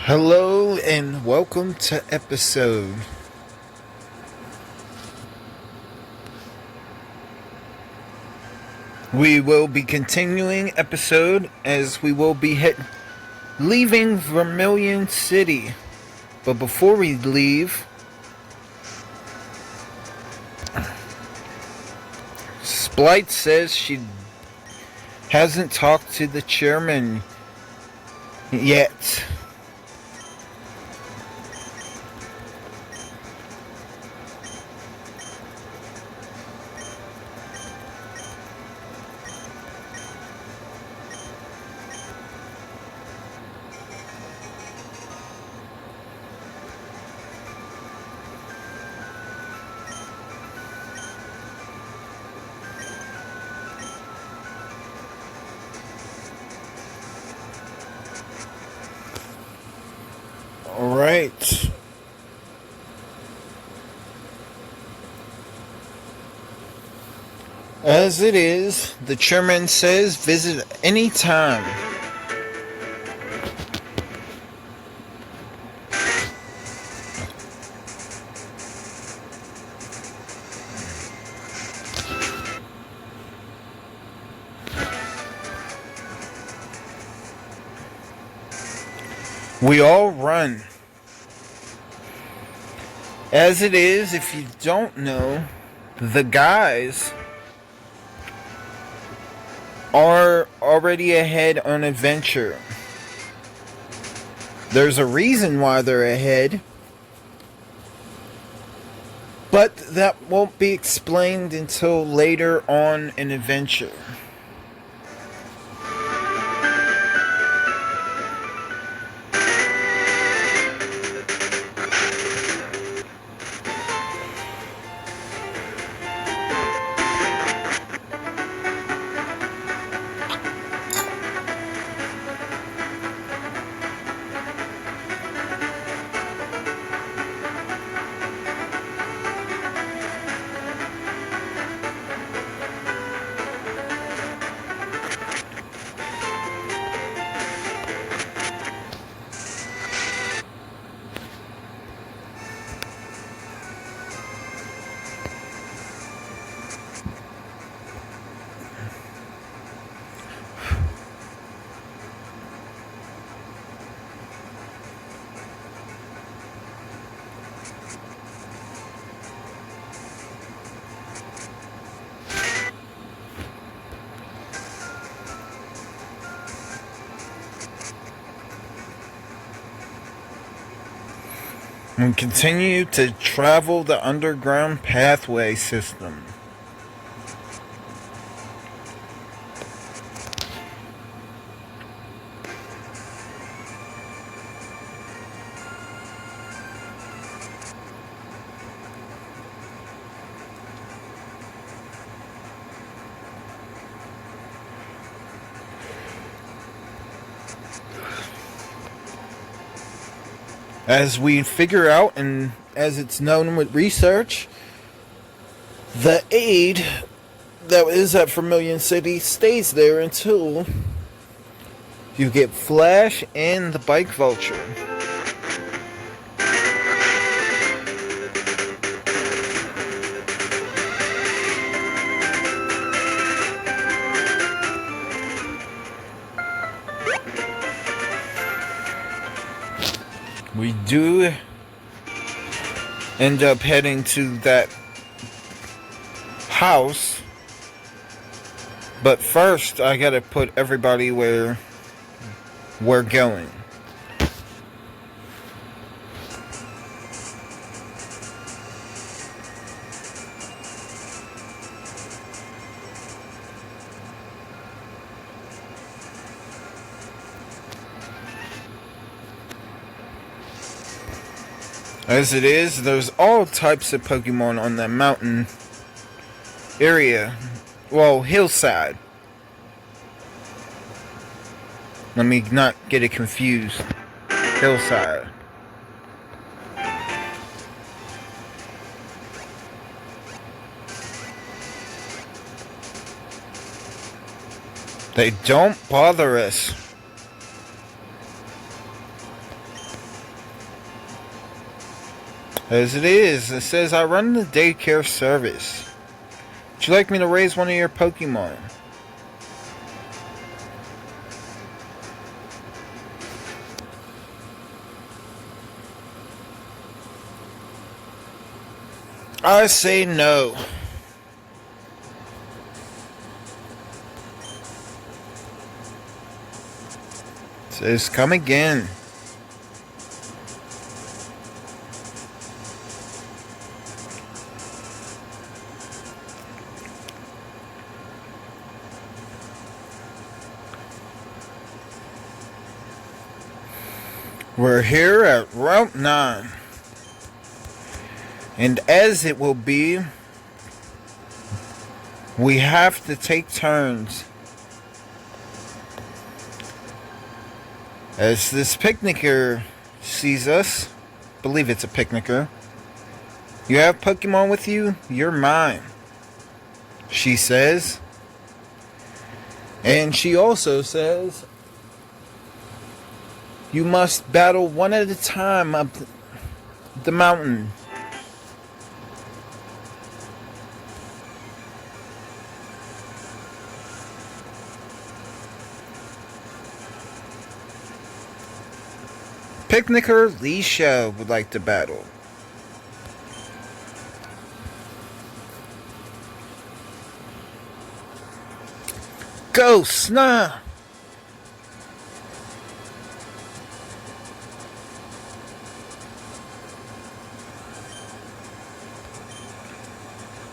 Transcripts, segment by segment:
Hello and welcome to episode. We will be continuing episode as we will be leaving Vermillion City. But before we leave, Splight says she hasn't talked to the chairman yet. Alright. As it is, the chairman says visit any time. We all run. As it is, if you don't know, the guys are already ahead on adventure. There's a reason why they're ahead, but that won't be explained until later on in adventure. And continue to travel the underground pathway system. As we figure out, and as it's known with research, the aid that is at Vermillion City stays there until you get Flash and the Bike Vulture. We do end up heading to that house, but first I gotta put everybody where we're going. As it is, there's all types of Pokemon on that mountain area. Well, hillside. Let me not get it confused. Hillside. They don't bother us. As it is, it says I run the daycare service. Would you like me to raise one of your Pokemon? I say no. It says come again. We're here at Route 9. And as it will be, we have to take turns. As this picnicker sees us, believe it's a picnicker. You have Pokemon with you? You're mine, she says. And she also says, you must battle one at a time up the mountain. Picnicker Alicia would like to battle. Go, Sna!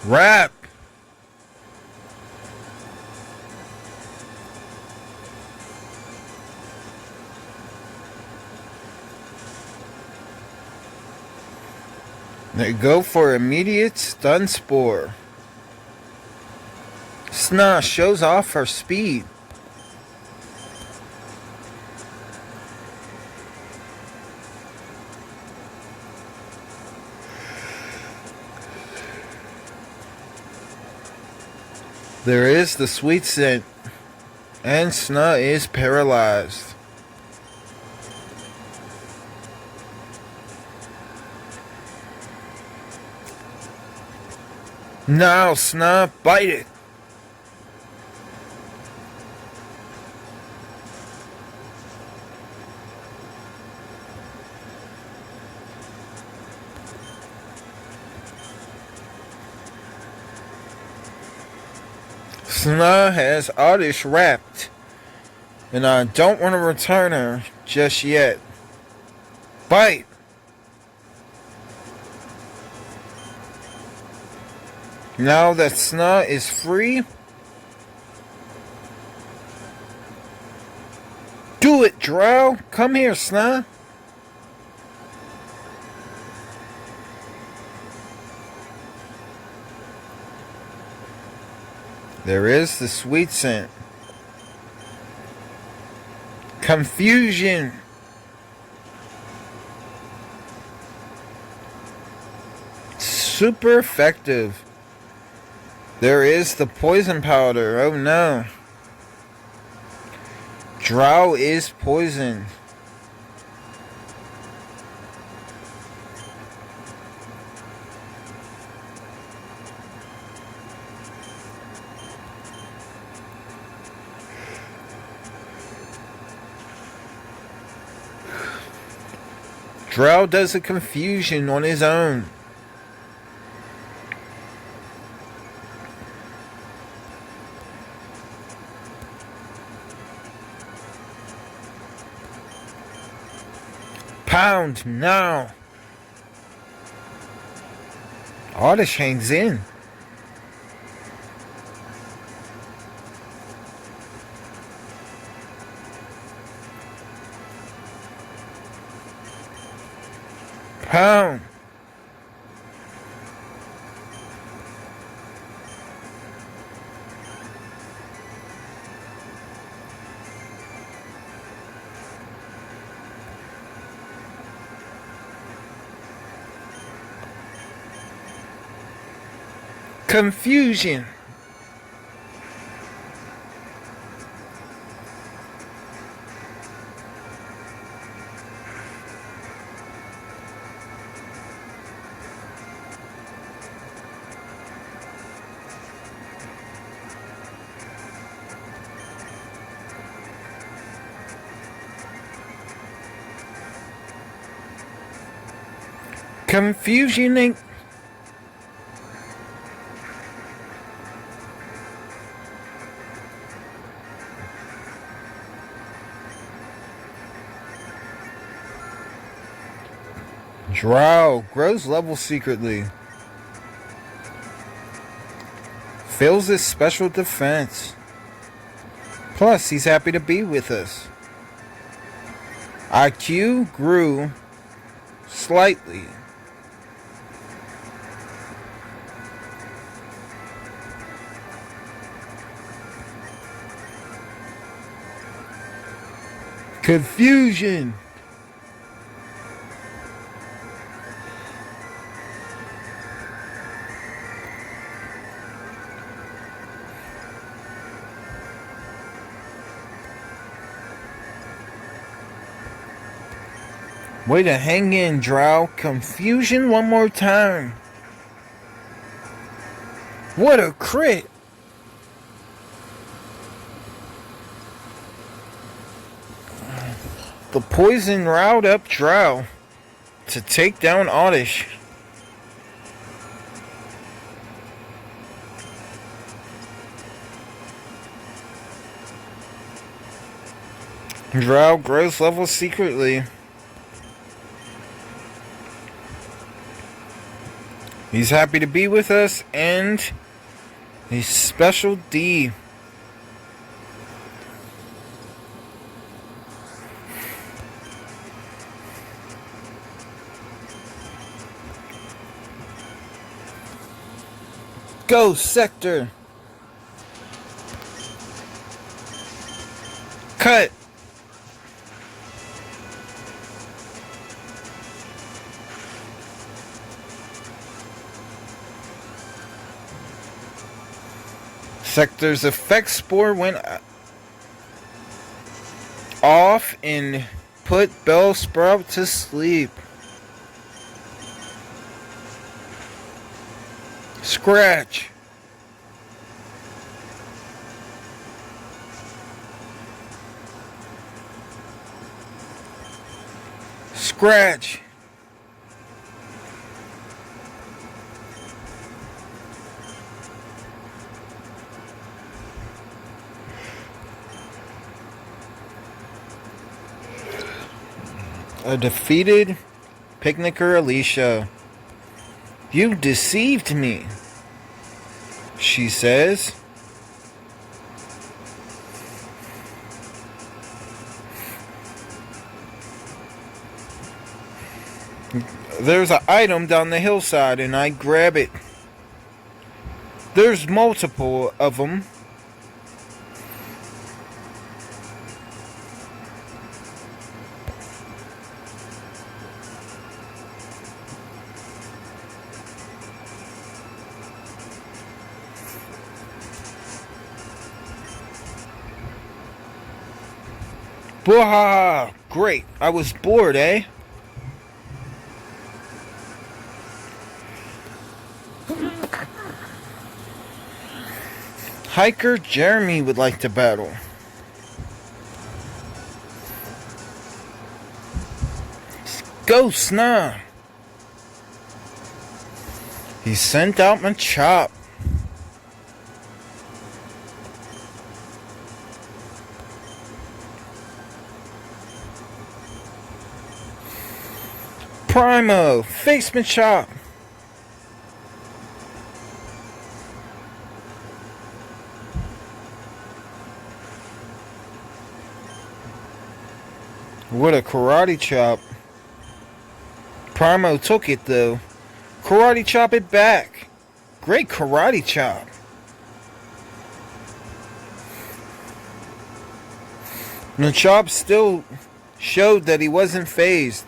Rap! They go for immediate stun spore. Sna shows off her speed. There is the sweet scent, and Sna is paralyzed. Now, Sna, bite it. Sna has Oddish wrapped, and I don't want to return her just yet. Bite! Now that Sna is free, do it, Drow! Come here, Sna! There is the sweet scent. Confusion! Super effective. There is the poison powder. Oh no. Drow is poisoned. Drow does a confusion on his own. Pound now. Oddish hangs in. Pound. Confusion. Confusion. Drow grows level secretly. Fills his special defense. Plus, he's happy to be with us. IQ grew slightly. Confusion. Way to hang in, Drow. Confusion one more time. What a crit. The poison riled up Drow to take down Oddish. Drow grows level secretly. He's happy to be with us, and a special D. Go, Sector. Cut. Sector's effect spore went off and put Bellsprout to sleep. Scratch. Scratch. A defeated Picnicker Alicia. You deceived me, she says. There's an item down the hillside and I grab it. There's multiple of them. Bwahaha! Great. I was bored, eh? Hiker Jeremy would like to battle. Go, Sna! He sent out my chop. Primo, face my chop. What a karate chop. Primo took it though. Karate chop it back. Great karate chop. The chop still showed that he wasn't phased.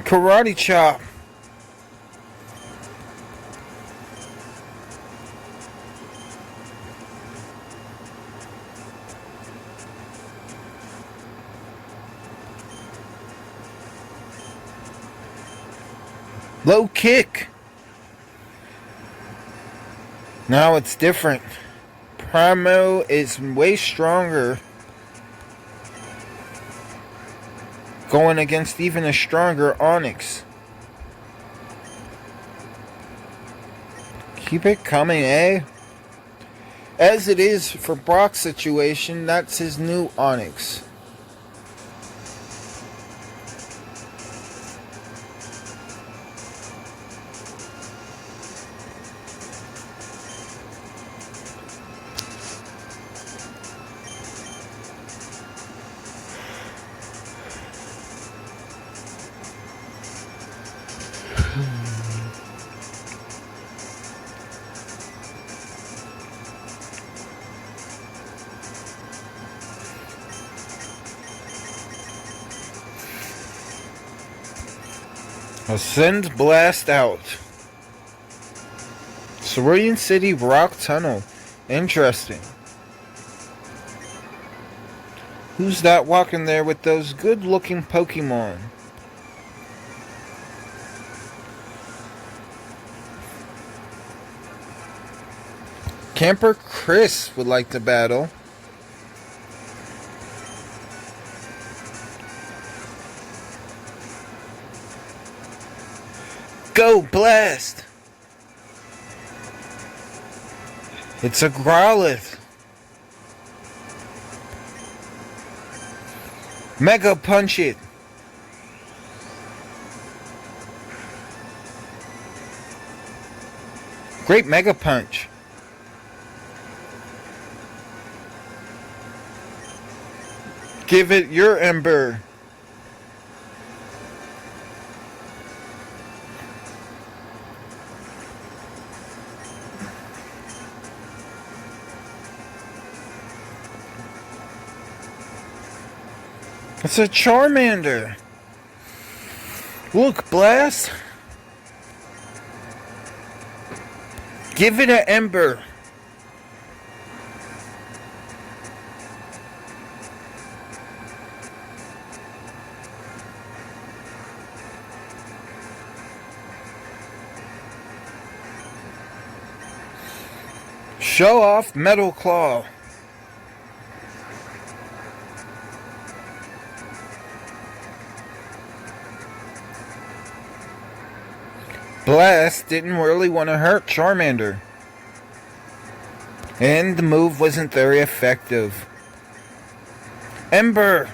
Karate chop. Low kick. Now it's different. Primo is way stronger. Going against even a stronger Onyx. Keep it coming, eh? As it is for Brock's situation, that's his new Onyx. Ascend blast out. Vermillion City rock tunnel. Interesting. Who's that walking there with those good looking Pokemon? Camper Chris would like to battle. Go, blast! It's a Growlithe. Mega punch it. Great Mega Punch. Give it your Ember. It's a Charmander. Look, Blast. Give it an Ember. Show off Metal Claw. Blast didn't really want to hurt Charmander. And the move wasn't very effective. Ember!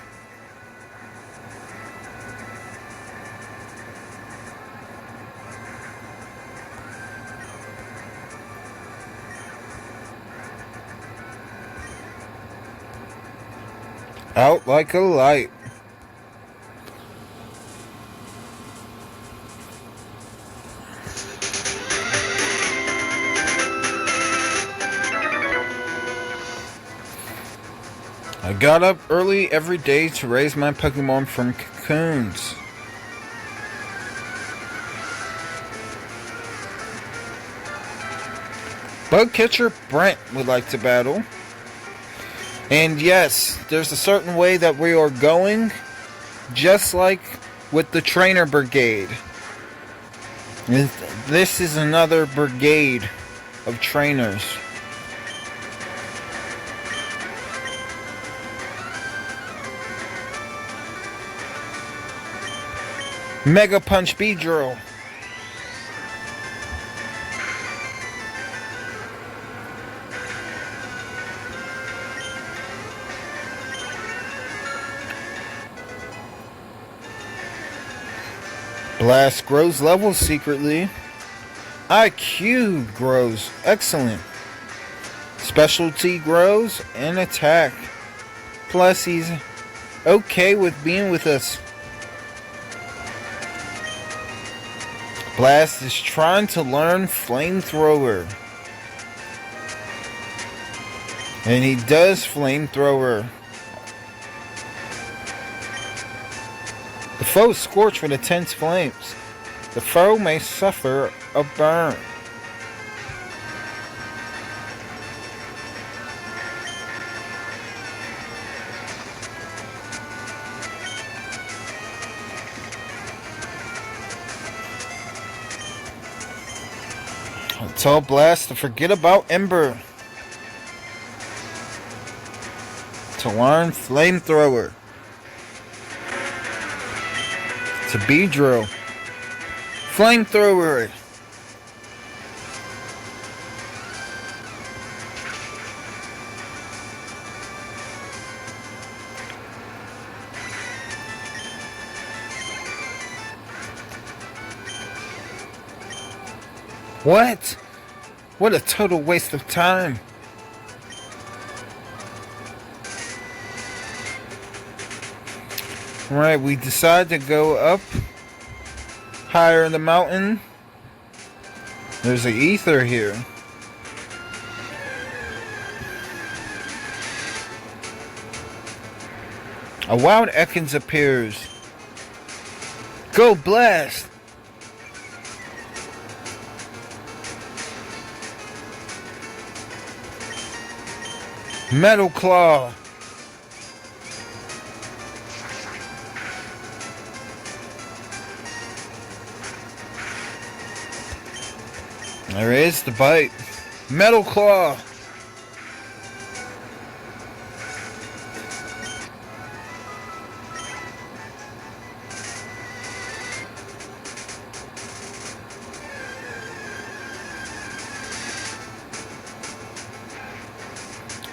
Out like a light. I got up early every day to raise my Pokemon from cocoons. Catcher Brent would like to battle. And yes, there's a certain way that we are going, just like with the Trainer Brigade. This is another brigade of trainers. Mega Punch Beedrill. Blast grows levels secretly. IQ grows. Excellent. Specialty grows and attack. Plus he's okay with being with us. Blast is trying to learn Flamethrower. And he does Flamethrower. The foe is scorched with intense flames. The foe may suffer a burn. Tell Blast to forget about Ember. To learn Flamethrower. To Beedrill. Flamethrower. What? What a total waste of time. Alright, we decide to go up higher in the mountain. There's an ether here. A wild Ekans appears. Go blast! Metal Claw. There is the bite. Metal Claw.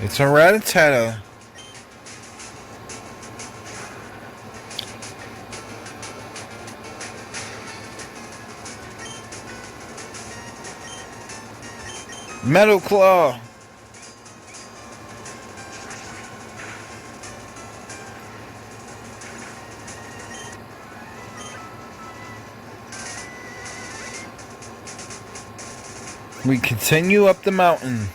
It's a Rattata. Metal Claw. We continue up the mountain.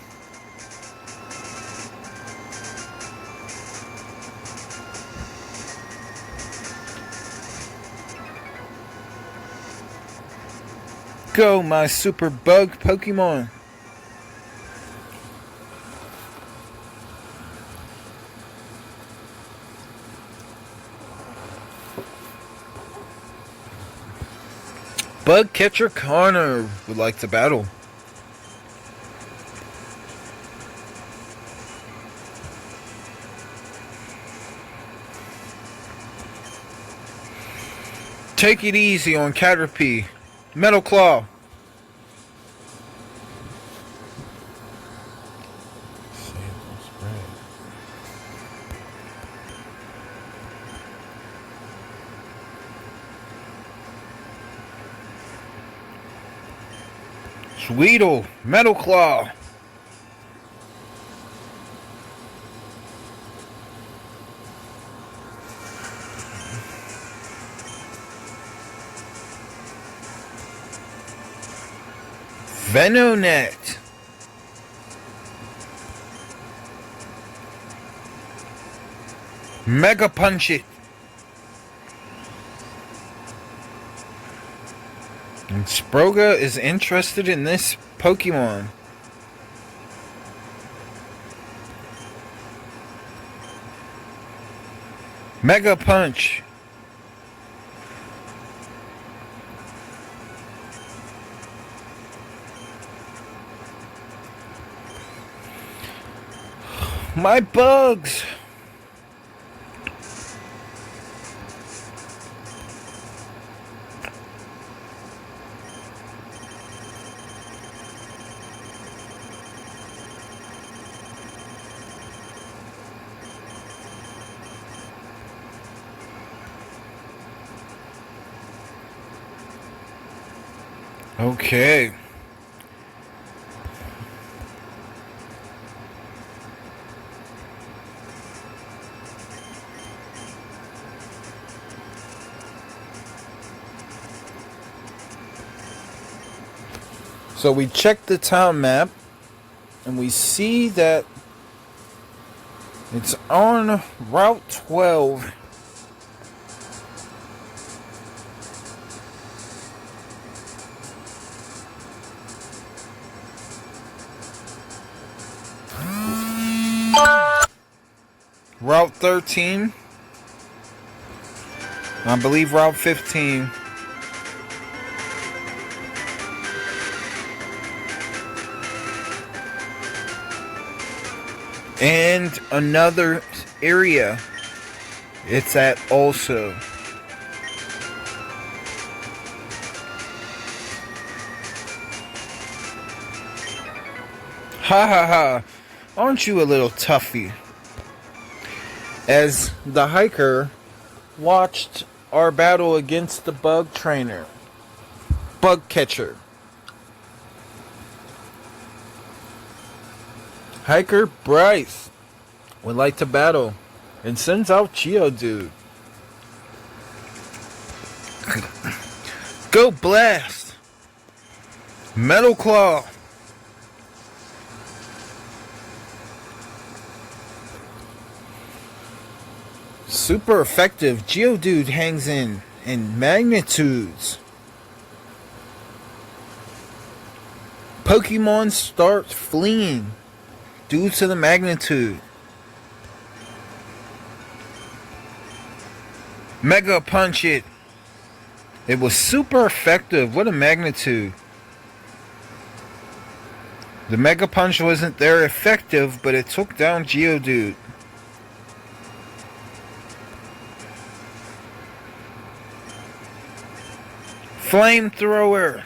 Go, my super bug Pokemon. Bug Catcher Connor would like to battle. Take it easy on Caterpie. Metal Claw. Sweetle. Metal Claw. Venonet. Mega Punch It. And Sprouga is interested in this Pokemon. Mega Punch. My bugs. Okay. So we check the town map and we see that it's on Route 12. Route 13. I believe Route 15. And another area it's at also. Ha ha ha. Aren't you a little toughie? As the hiker watched our battle against the bug trainer, bug catcher. Hiker Bryce would like to battle and sends out Geodude. Go Blast! Metal Claw! Super effective. Geodude hangs in magnitudes. Pokemon starts fleeing due to the magnitude. Mega Punch it. It was super effective. What a magnitude. The Mega Punch wasn't there effective, but it took down Geodude. Flamethrower.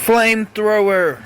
Flamethrower.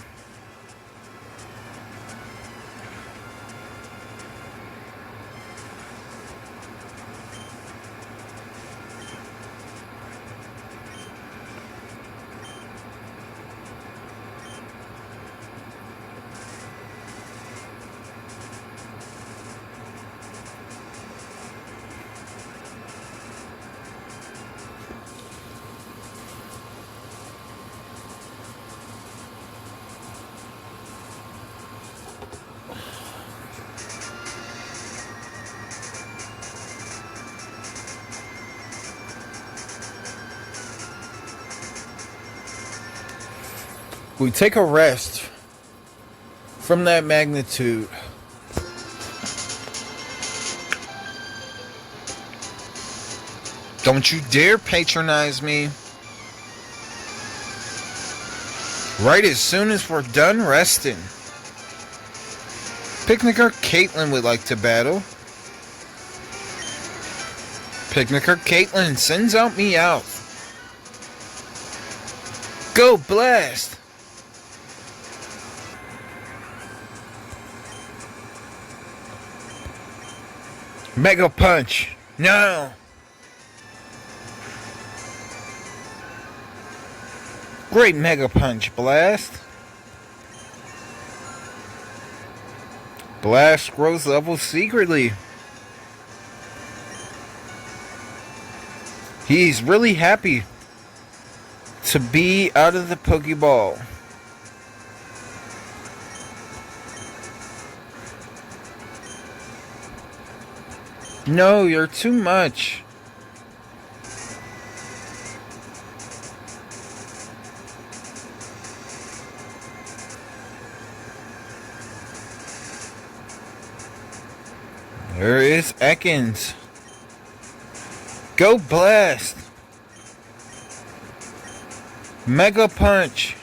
We take a rest from that magnitude. Don't you dare patronize me. Right as soon as we're done resting. Picnicker Caitlin would like to battle. Picnicker Caitlin sends out Meowth. Go Blast! Mega Punch. No. Great Mega Punch, Blast. Blast grows level secretly. He's really happy to be out of the Pokeball. No, you're too much. There is Ekans. Go Blast. Mega Punch.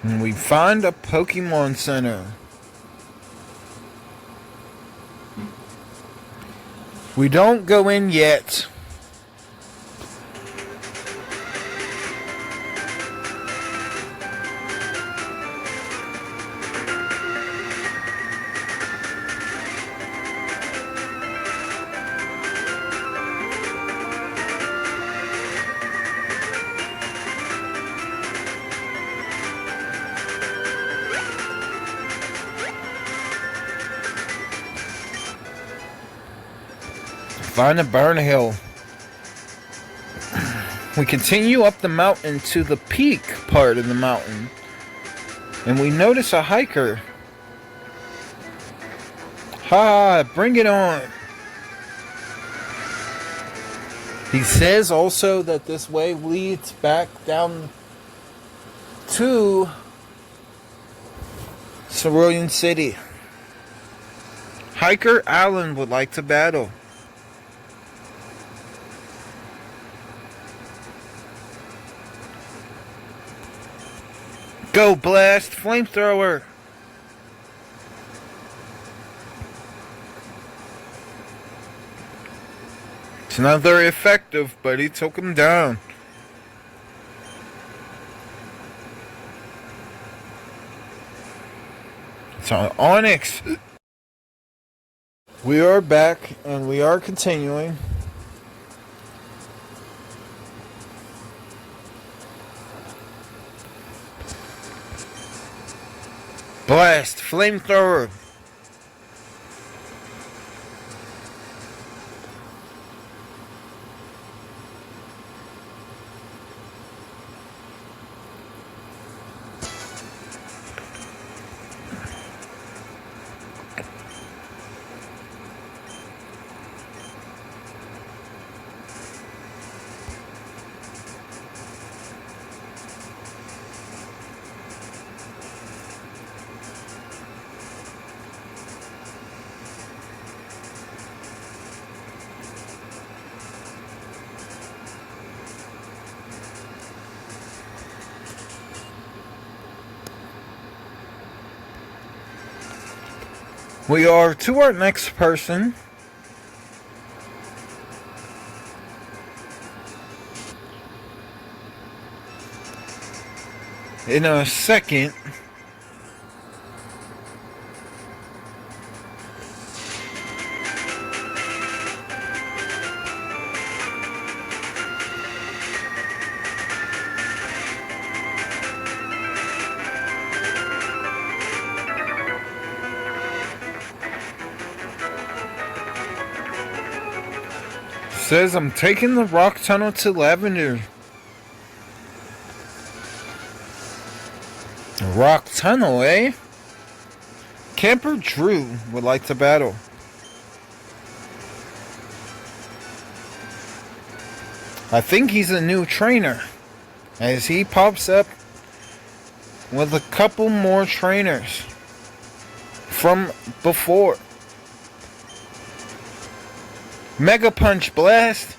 And we find a Pokemon Center. We don't go in yet. Find a burn hill. We continue up the mountain to the peak part of the mountain. And we notice a hiker. Ha! Bring it on! He says also that this way leads back down to Vermillion City. Hiker Alan would like to battle. Go blast flamethrower. It's not very effective, but he took him down. It's on Onyx. We are back and we are continuing. Blast flamethrower. We are to our next person. In a second. Says I'm taking the rock tunnel to Lavender. Rock tunnel, eh? Camper Drew would like to battle. I think he's a new trainer, as he pops up with a couple more trainers from before. Mega Punch Blast.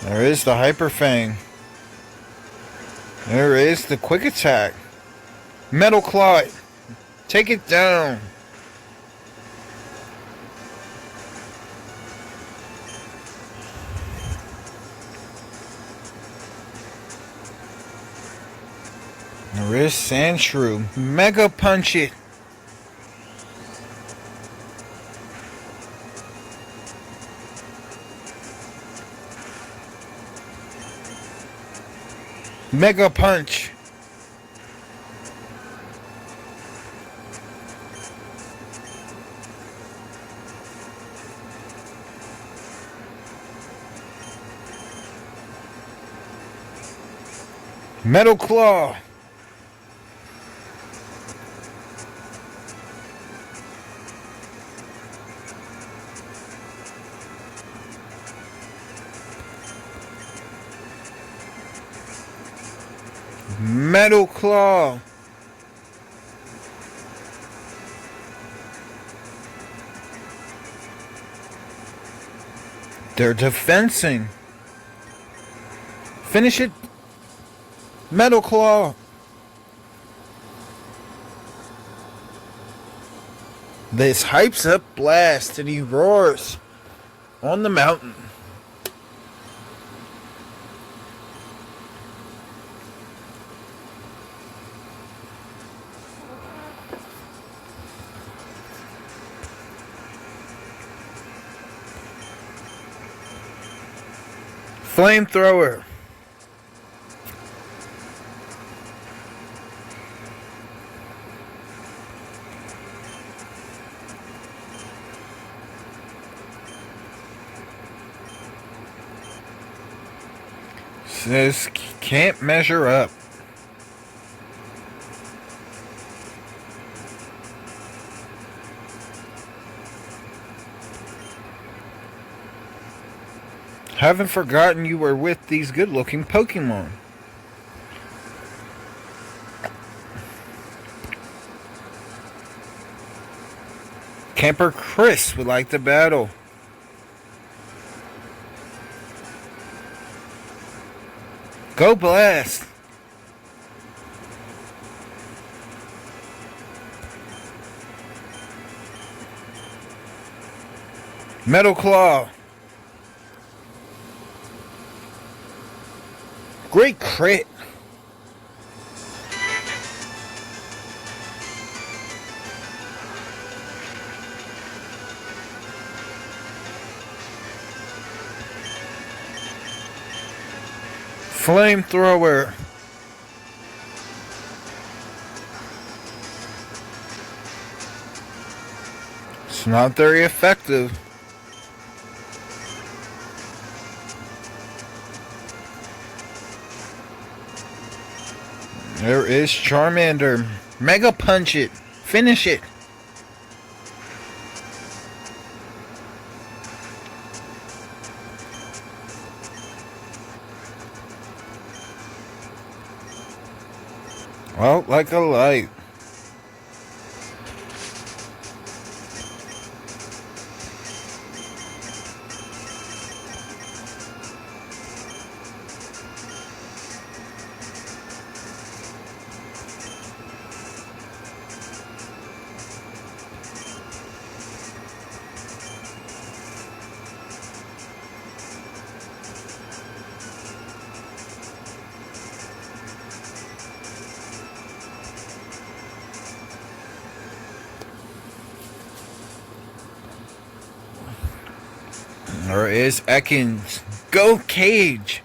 There is the Hyper Fang. There is the Quick Attack. Metal Claw. Take it down. There is Sandshrew. Mega Punch it. Mega Punch. Metal Claw. Metal Claw. They're defensing. Finish it. Metal Claw. This hypes up Blast and he roars on the mountain. Flamethrower. Says can't measure up. Haven't forgotten you were with these good-looking Pokemon. Camper Chris would like to battle. Go Blast! Metal Claw! Great crit! Flamethrower! It's not very effective. There is Charmander. Mega Punch it. Finish it. Well, like a light. There is Ekans. Go Cage!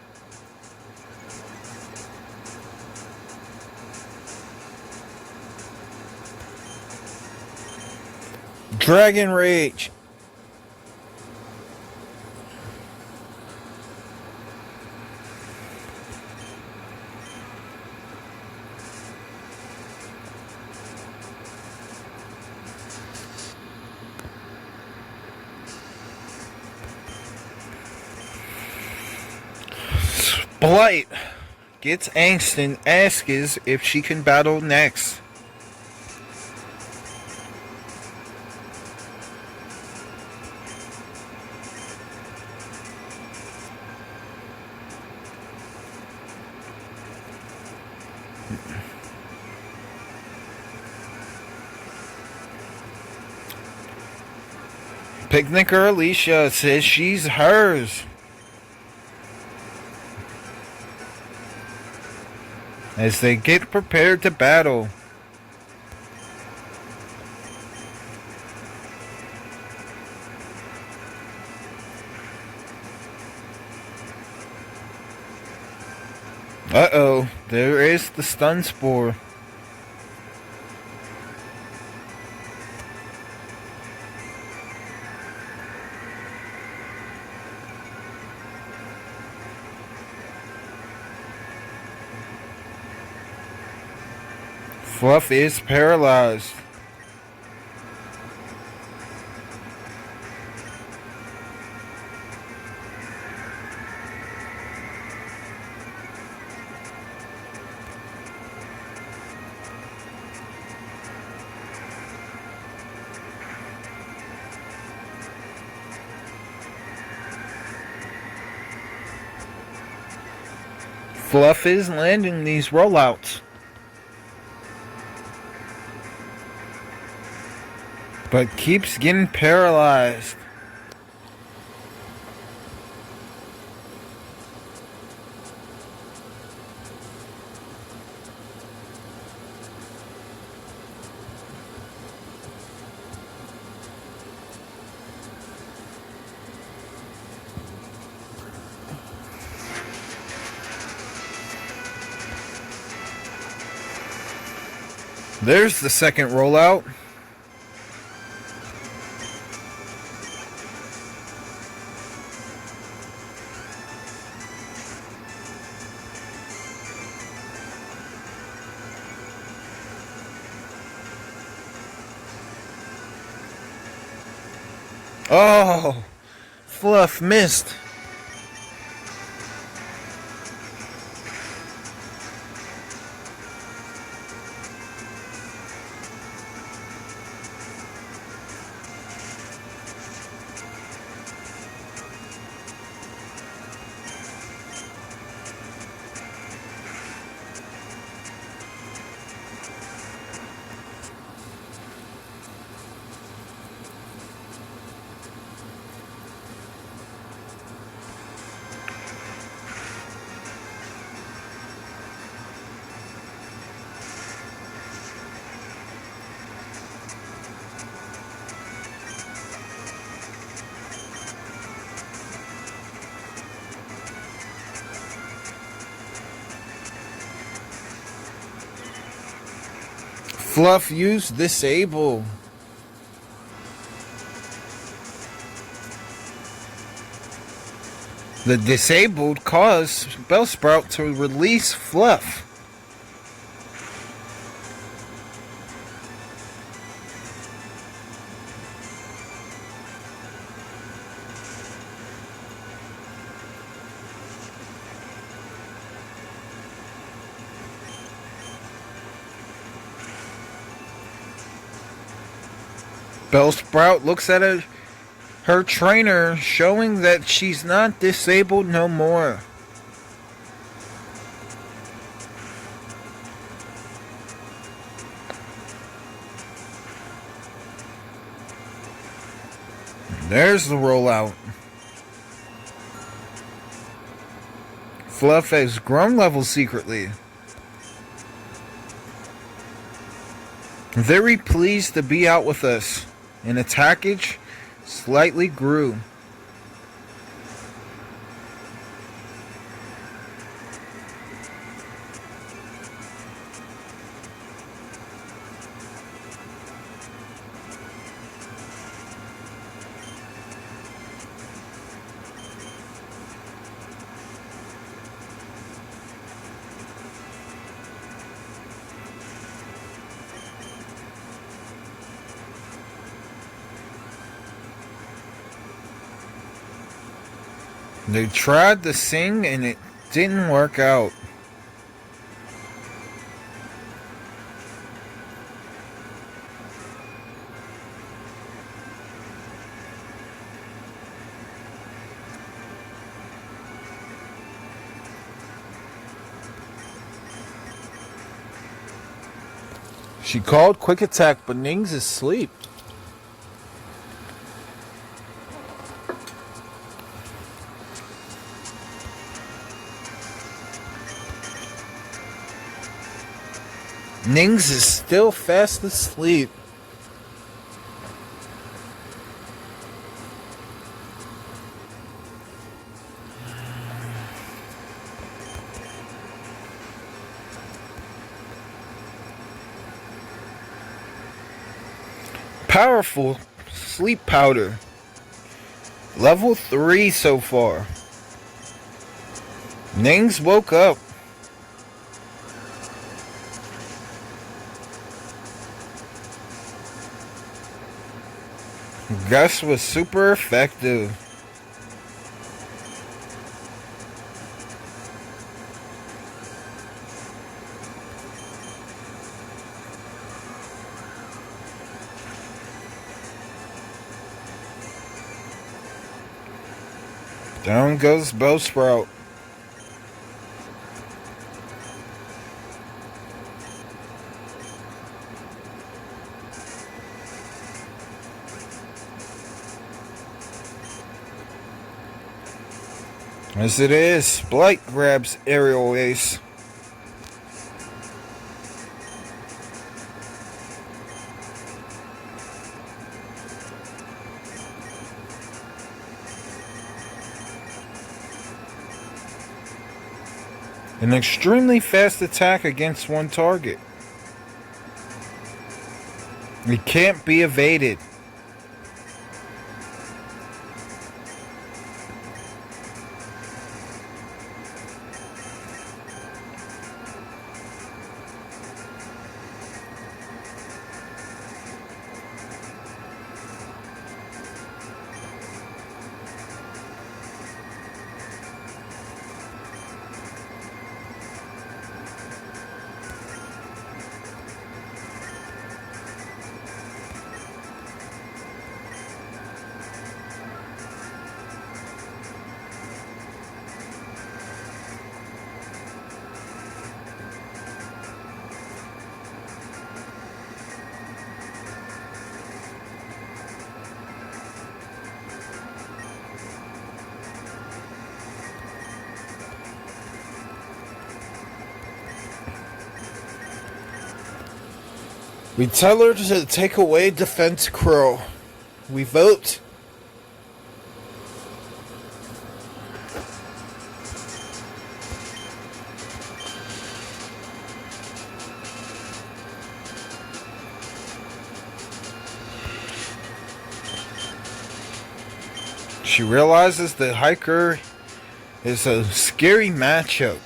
Dragon Rage! Splight gets angst and asks if she can battle next. Picnicker Alicia says she's hers. As they get prepared to battle. Uh-oh, there is the stun spore. Fluff is paralyzed. Fluff is landing these rollouts. But keeps getting paralyzed. There's the second rollout. Oh, Fluff missed. Fluff use disable. The disabled caused Bellsprout to release Fluff. Bellsprout looks at her trainer, showing that she's not disabled no more. There's the rollout. Fluff has grown level secretly. Very pleased to be out with us. And attackage slightly grew. They tried to sing and it didn't work out. She called quick attack, but Ning's asleep. Nings is still fast asleep. Powerful sleep powder. Level 3 so far. Nings woke up. Gus was super effective. Down goes Bellsprout. As it is, Splight grabs aerial ace. An extremely fast attack against one target. It can't be evaded. We tell her to take away Defense Crow. We vote. She realizes the hiker is a scary matchup.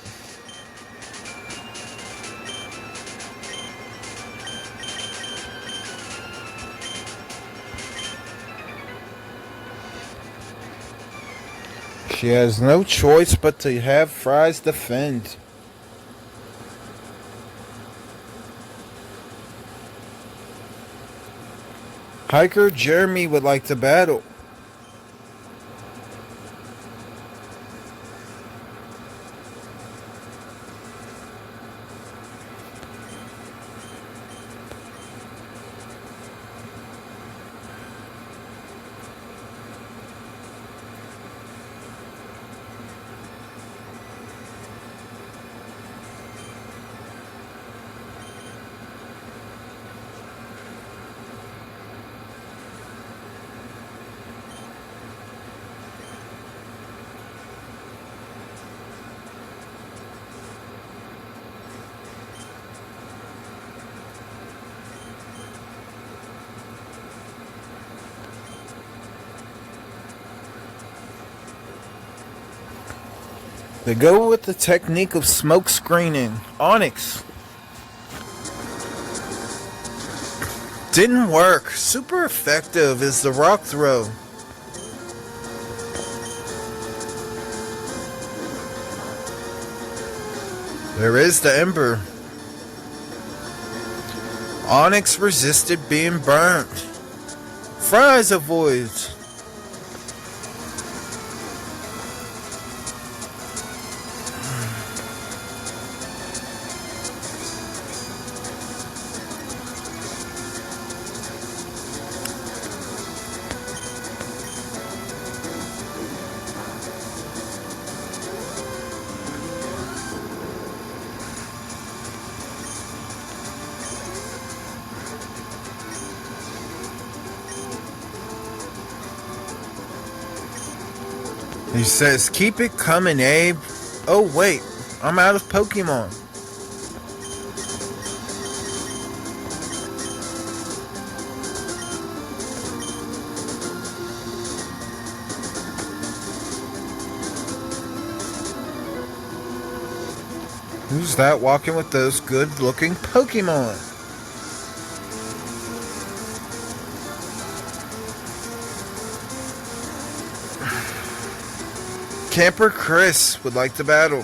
She has no choice but to have Fries defend. Hiker Jeremy would like to battle. They go with the technique of smoke screening. Onyx. Didn't work. Super effective is the rock throw. There is the ember. Onyx resisted being burnt. Fries avoids. He says, keep it coming, Abe. Oh, wait. I'm out of Pokemon. Who's that walking with those good-looking Pokemon? Camper Chris would like to battle.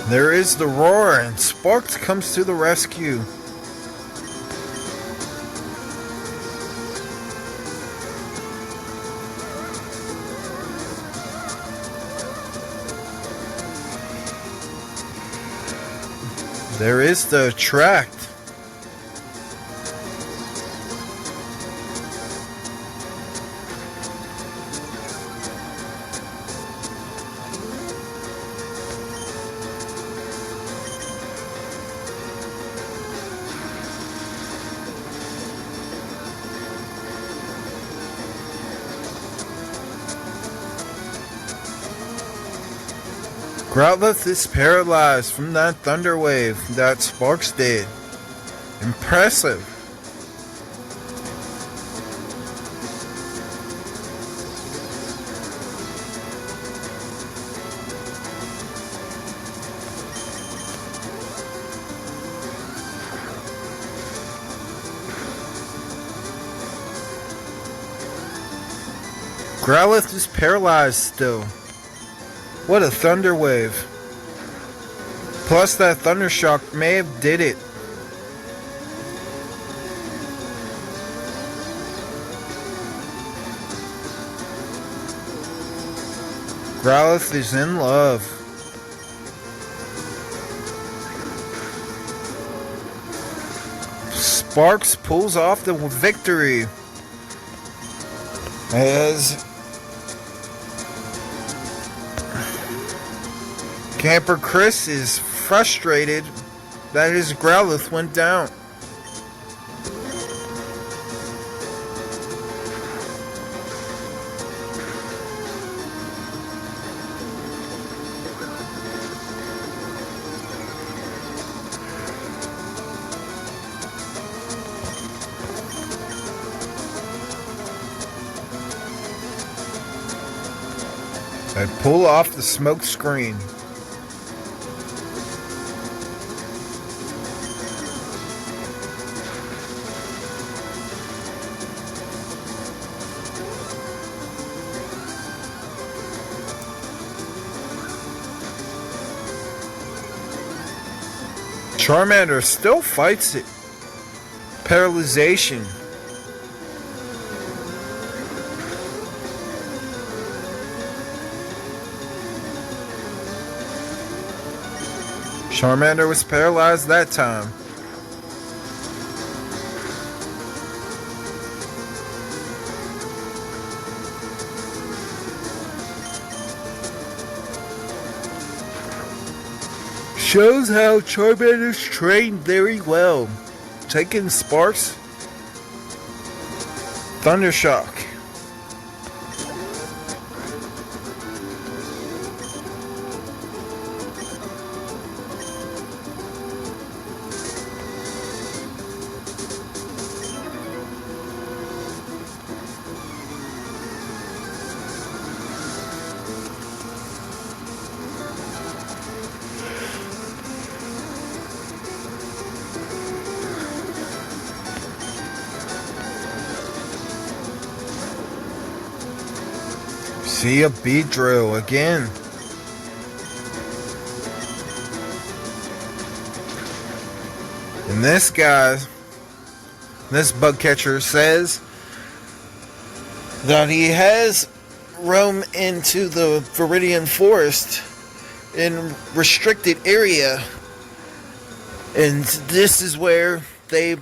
There is the roar, and Sparks comes to the rescue. There is the attract. Growlithe is paralyzed from that thunder wave that Sparks did. Impressive. Growlithe is paralyzed still. What a thunder wave. Plus that thunder shock may have did it. Growlithe is in love. Sparks pulls off the victory. As Camper Chris is frustrated that his Growlithe went down. I pull off the smoke screen. Charmander still fights it. Paralyzation. Charmander was paralyzed that time. Shows how Charmander's trained very well. Taking Sparks. Thundershock. See a Beedrill again. And this guy, this bug catcher says that he has roamed into the Viridian Forest in restricted area. And this is where they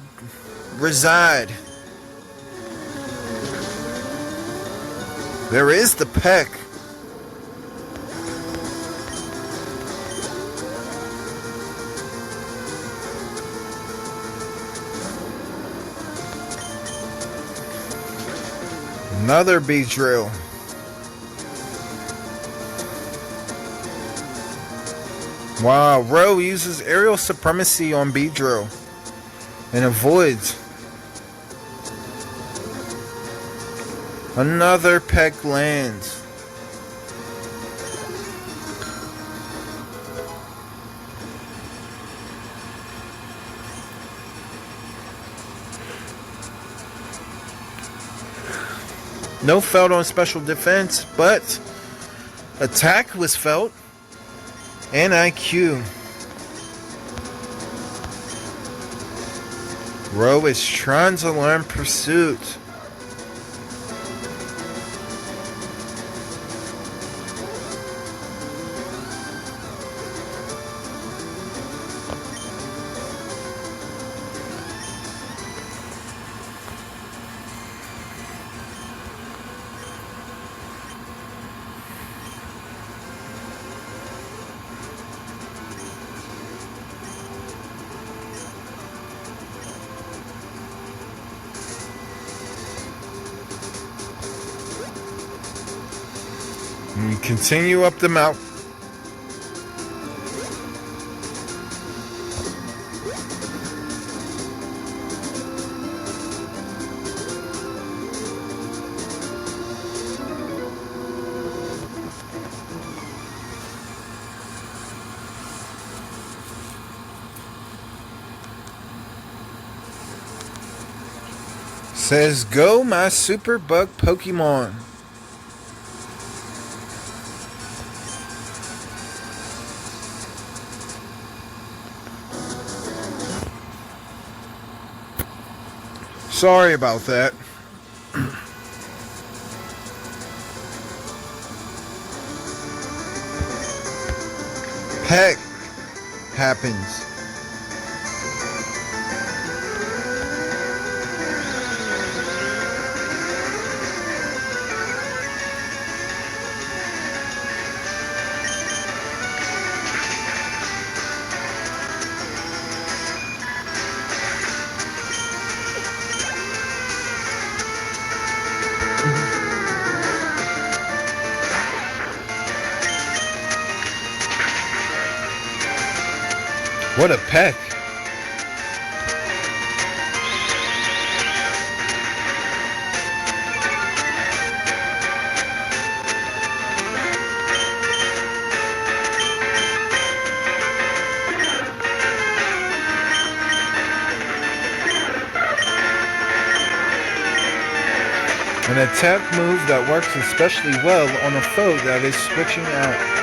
reside. There is the peck. Another Beedrill. Wow, Roe uses aerial supremacy on Beedrill and avoids. Another peck lands. No felt on special defense, but attack was felt and IQ. Roe is trying to learn pursuit. And continue up the mountain. Says, go my super bug Pokemon. Sorry about that. Heck happens. What a peck. An attack move that works especially well on a foe that is switching out.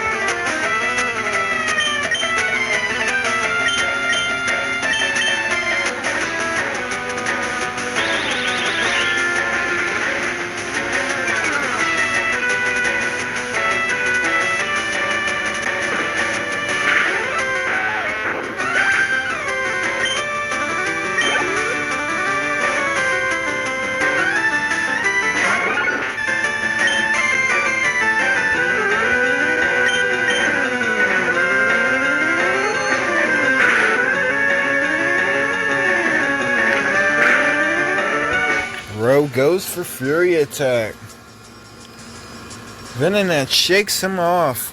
Goes for Fury Attack. Venonat shakes him off.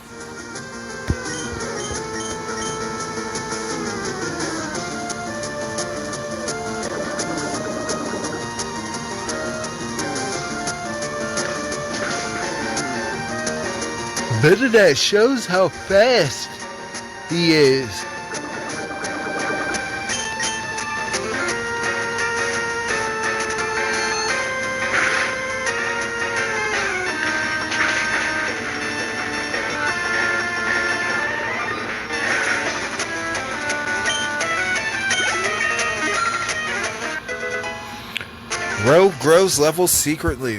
Venonat shows how fast he is. Ro grows levels secretly.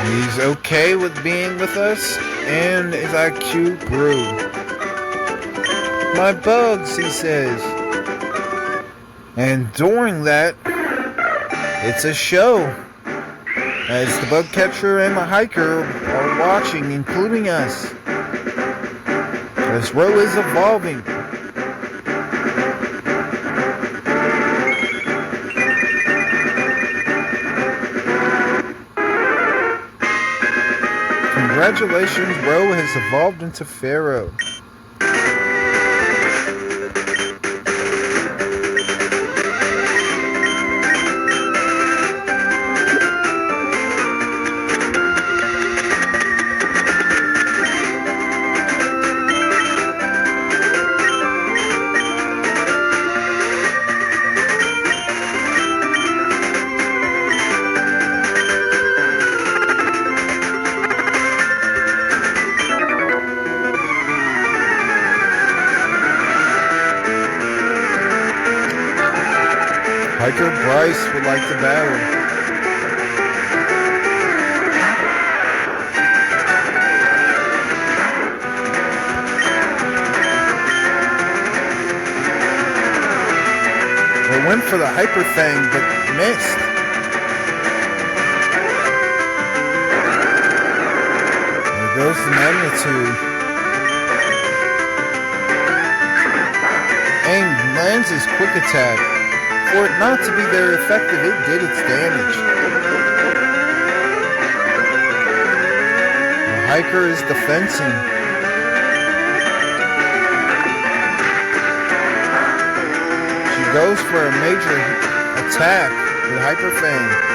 He's okay with being with us, and his IQ grew. My bugs, he says. And during that, it's a show. As the bug catcher and the hiker are watching, including us. As Ro is evolving. Congratulations, Ro has evolved into Pharaoh. Hiker Bryce would like to battle. They went for the Hyper Fang, but missed. There goes the Magnitude. And lands his Quick Attack. For it not to be very effective, it did its damage. The hiker is defensing. She goes for a major attack with Hyper Fang.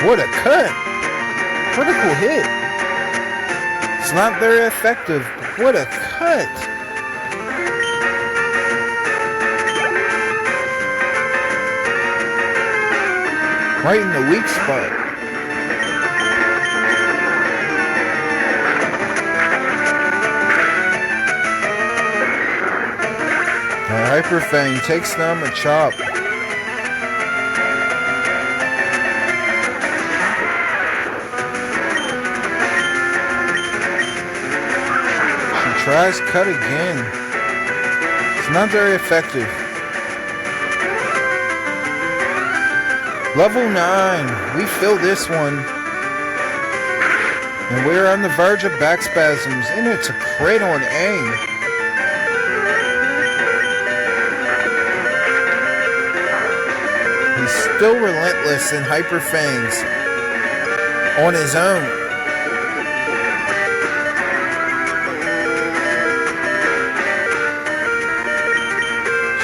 What a cut! Critical hit! It's not very effective. What a cut! Right in the weak spot. The Hyper Fang takes them a chop. Tries cut again. It's not very effective. Level 9. We fill this one. And we're on the verge of back spasms. And it's a crit on A. still relentless in Hyper Fangs on his own.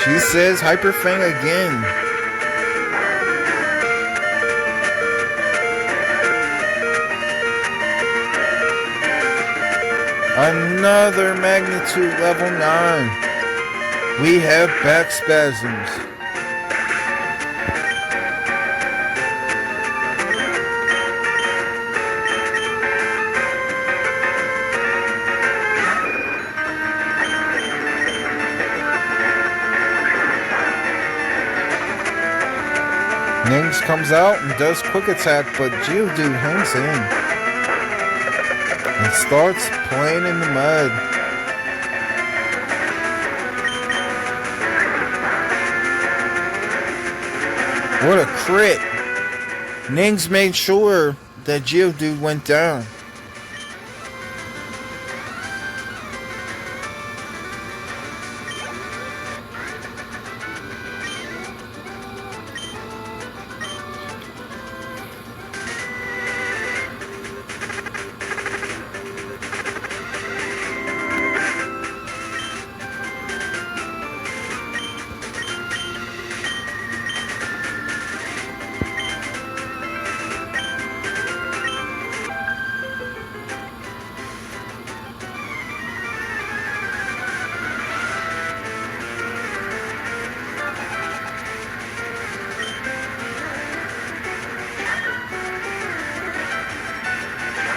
She says Hyper Fang again. Another magnitude level 9. We have back spasms. Nings comes out and does quick attack, but Geodude hangs in and starts playing in the mud. What a crit! Nings made sure that Geodude went down.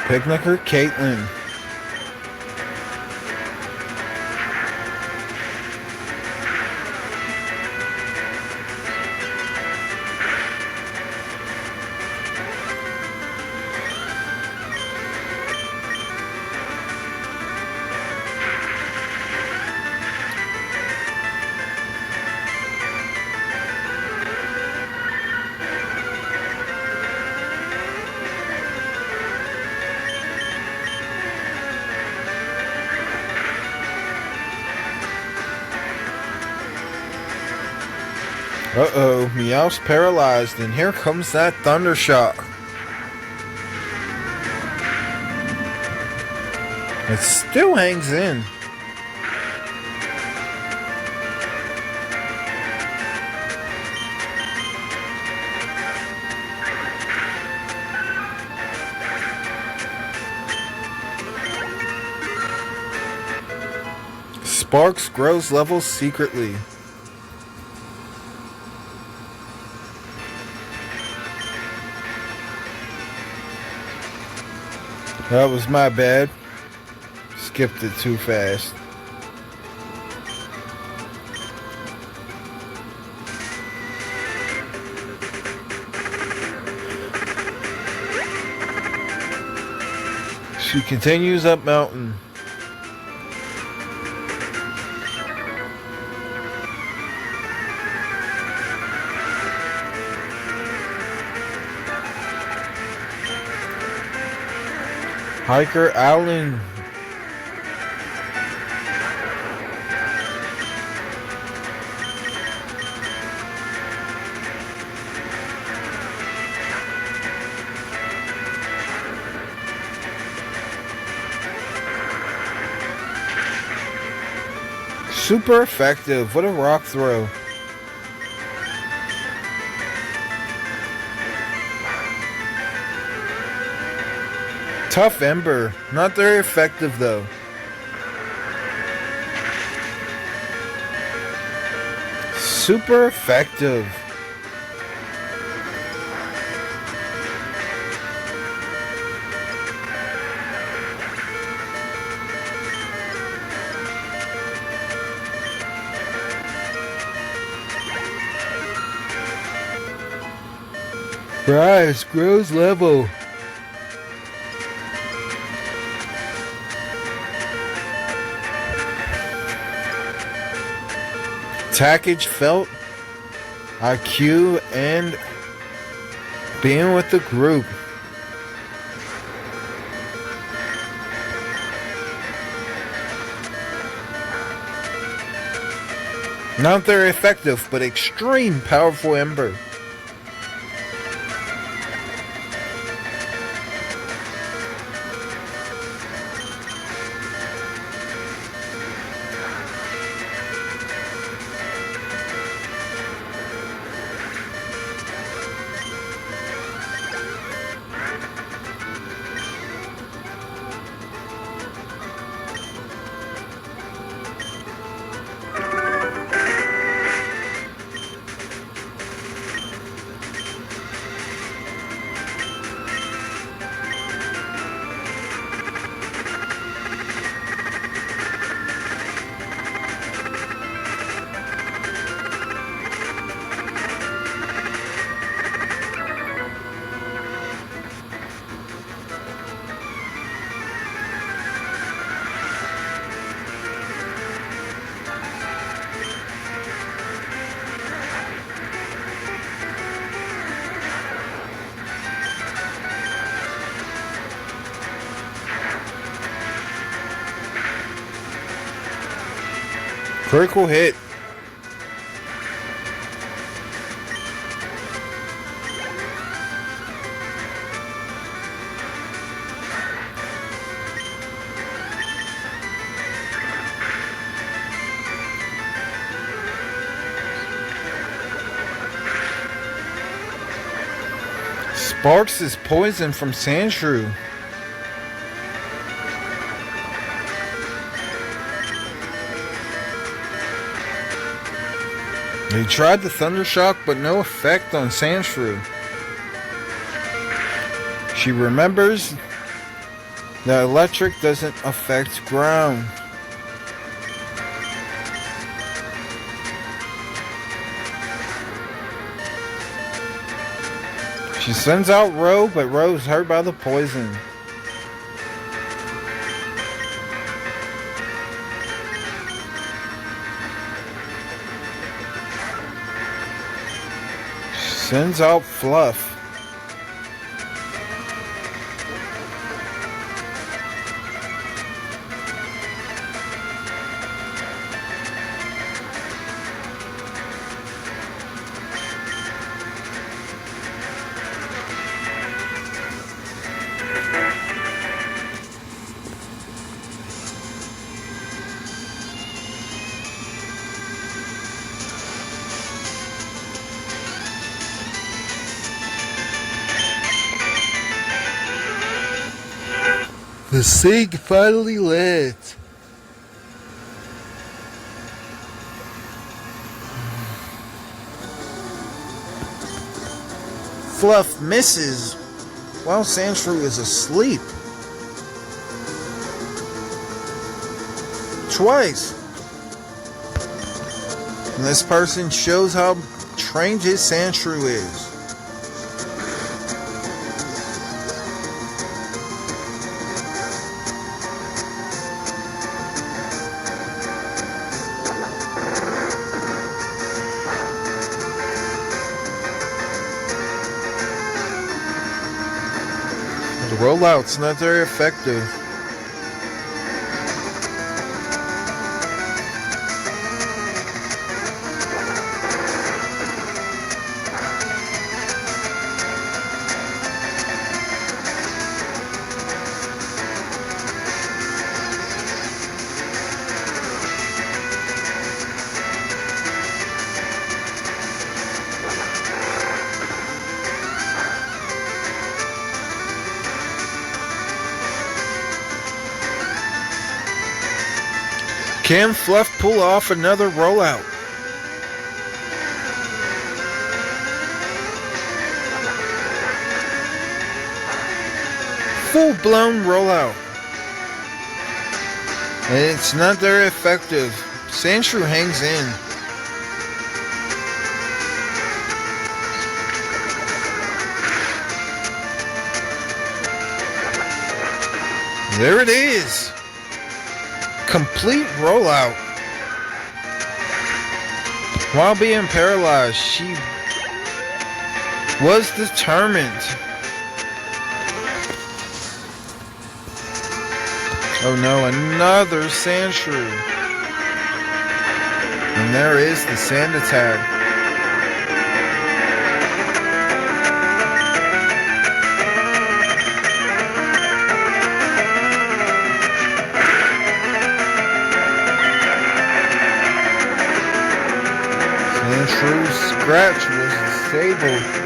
Picnicker Caitlin. Uh-oh, Meowth's paralyzed, and here comes that Thunder Shock. It still hangs in. Sparks grows levels secretly. That was my bad. Skipped it too fast. She continues up mountain. Hiker Allen. Super effective. What a rock throw. Tough Ember. Not very effective though. Super effective. Bryce grows level. Tackage felt IQ and being with the group. Not very effective, but extreme powerful Ember. Critical hit. Sparks is poison from Sandshrew. They tried the Thundershock, but no effect on Sandshrew. She remembers that electric doesn't affect ground. She sends out Ro, but Ro's hurt by the poison. Sends out Fluff. The Sig finally lit. Fluff misses while Sandshrew is asleep. Twice. And this person shows how trained his Sandshrew is. The rollout's not very effective. Can Fluff pull off another rollout? Full-blown rollout. And it's not very effective. Sandshrew hangs in. There it is. Complete rollout. While being paralyzed, she was determined. Oh no, another Sandshrew. And there is the sand attack. Sandshrew's scratch was disabled.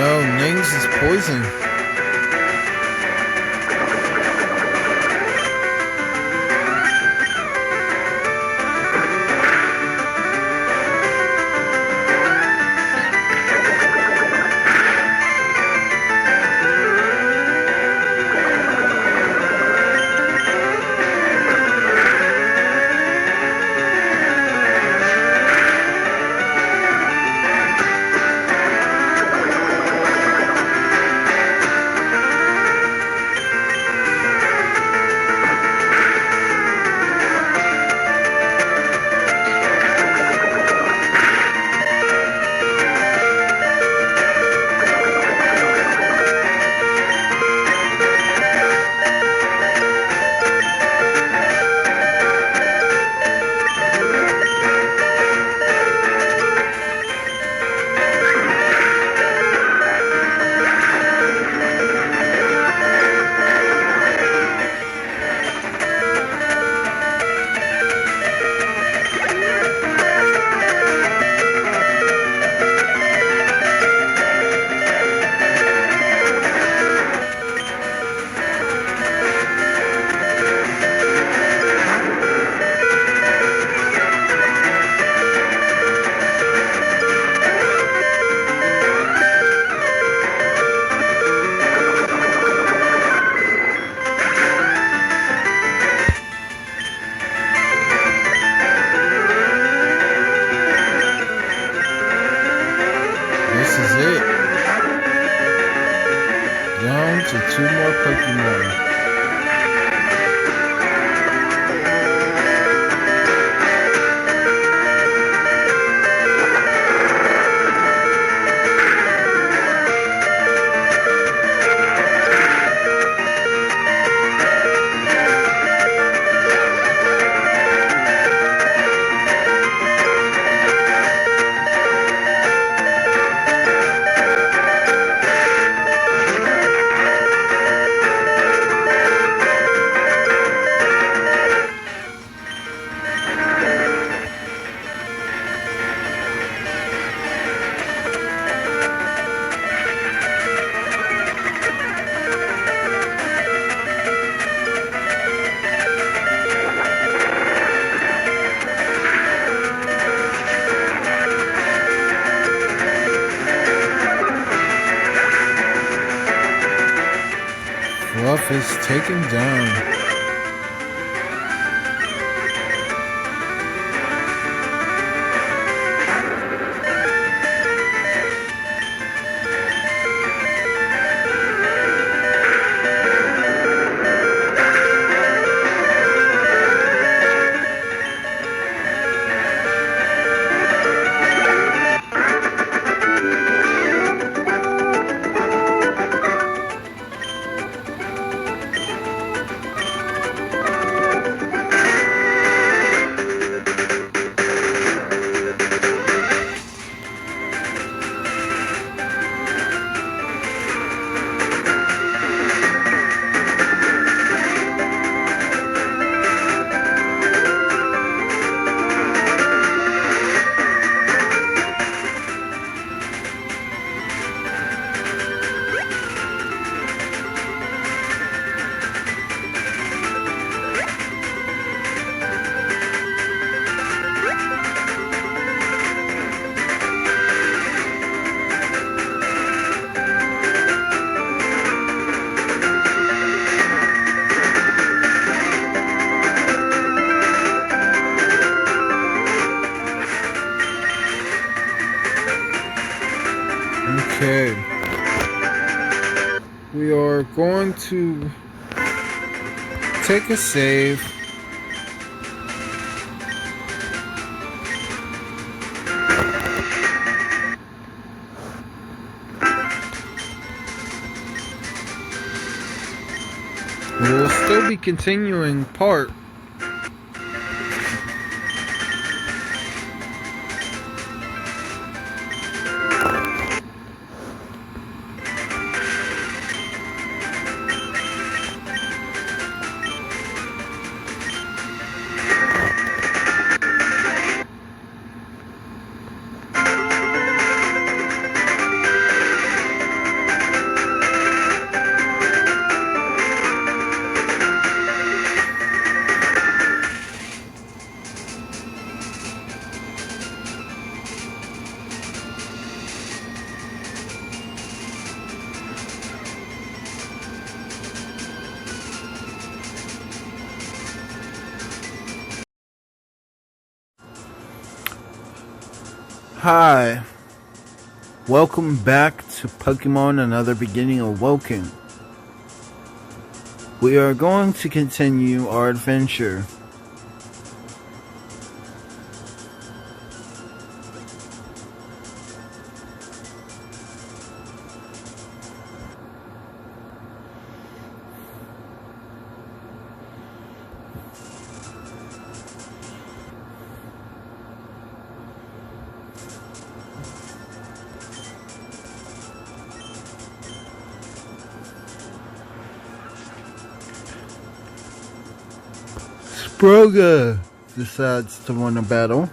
no, Nings is poison. To 2 more Pokemon. Fluff is taken down. Okay. We are going to take a save. We'll still be continuing part. Hi, welcome back to Pokemon Another Beginning Awoken. We are going to continue our adventure. Sprouga decides to win a battle.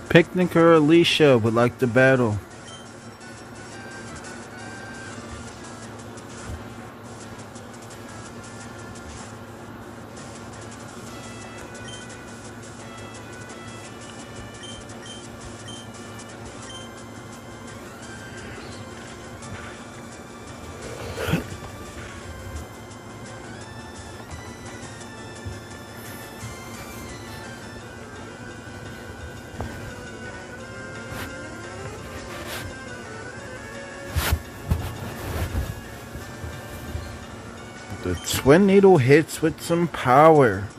Picnicker Alicia would like to battle. The Twin Needle hits with some power.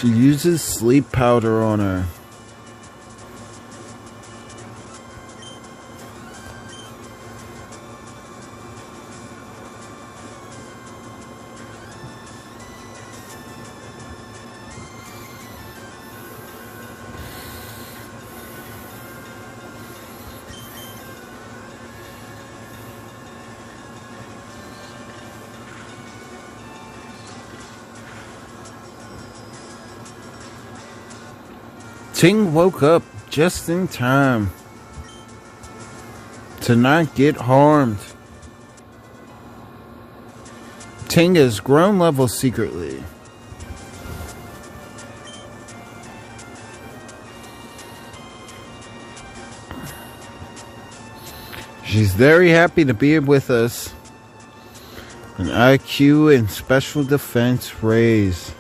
She uses sleep powder on her. Ting woke up just in time to not get harmed. Ting has grown level secretly. She's very happy to be with us. An IQ and special defense raise.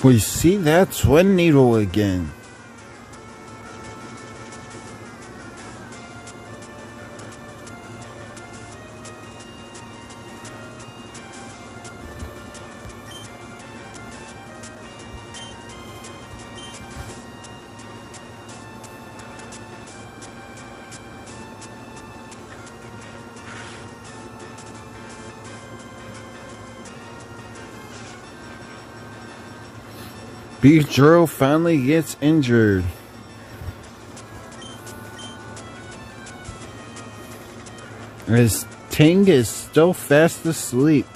We see that Twin Needle again. Beedrill finally gets injured. As Ting is still fast asleep.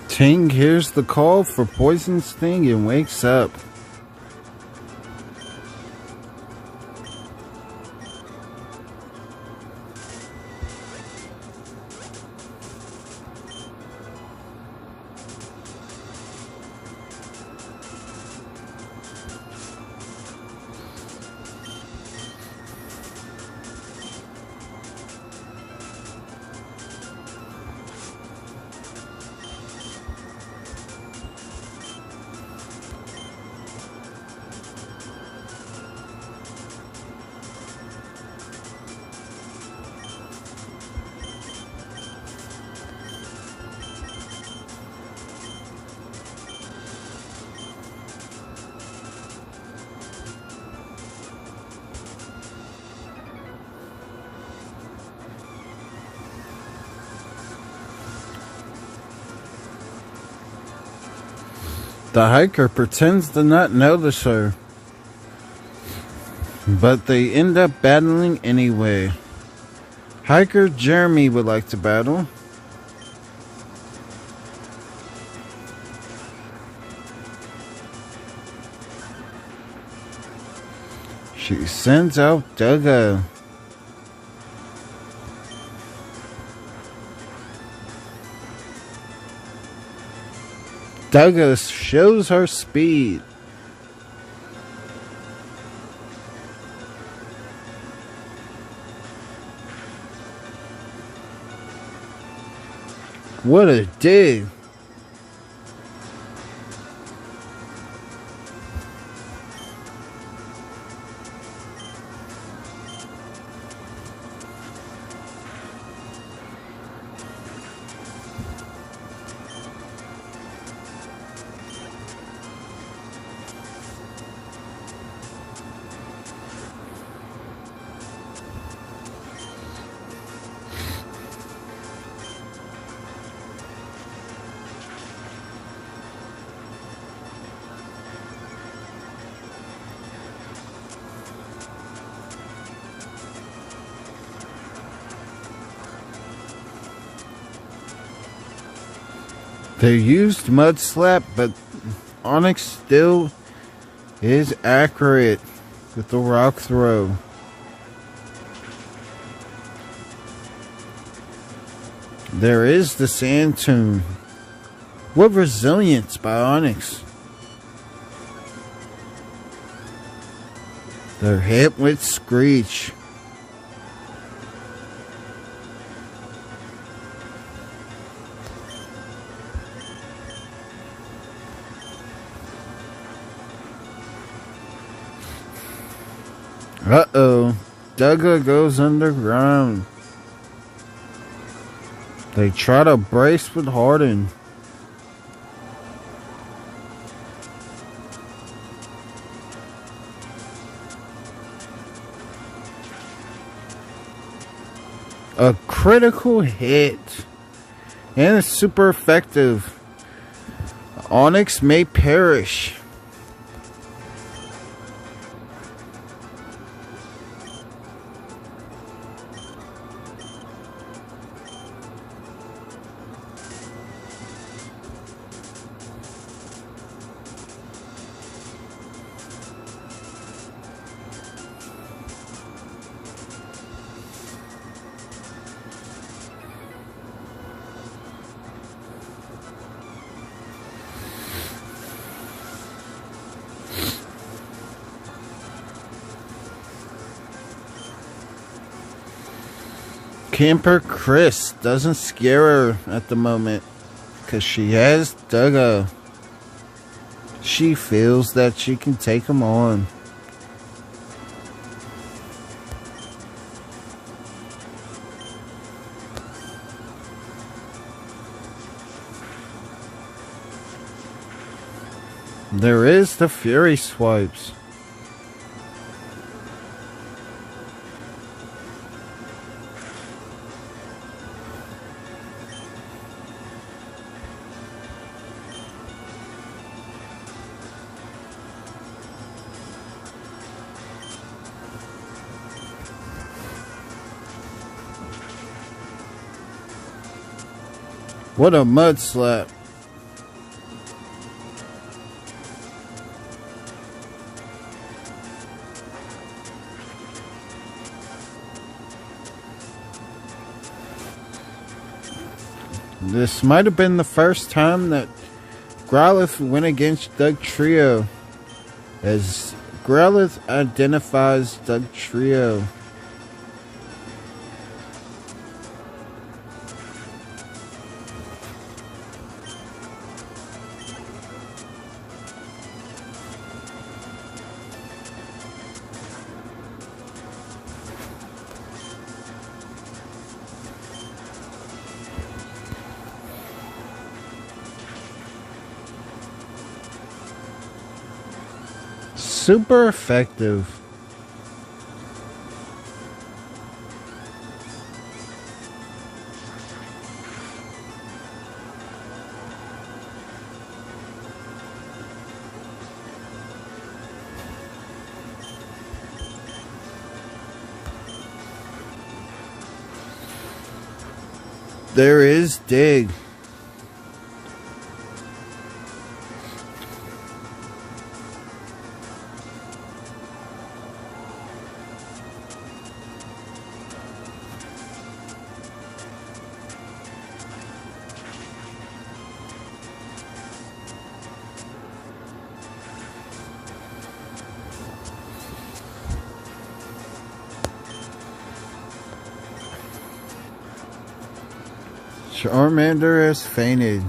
Ting hears the call for Poison Sting and wakes up. The hiker pretends to not notice her, but they end up battling anyway. Hiker Jeremy would like to battle. She sends out Dugga. Dugga shows her speed. What a dig. They used Mud Slap, but Onyx still is accurate with the rock throw. There is the Sand Tomb. What resilience by Onyx. They're hit with Screech. Uh-oh. Dugga goes underground. They try to brace with Harden. A critical hit. And it's super effective. Onyx may perish. Camper Chris doesn't scare her at the moment because she has Duggo. She feels that she can take him on. There is the Fury Swipes. What a mud slap. This might have been the first time that Growlithe went against Dugtrio, as Growlithe identifies Dugtrio. Super effective. There is Dig. Charmander has fainted.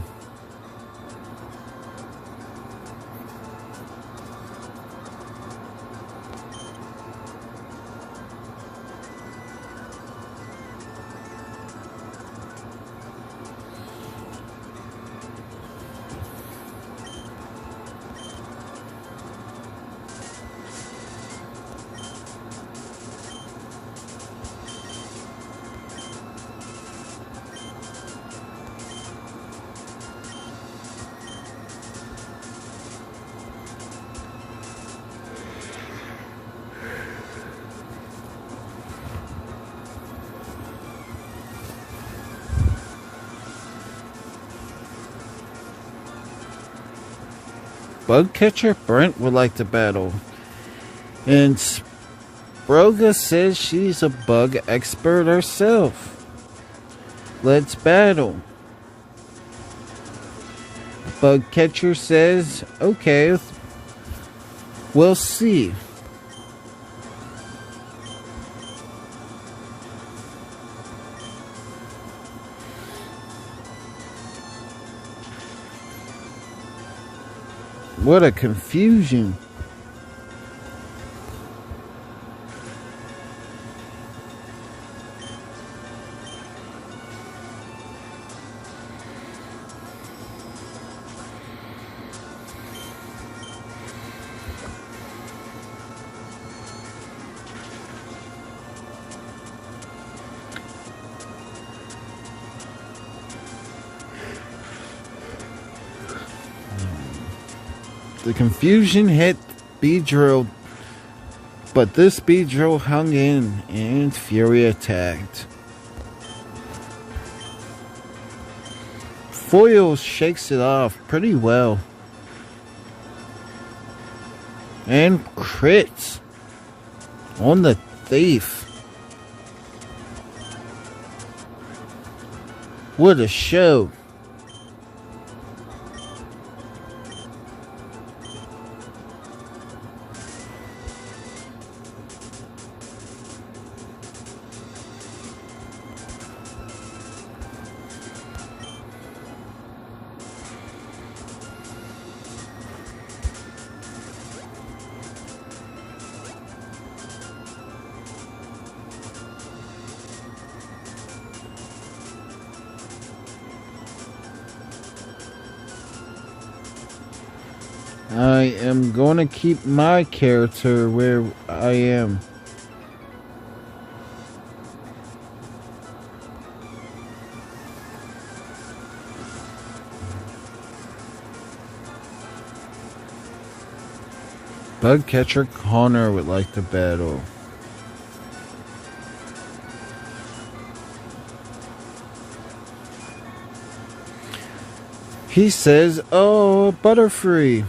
Catcher Brent would like to battle. And Sprouga says she's a bug expert herself. Let's battle. Catcher says, okay, we'll see. What a confusion. The confusion hit Beedrill, but this Beedrill hung in and Fury attacked. Foil shakes it off pretty well. And crits on the Thief. What a show. I am going to keep my character where I am. Bug catcher Connor would like to battle. He says, "Oh, Butterfree."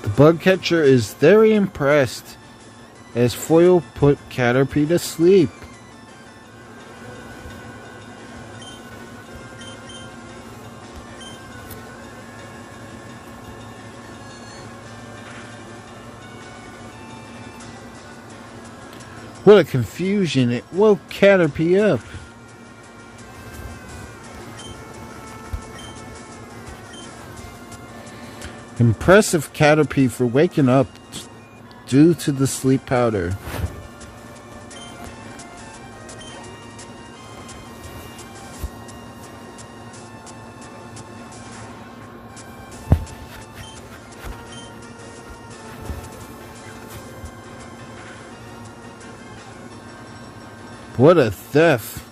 The bug catcher is very impressed as Foil put Caterpie to sleep. What a confusion, it woke Caterpie up. Impressive Caterpie for waking up due to the sleep powder. What a theft.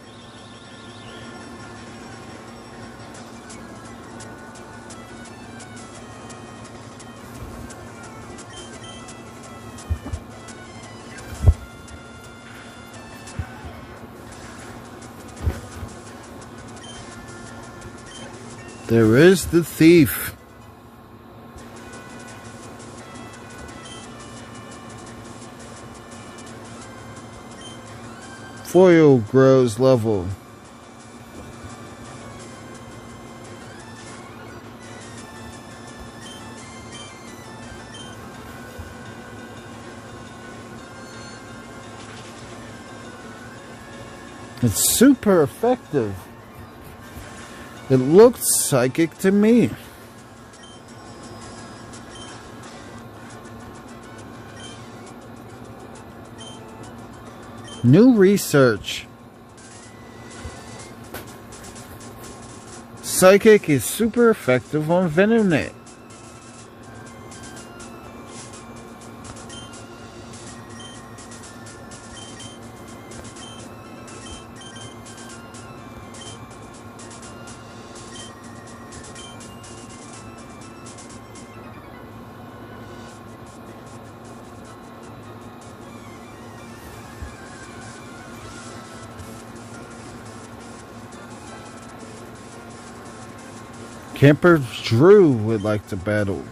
There is the thief. Foil grows level. It's super effective. It looked psychic to me. New research. Psychic is super effective on Venonat. Camper Drew would like to battle.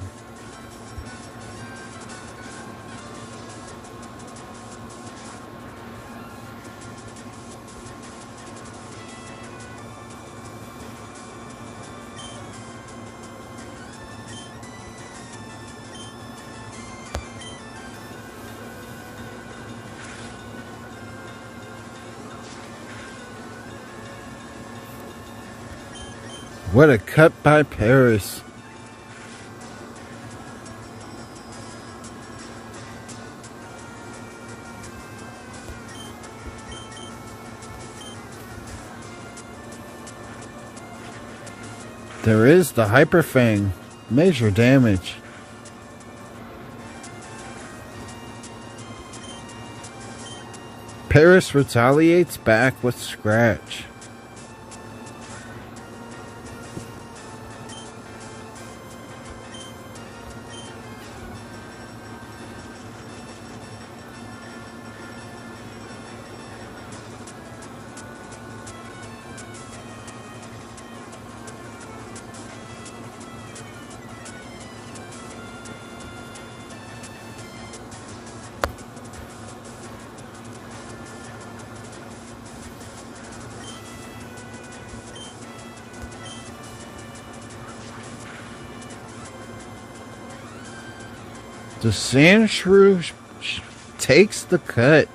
What a cut by Paris. There is the Hyper Fang. Major damage. Paris retaliates back with Scratch. The Sandshrew takes the cut.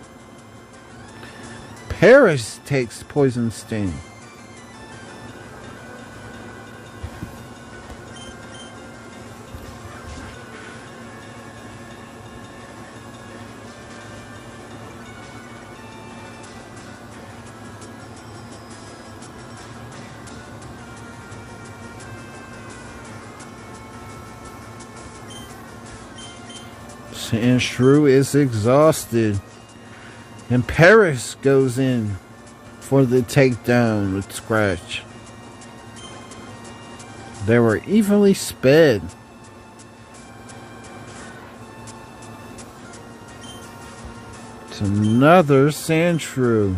Paris takes Poison Sting. Sandshrew is exhausted. And Paris goes in for the takedown with Scratch. They were evenly sped. It's another Sandshrew.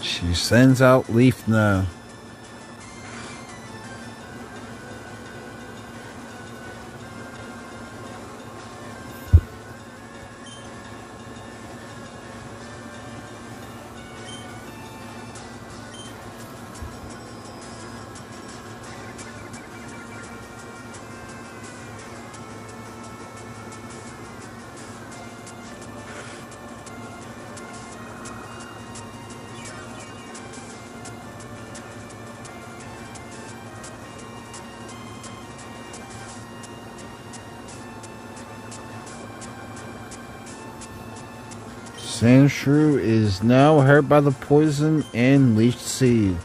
She sends out Leaf now. Sandshrew is now hurt by the poison and leech seed.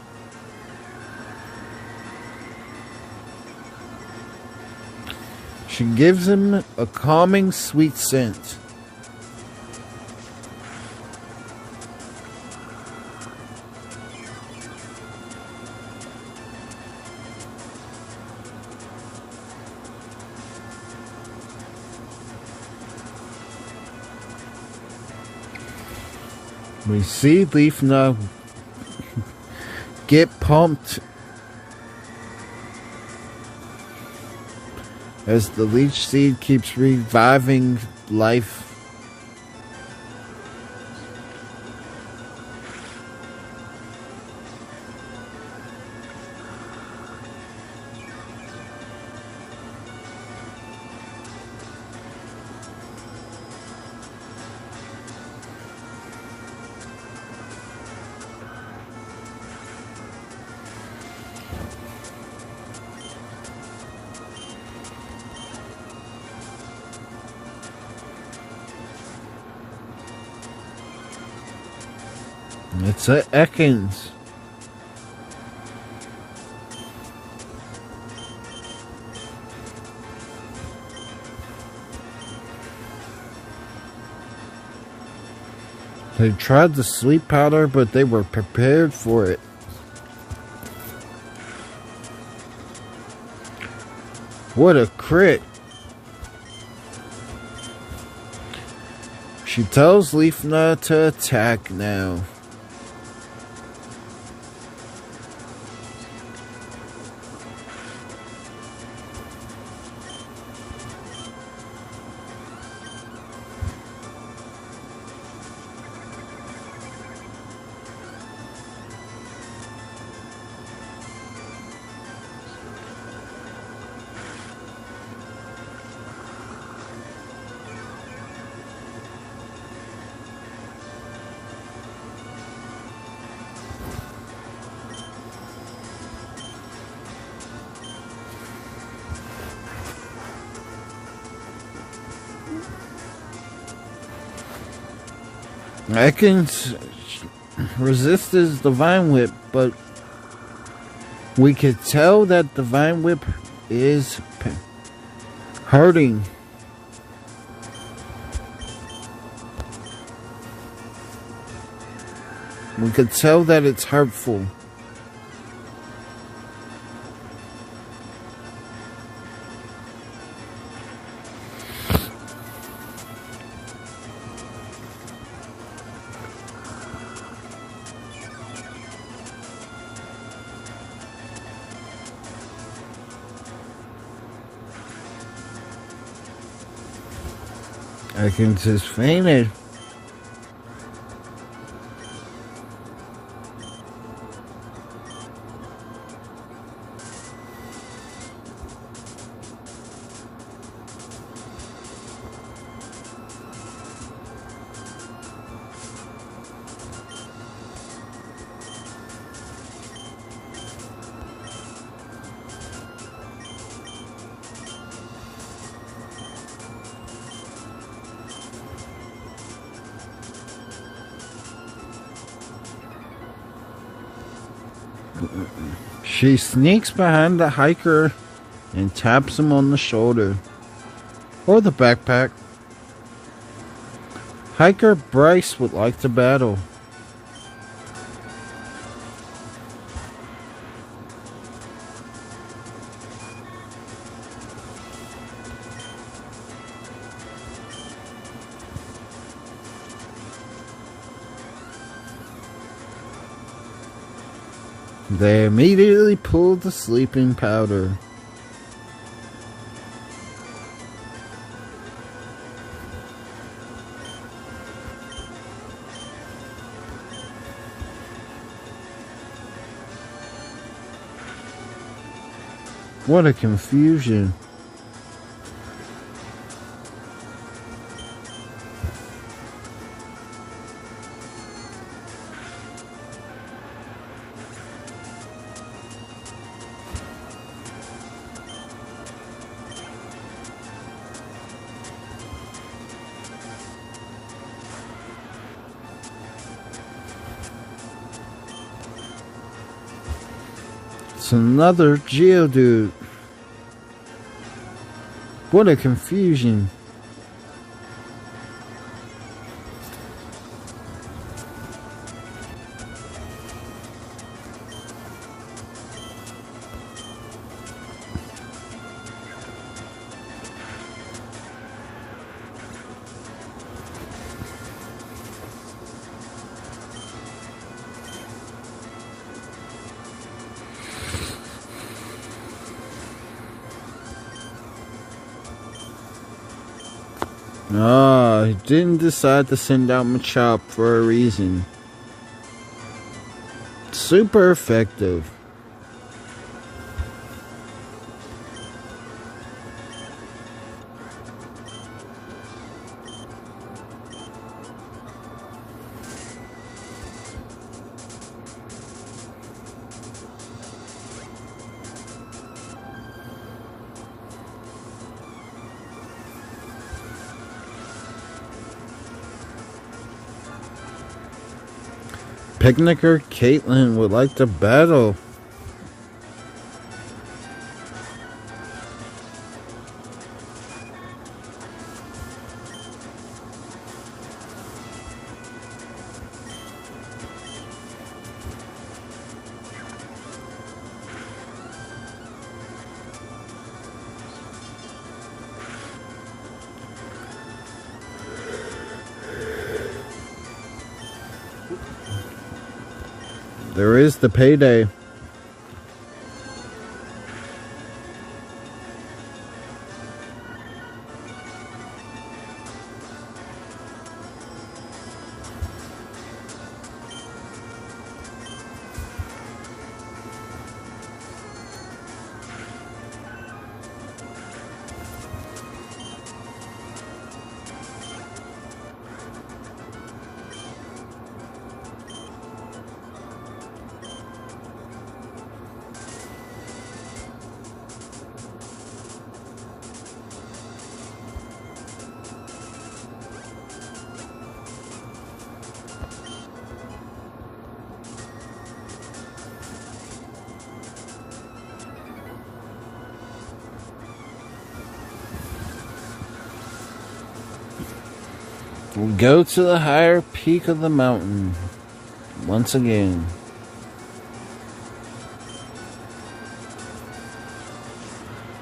She gives him a calming sweet scent. We see Leaf now get pumped as the leech seed keeps reviving life. It's a Ekans. They tried the sleep powder, but they were prepared for it. What a crit. She tells Leafna to attack now. Ekans resisted the Vine Whip, but we could tell that the Vine Whip is hurting. We could tell that it's hurtful. Ekans has fainted. She sneaks behind the hiker and taps him on the shoulder or the backpack. Hiker Bryce would like to battle. They immediately pulled the sleeping powder. What a confusion. It's another Geodude. What a confusion. He didn't decide to send out Machop for a reason. Super effective. Picnicker Caitlin would like to battle. There is the payday. We'll go to the higher peak of the mountain once again.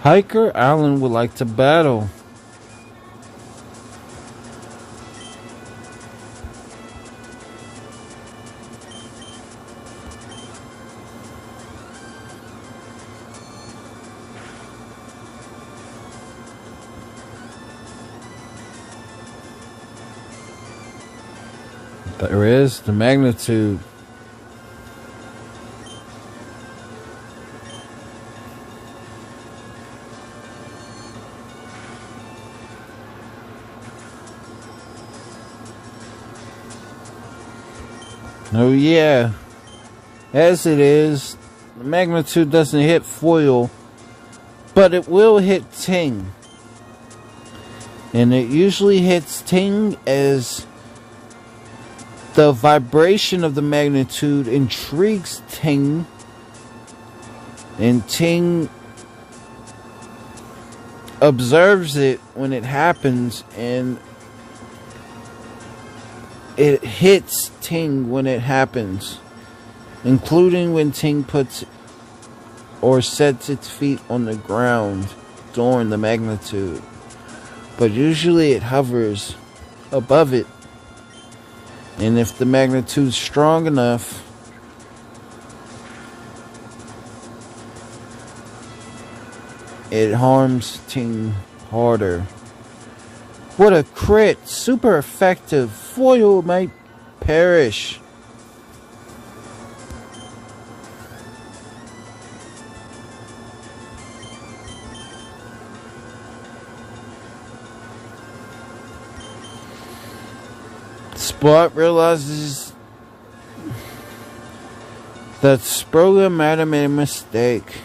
Hiker Allen would like to battle. There is the magnitude. Oh yeah, as it is, the magnitude doesn't hit foil, but it will hit ting. And it usually hits ting as the vibration of the magnitude intrigues ting And Ting observes it when it happens, and it hits Ting when it happens, including when Ting puts or sets its feet on the ground during the magnitude. But usually it hovers above it, and if the magnitude's strong enough, it harms Ting harder. What a crit! Super effective. Foil might perish. Splight realizes that Sprouga might have made a mistake.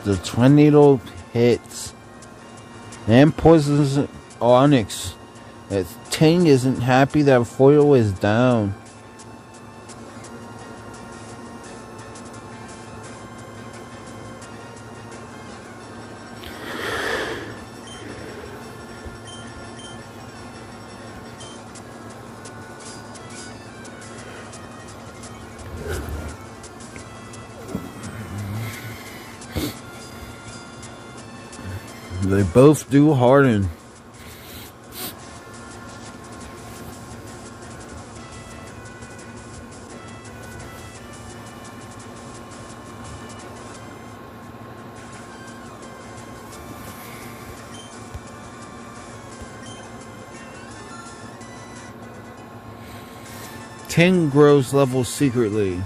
The twin needle hits and poisons Onyx, as Ting isn't happy that Foil is down. They both do harden. Ting grows levels secretly.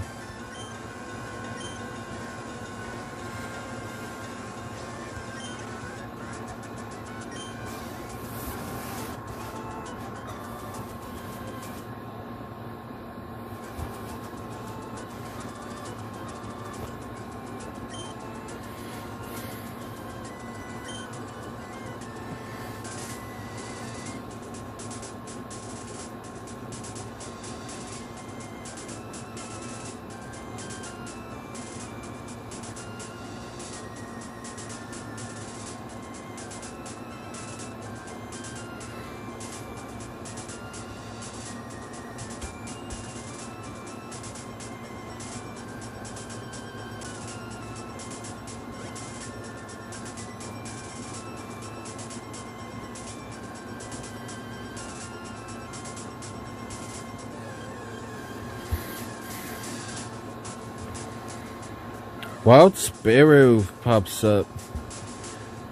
Wild Sparrow pops up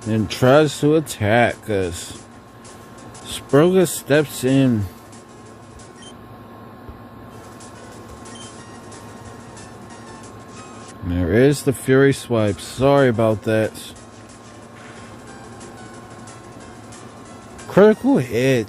and tries to attack us. Sprouga steps in. There is the Fury Swipe. Sorry about that. Critical hit.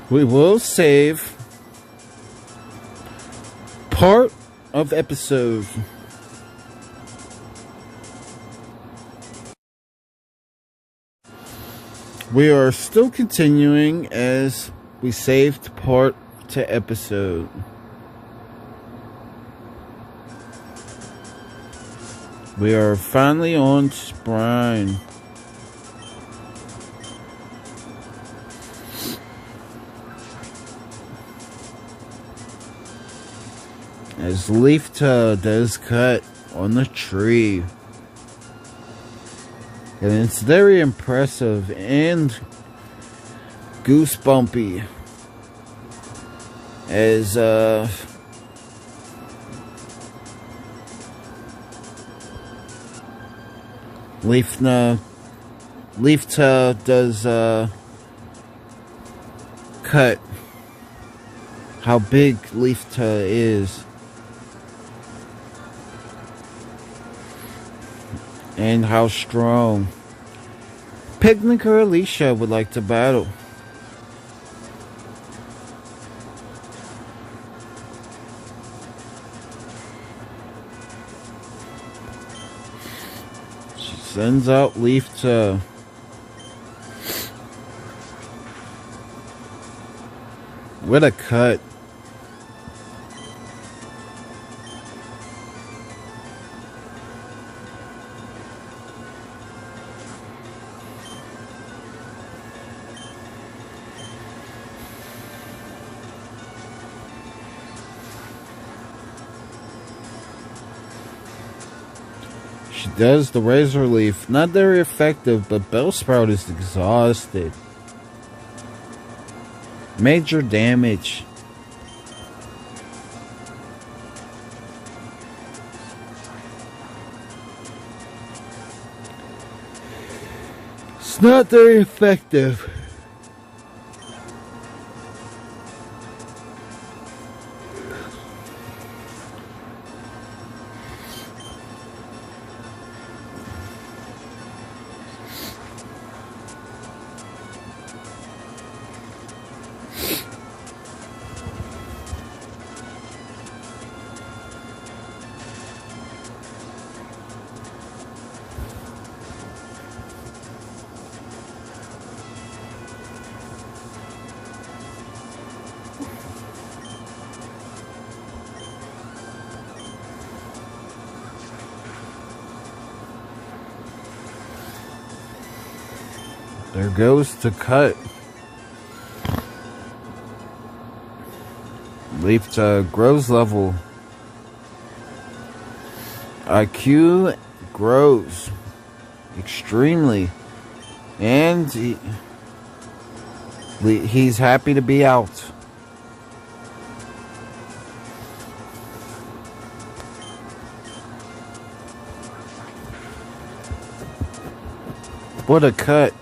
We will save part of episode. We are still continuing as we saved part to episode. We are finally on Sprine. As Leaf does cut on the tree. And it's very impressive and goosebumpy as Leafta does cut how big Leafta is and how strong. Picnicker Alicia would like to battle. She sends out Leafta. What a cut. She does the Razor Leaf. Not very effective, but Bellsprout is exhausted. Major damage. It's not very effective. There goes to cut. Leafta grows level. IQ grows extremely. And he's happy to be out. What a cut.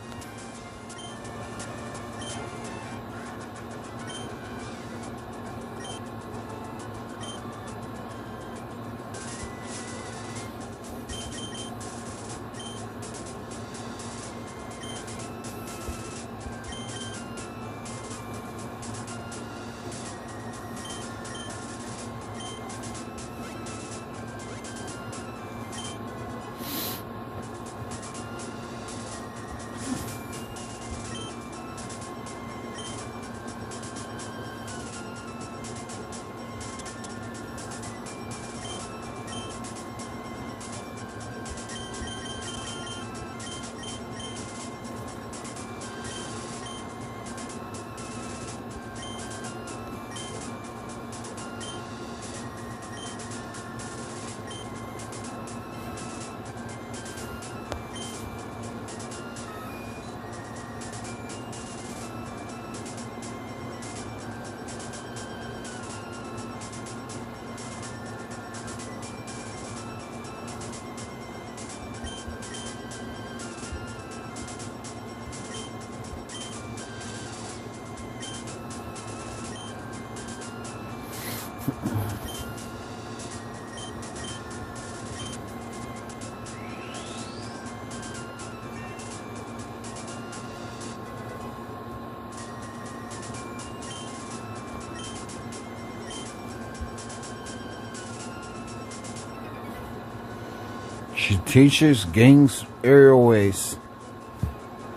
She teaches gangs airways.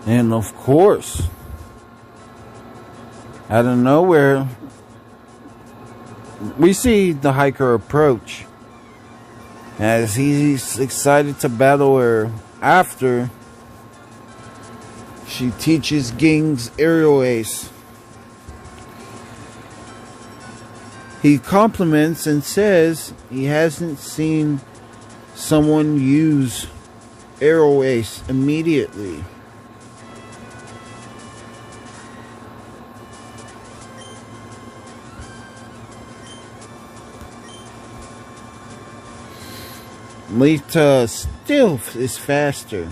And of course, out of nowhere, we see the hiker approach as he's excited to battle her after she teaches gangs aerial ace. He compliments and says he hasn't seen someone use Arrow Ace immediately. Lita still is faster.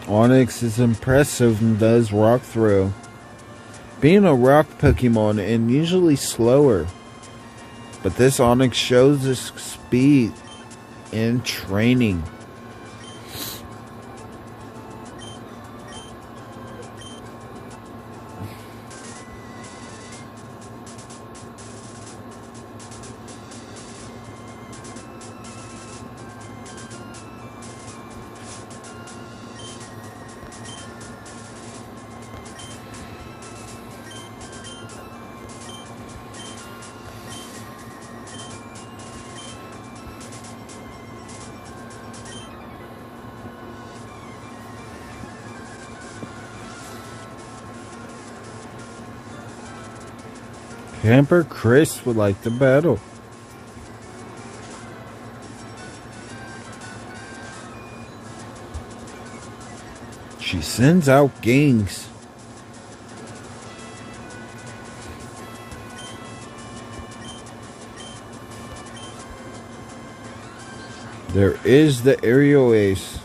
Onix is impressive and does rock throw. Being a rock Pokemon and usually slower, but this Onix shows its speed in training. Camper Chris would like to battle. She sends out Gings. There is the Aerial Ace.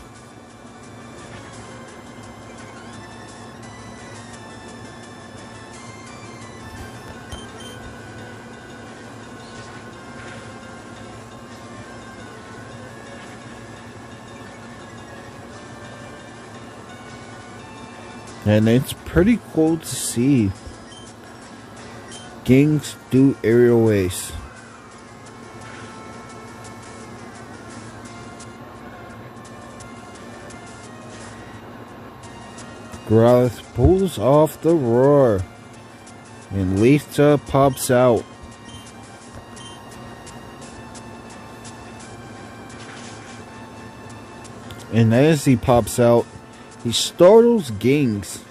And it's pretty cool to see Gings do Aerial Ace. Growlithe pulls off the roar. And Lita pops out. And as he pops out, he startles Gings.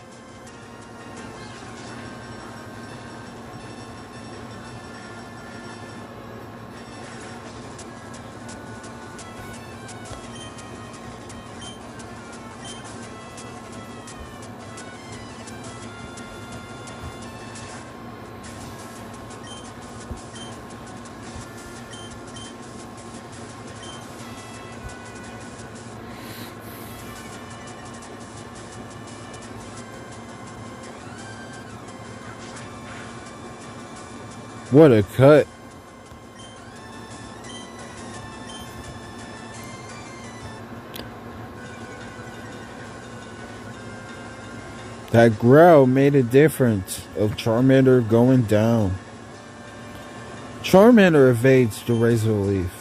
What a cut. That growl made a difference of Charmander going down. Charmander evades the Razor Leaf.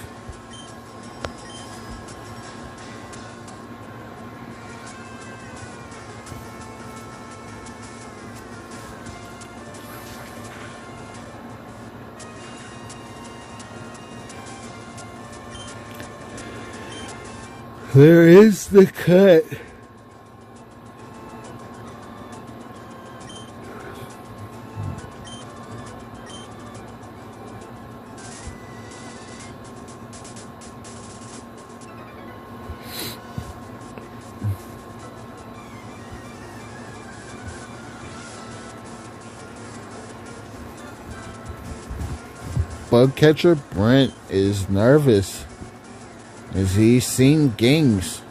There is the cut. Bug Catcher Brent is nervous as he's seen Gings,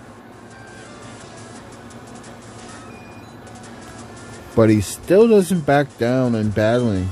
but he still doesn't back down in battling.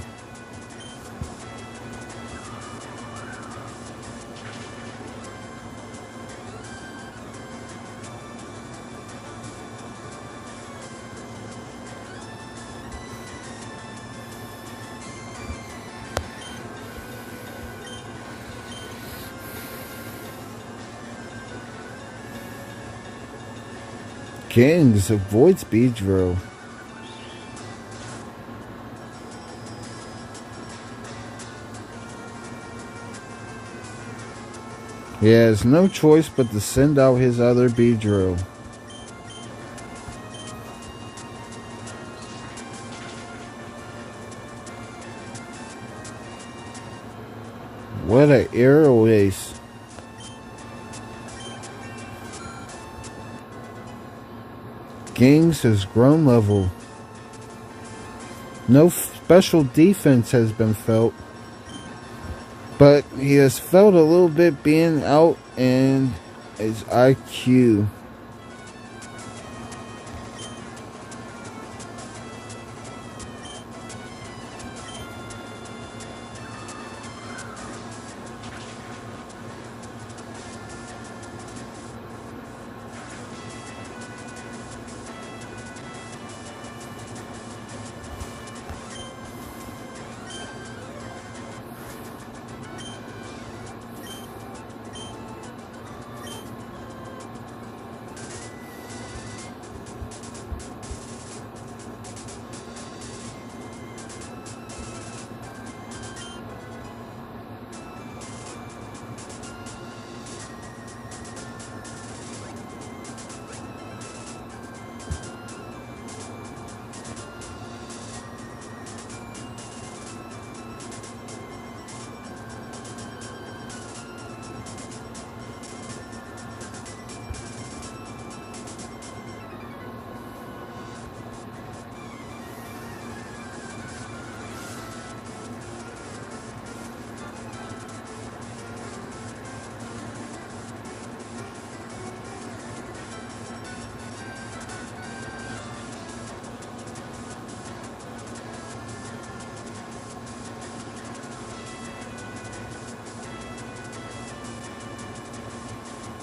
Gings avoids speed drill. He has no choice but to send out his other Beedrill. What a aerial ace. Gangs has grown level. No special defense has been felt, but he has felt a little bit being out in his IQ.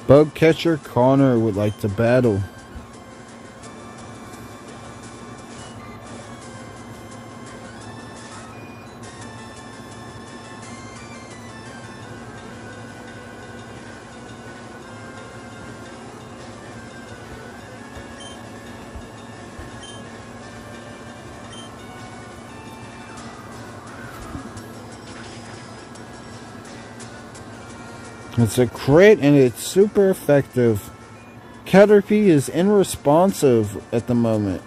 Bug catcher Connor would like to battle. It's a crit and it's super effective. Caterpie is unresponsive at the moment.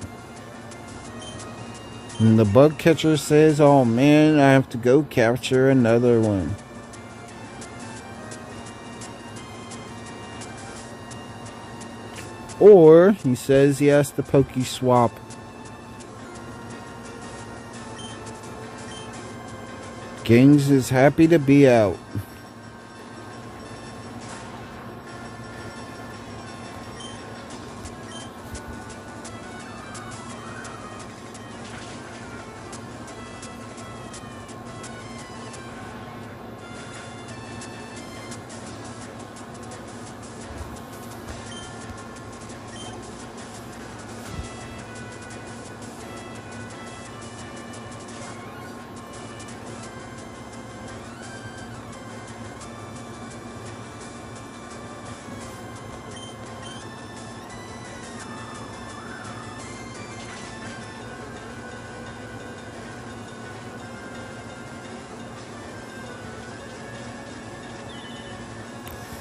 And the bug catcher says, oh man, I have to go capture another one. Or he says he has to Poke Swap. Gangs is happy to be out.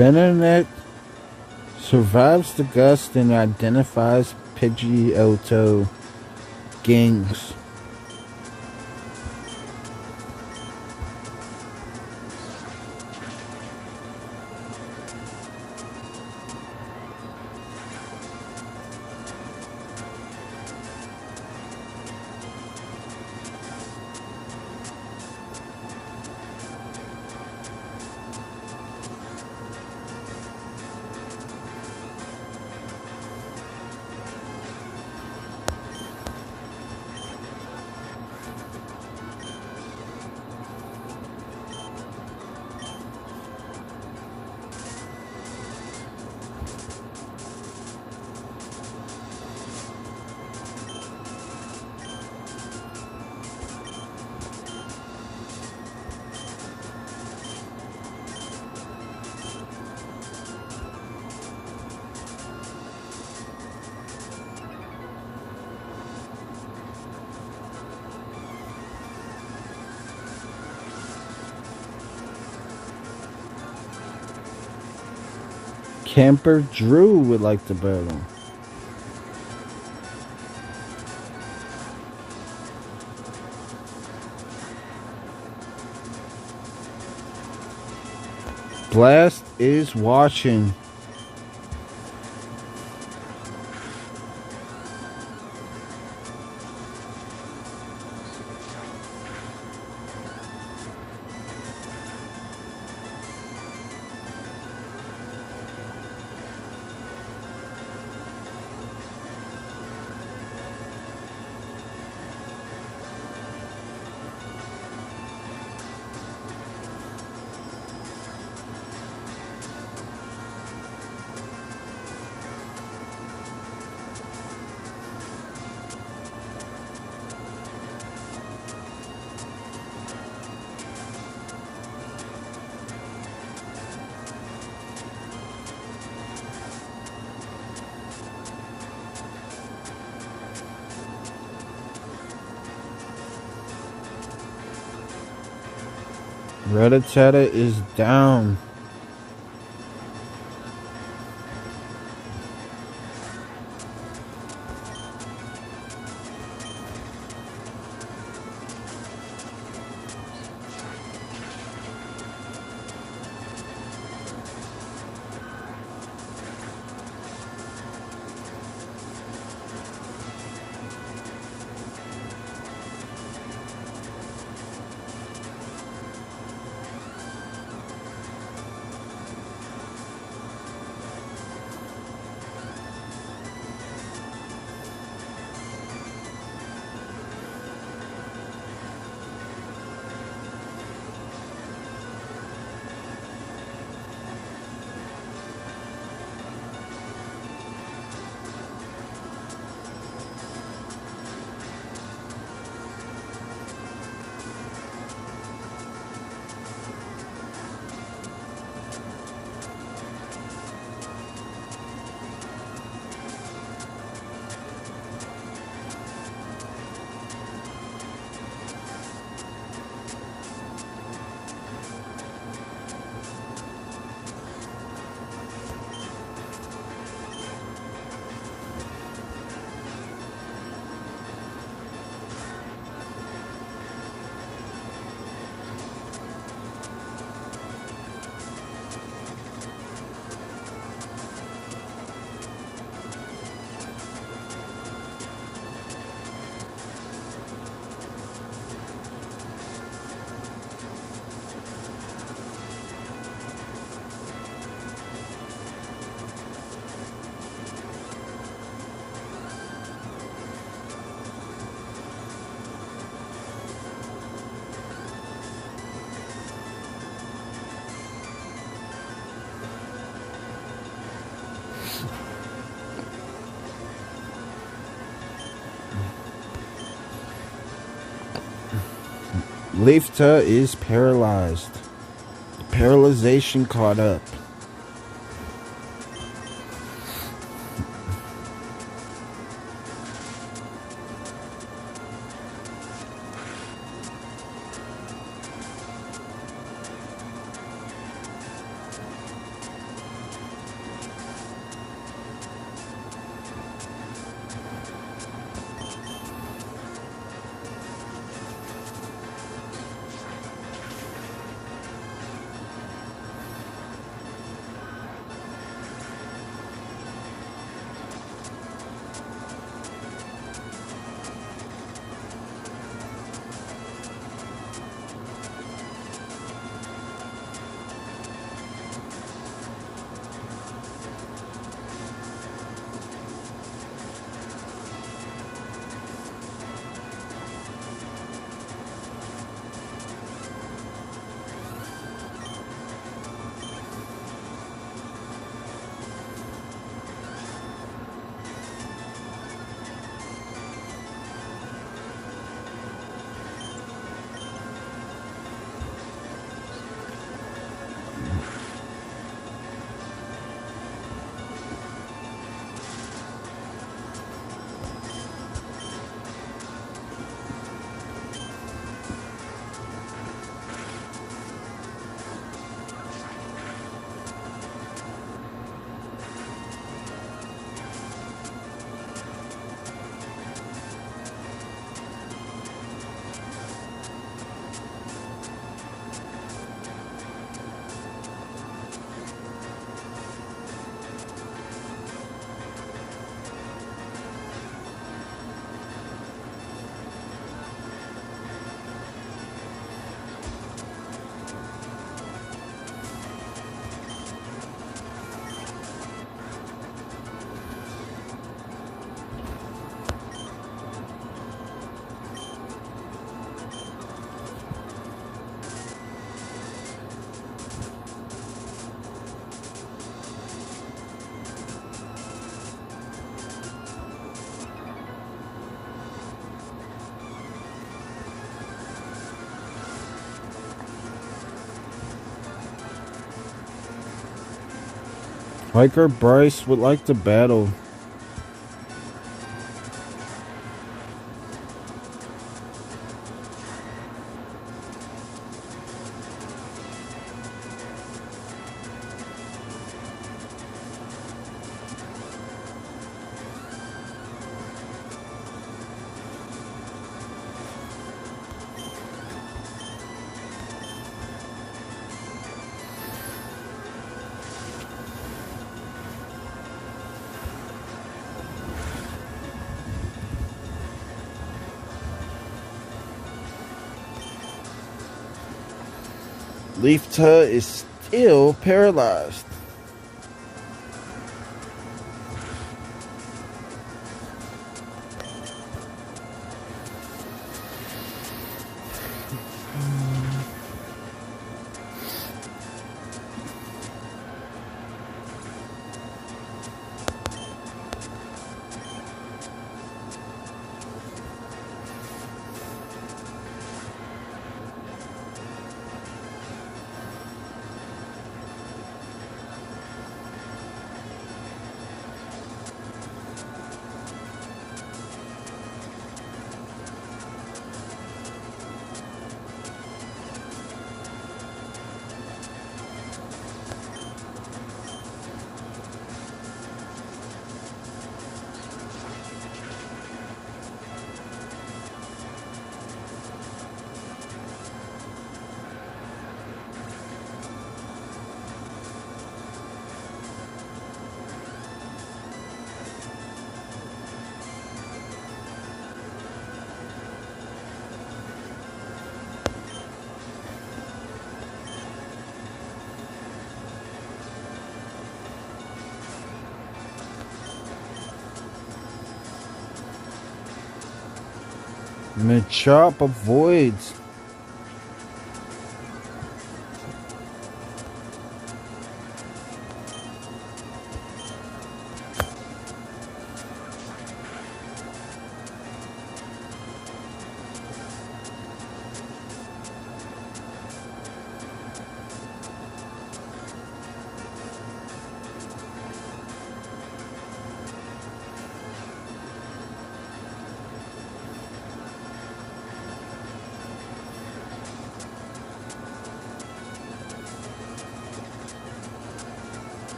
Venonat survives the gust and identifies Pidgeotto. Gangs. Camper Drew would like to battle. Blast is watching. Rattata is down. Leafta is paralyzed. Paralyzation caught up. Hiker Bryce would like to battle. Leafta is still paralyzed. Machop avoids.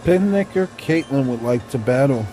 Picnicker Caitlin would like to battle.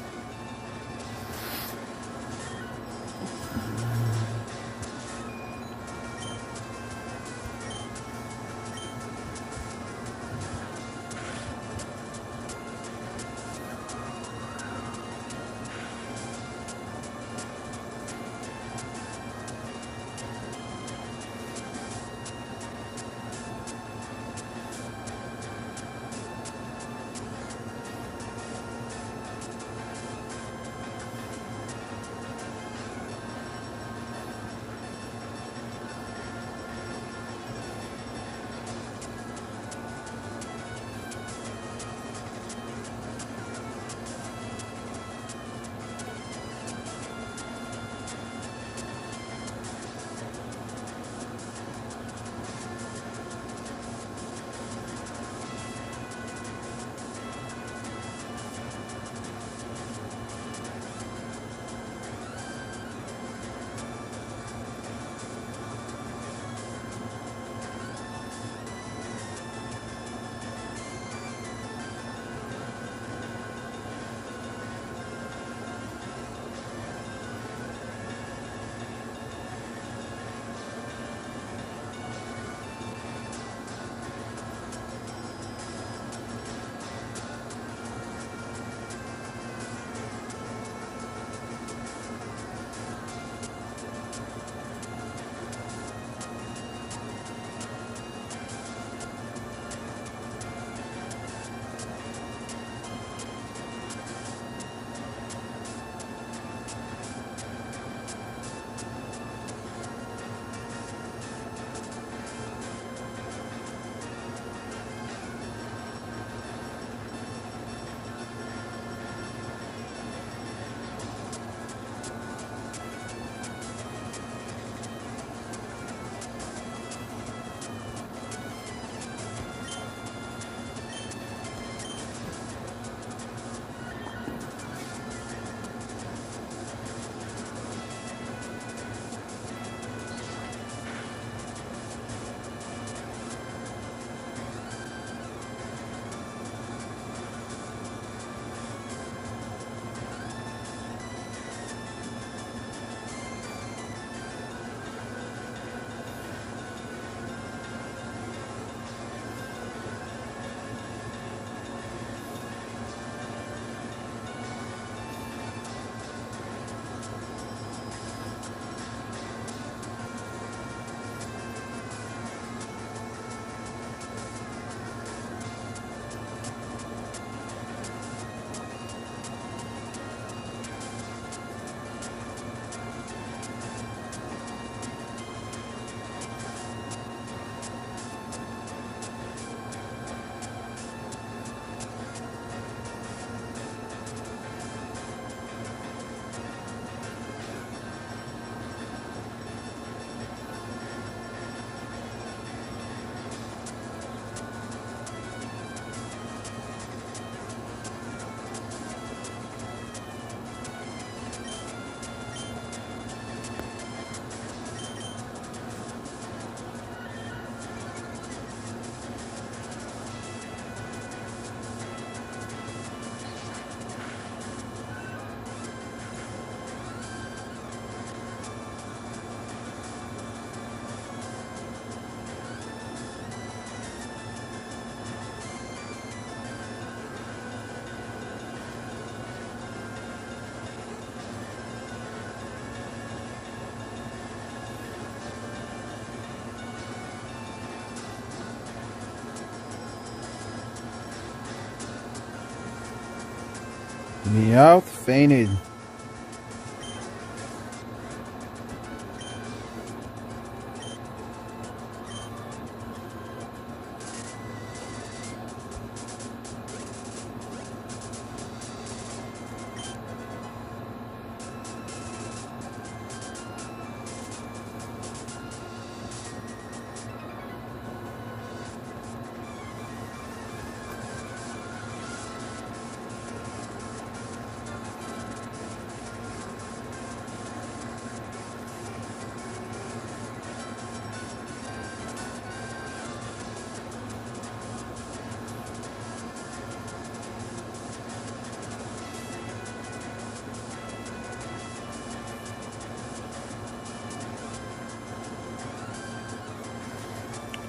Meowth fainted.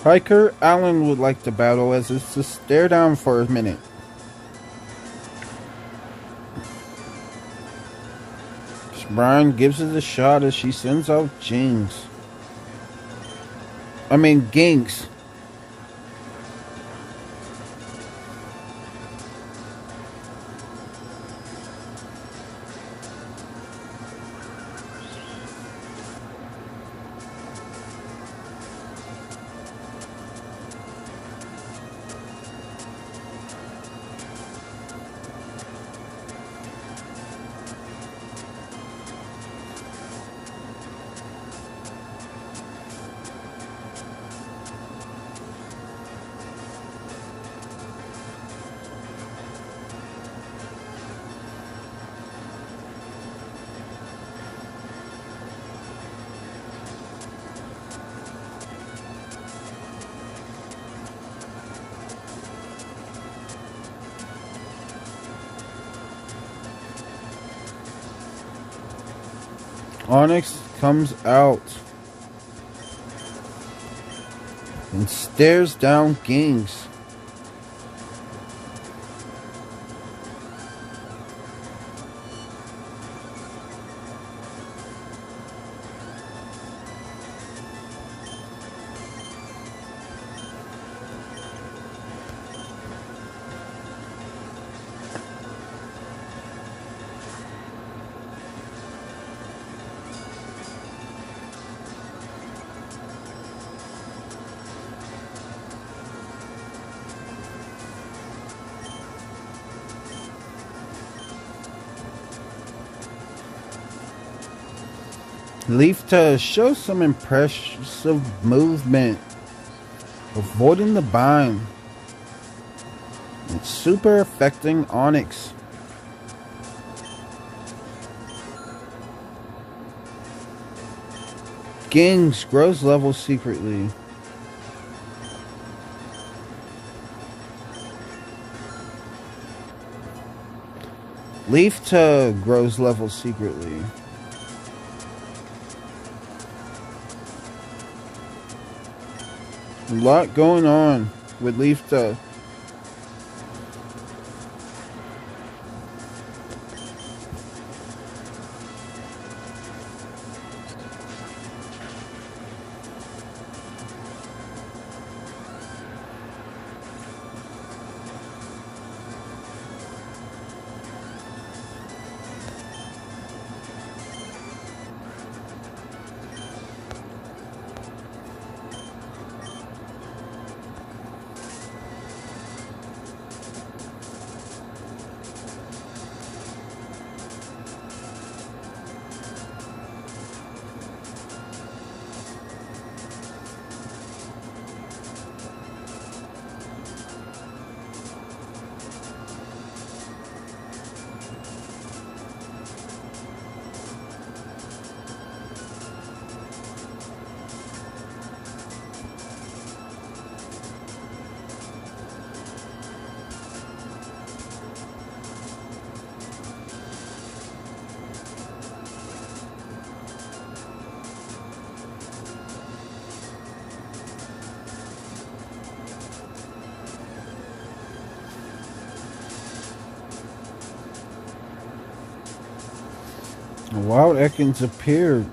Hiker Allen would like to battle as it's to stare down for a minute. Sprine gives it a shot as she sends out Ginks. Onyx comes out and stares down Ginks. Leaf to show some impressive movement, avoiding the bind. It's super affecting Onyx. Gings grows level secretly. Leaf to grows level secretly. A lot going on with Leaf to. Wild Ekans appeared.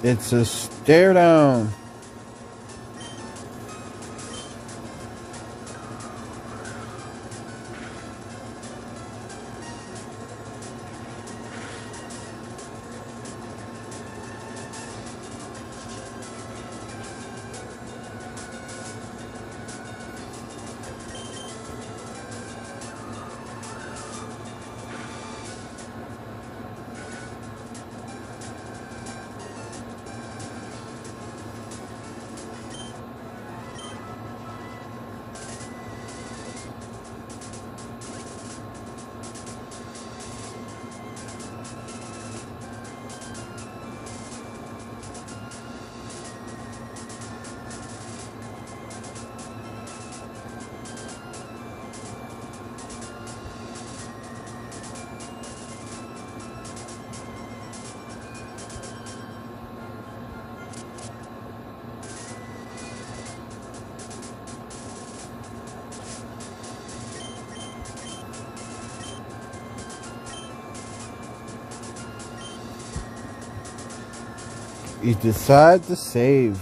It's a stare down. You decide to save.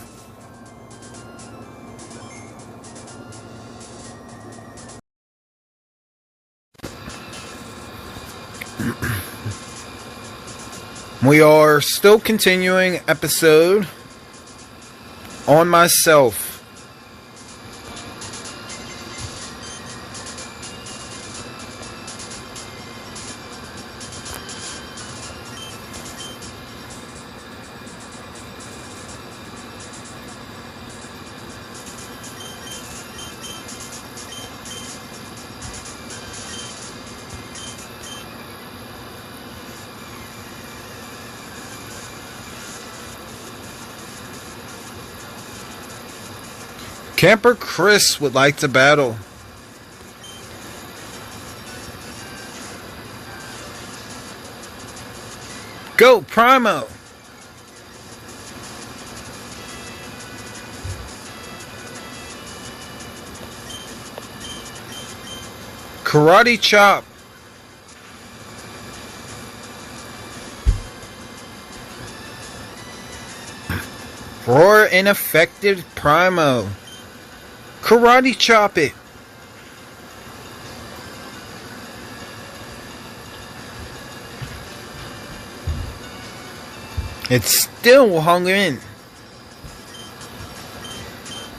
We are still continuing episode on myself. Camper Chris would like to battle. Go, Primo! Karate Chop. Roar ineffective Primo. Karate Chop it. It's still hung in.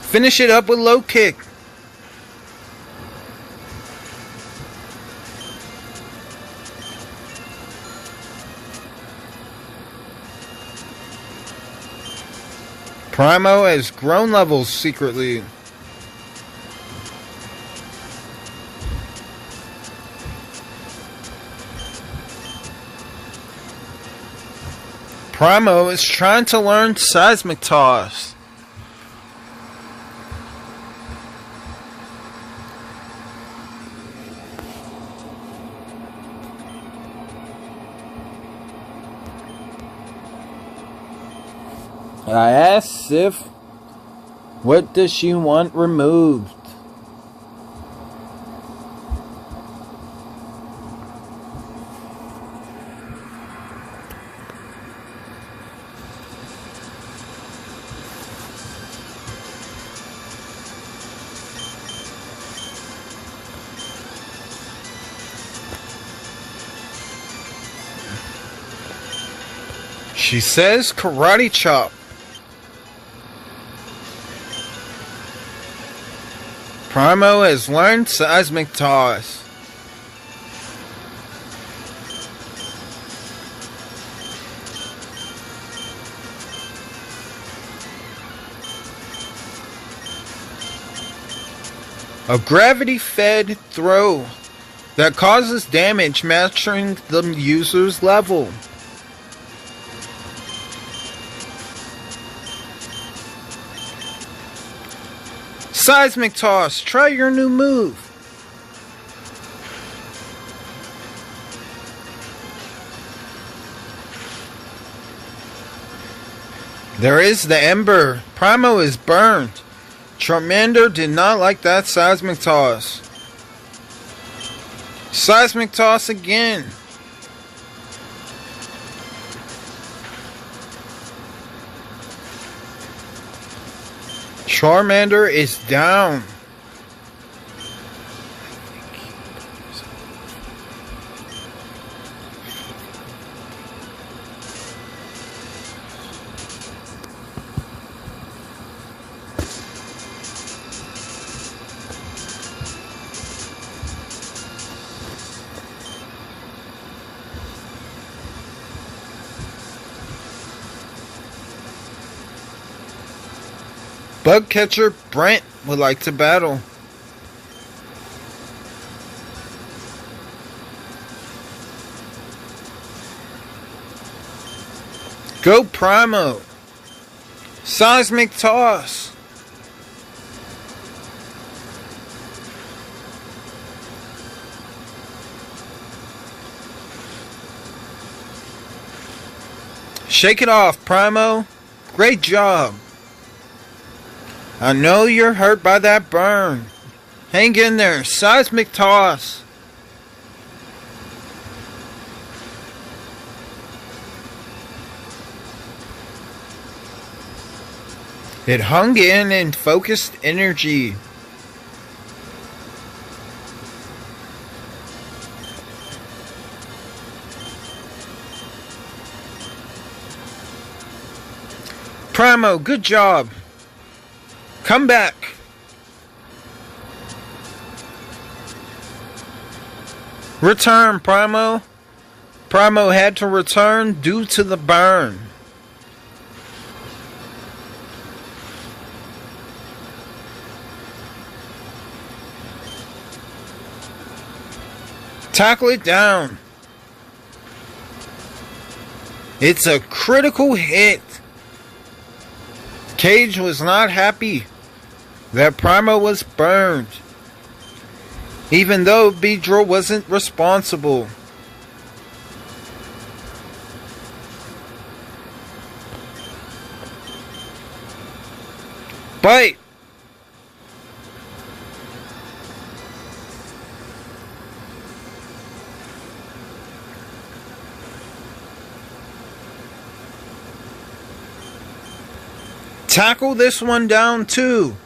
Finish it up with low kick. Primo has grown levels secretly. Primo is trying to learn Seismic Toss. I asked Sif, what does she want removed? She says Karate Chop. Primo has learned Seismic Toss. A gravity-fed throw that causes damage matching the user's level. Seismic Toss, try your new move. There is the Ember. Primo is burned. Charmander did not like that Seismic Toss. Seismic Toss again. Charmander is down. Bug Catcher Brent would like to battle. Go Primo. Seismic Toss. Shake it off, Primo. Great job. I know you're hurt by that burn. Hang in there. Seismic Toss. It hung in and focused energy. Primo, good job. Come back. Return, Primo. Primo had to return due to the burn. Tackle it down. It's a critical hit. Cage was not happy that Primo was burned, even though Beedrill wasn't responsible. Bite! Tackle this one down too.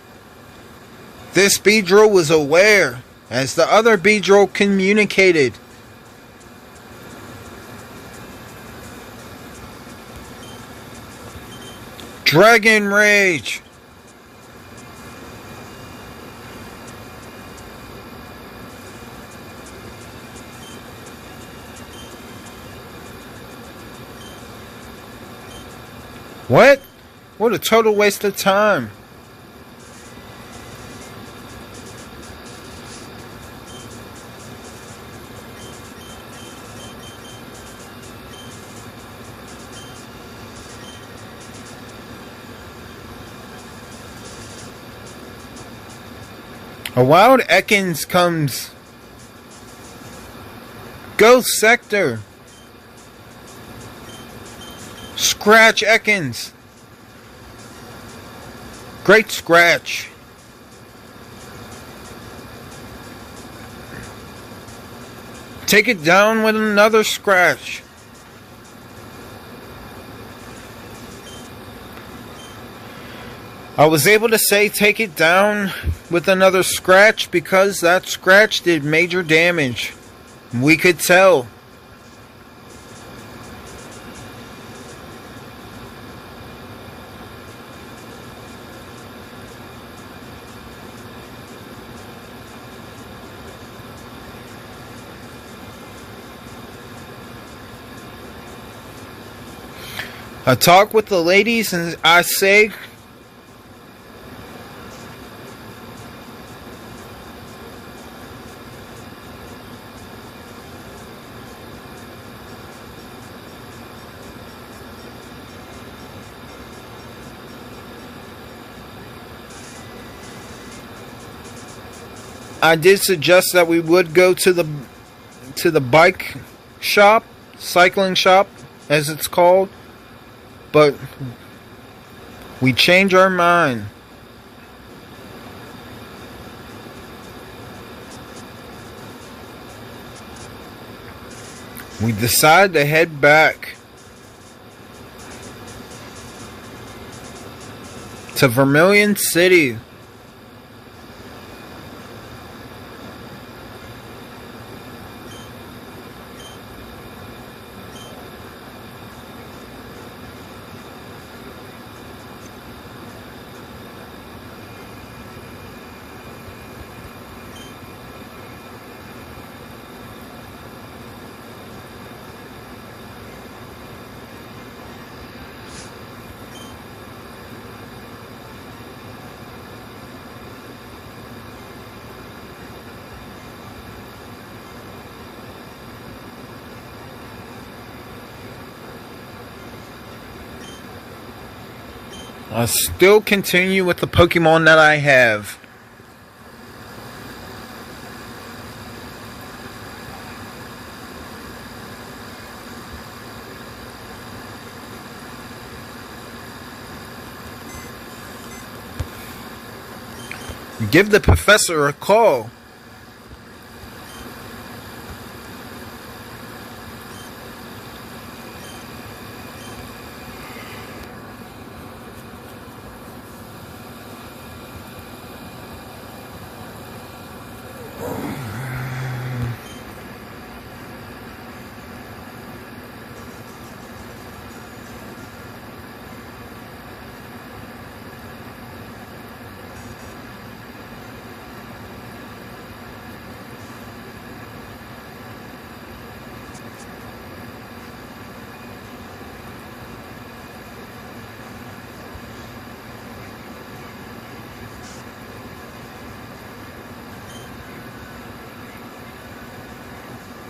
This Beedrill was aware as the other Beedrill communicated. Dragon Rage. What? What a total waste of time. A wild Ekans comes. Ghost Sector. Scratch Ekans. Great scratch. Take it down with another scratch. I was able to say take it down with another scratch because that scratch did major damage. We could tell. I talk with the ladies and I say, I did suggest that we would go to the bike shop, cycling shop as it's called. But we change our mind. We decide to head back. to Vermillion City. I'll still continue with the Pokemon that I have. Give the professor a call.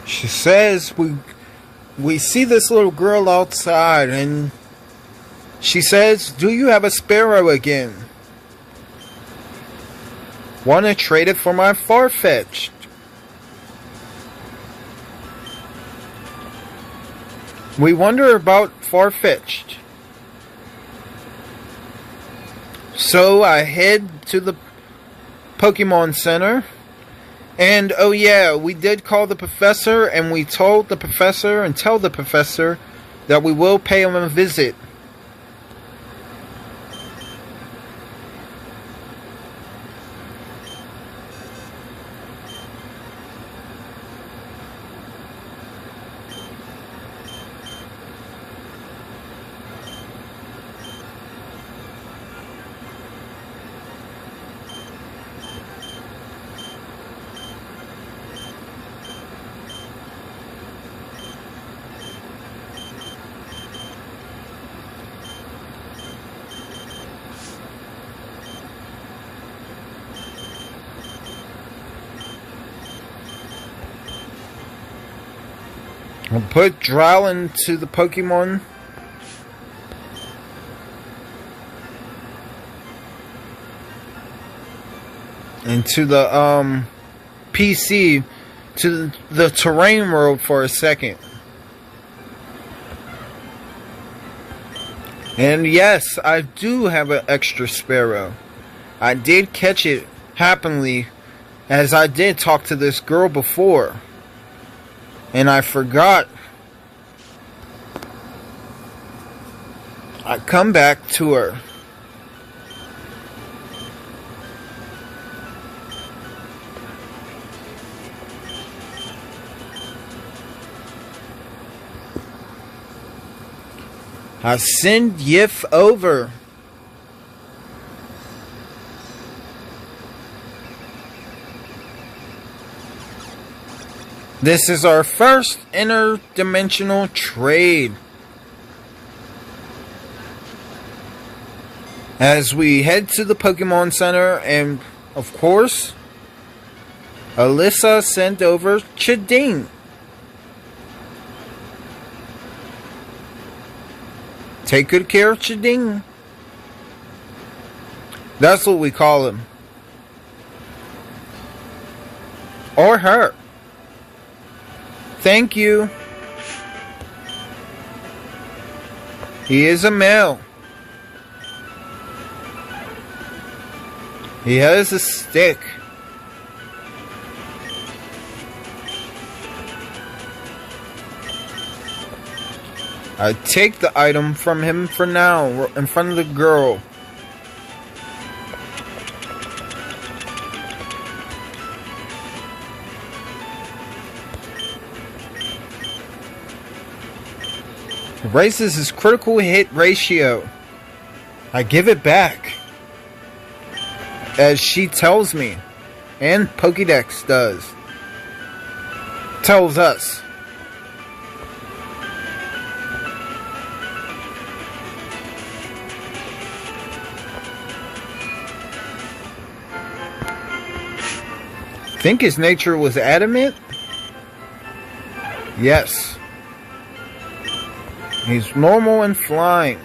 She says we see this little girl outside, and she says, "Do you have a sparrow again? Want to trade it for my Farfetch'd?" We wonder about Farfetch'd. So I head to the Pokemon Center. And, oh yeah, we did call the professor, and we told the professor and tell the professor that we will pay him a visit. I'll put Drow into the Pokemon. Into the PC to the terrain world for a second. And yes, I do have an extra sparrow. I did catch it happily, as I did talk to this girl before. And I forgot. I come back to her. I send Yif over. This is our first interdimensional trade. As we head to the Pokemon Center, and of course, Alyssa sent over Chiding. Take good care of Chiding. That's what we call him. Or her. Thank you. He is a male. He has a stick. I take the item from him for now, in front of the girl. Raises his critical hit ratio. I give it back. As she tells me. And Pokédex does. Tells us. Think his nature was adamant? Yes. He's normal and flying.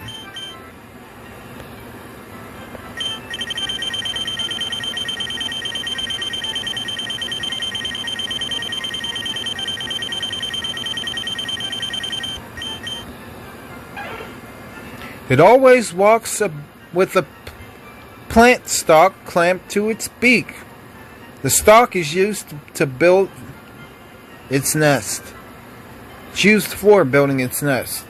It always walks with a plant stalk clamped to its beak. The stalk is used to build its nest. It's used for building its nest.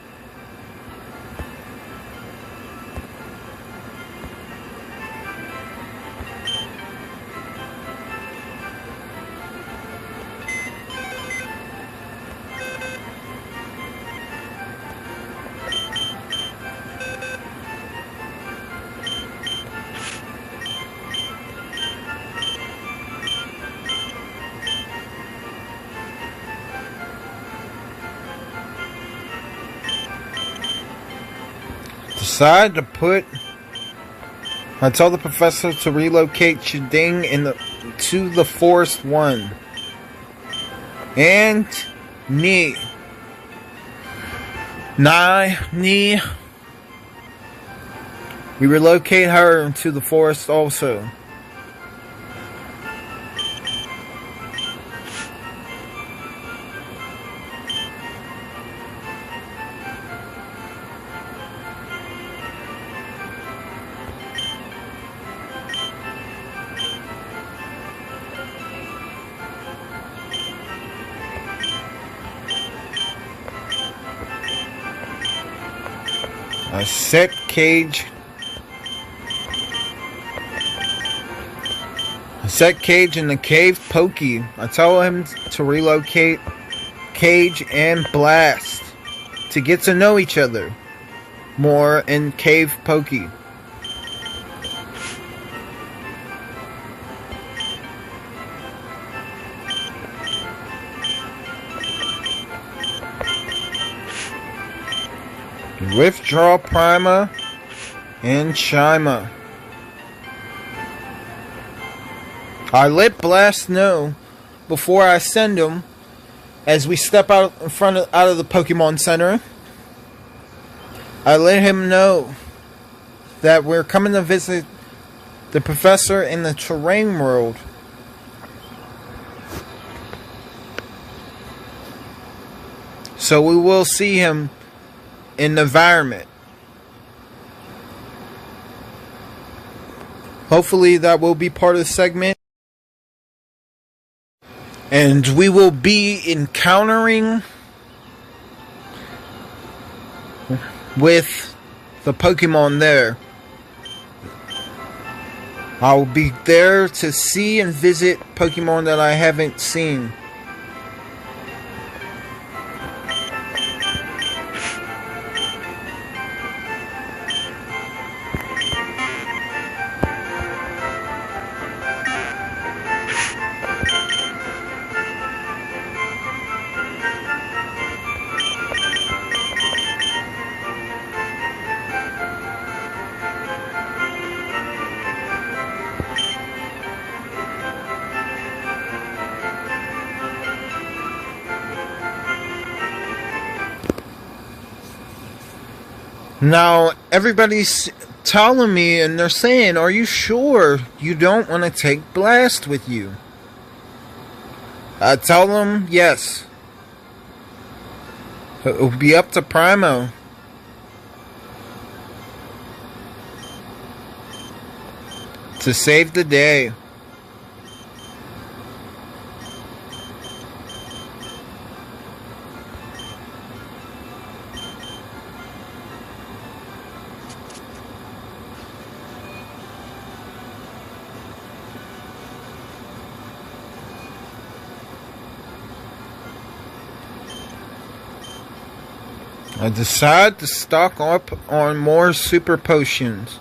I tell the professor to relocate Chiding to the Forest 1. And Ni. We relocate her to the forest also. I set Cage in the cave Pokey. I tell him to relocate Cage and Blast to get to know each other more in cave Pokey. Withdraw Prima and Chima. I let Blast know before I send him as we step out of the Pokemon Center. I let him know that we're coming to visit the professor in the terrain world. So we will see him in the environment. Hopefully that will be part of the segment. And we will be encountering with the Pokemon there. I'll be there to see and visit Pokemon that I haven't seen. Now, everybody's telling me and they're saying, are you sure you don't want to take Blast with you? I tell them, yes. It'll be up to Primo. To save the day. I decide to stock up on more super potions.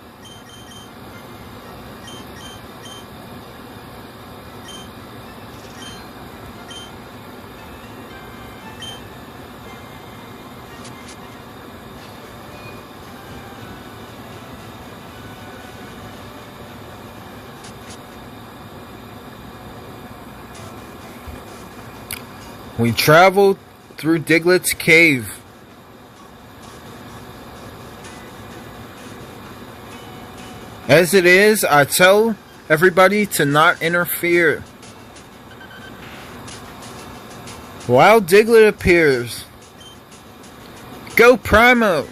We traveled through Diglett's cave. As it is, I tell everybody to not interfere. Wild Diglett appears. Go Primo!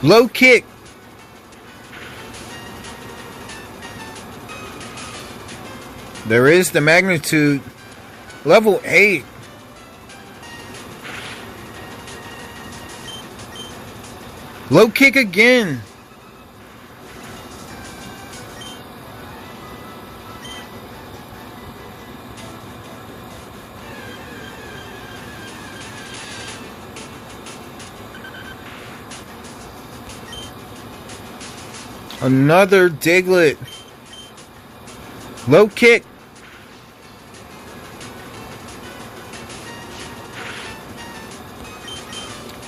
Low kick! There is the magnitude. Level 8. Low kick again. Another Diglett. Low kick.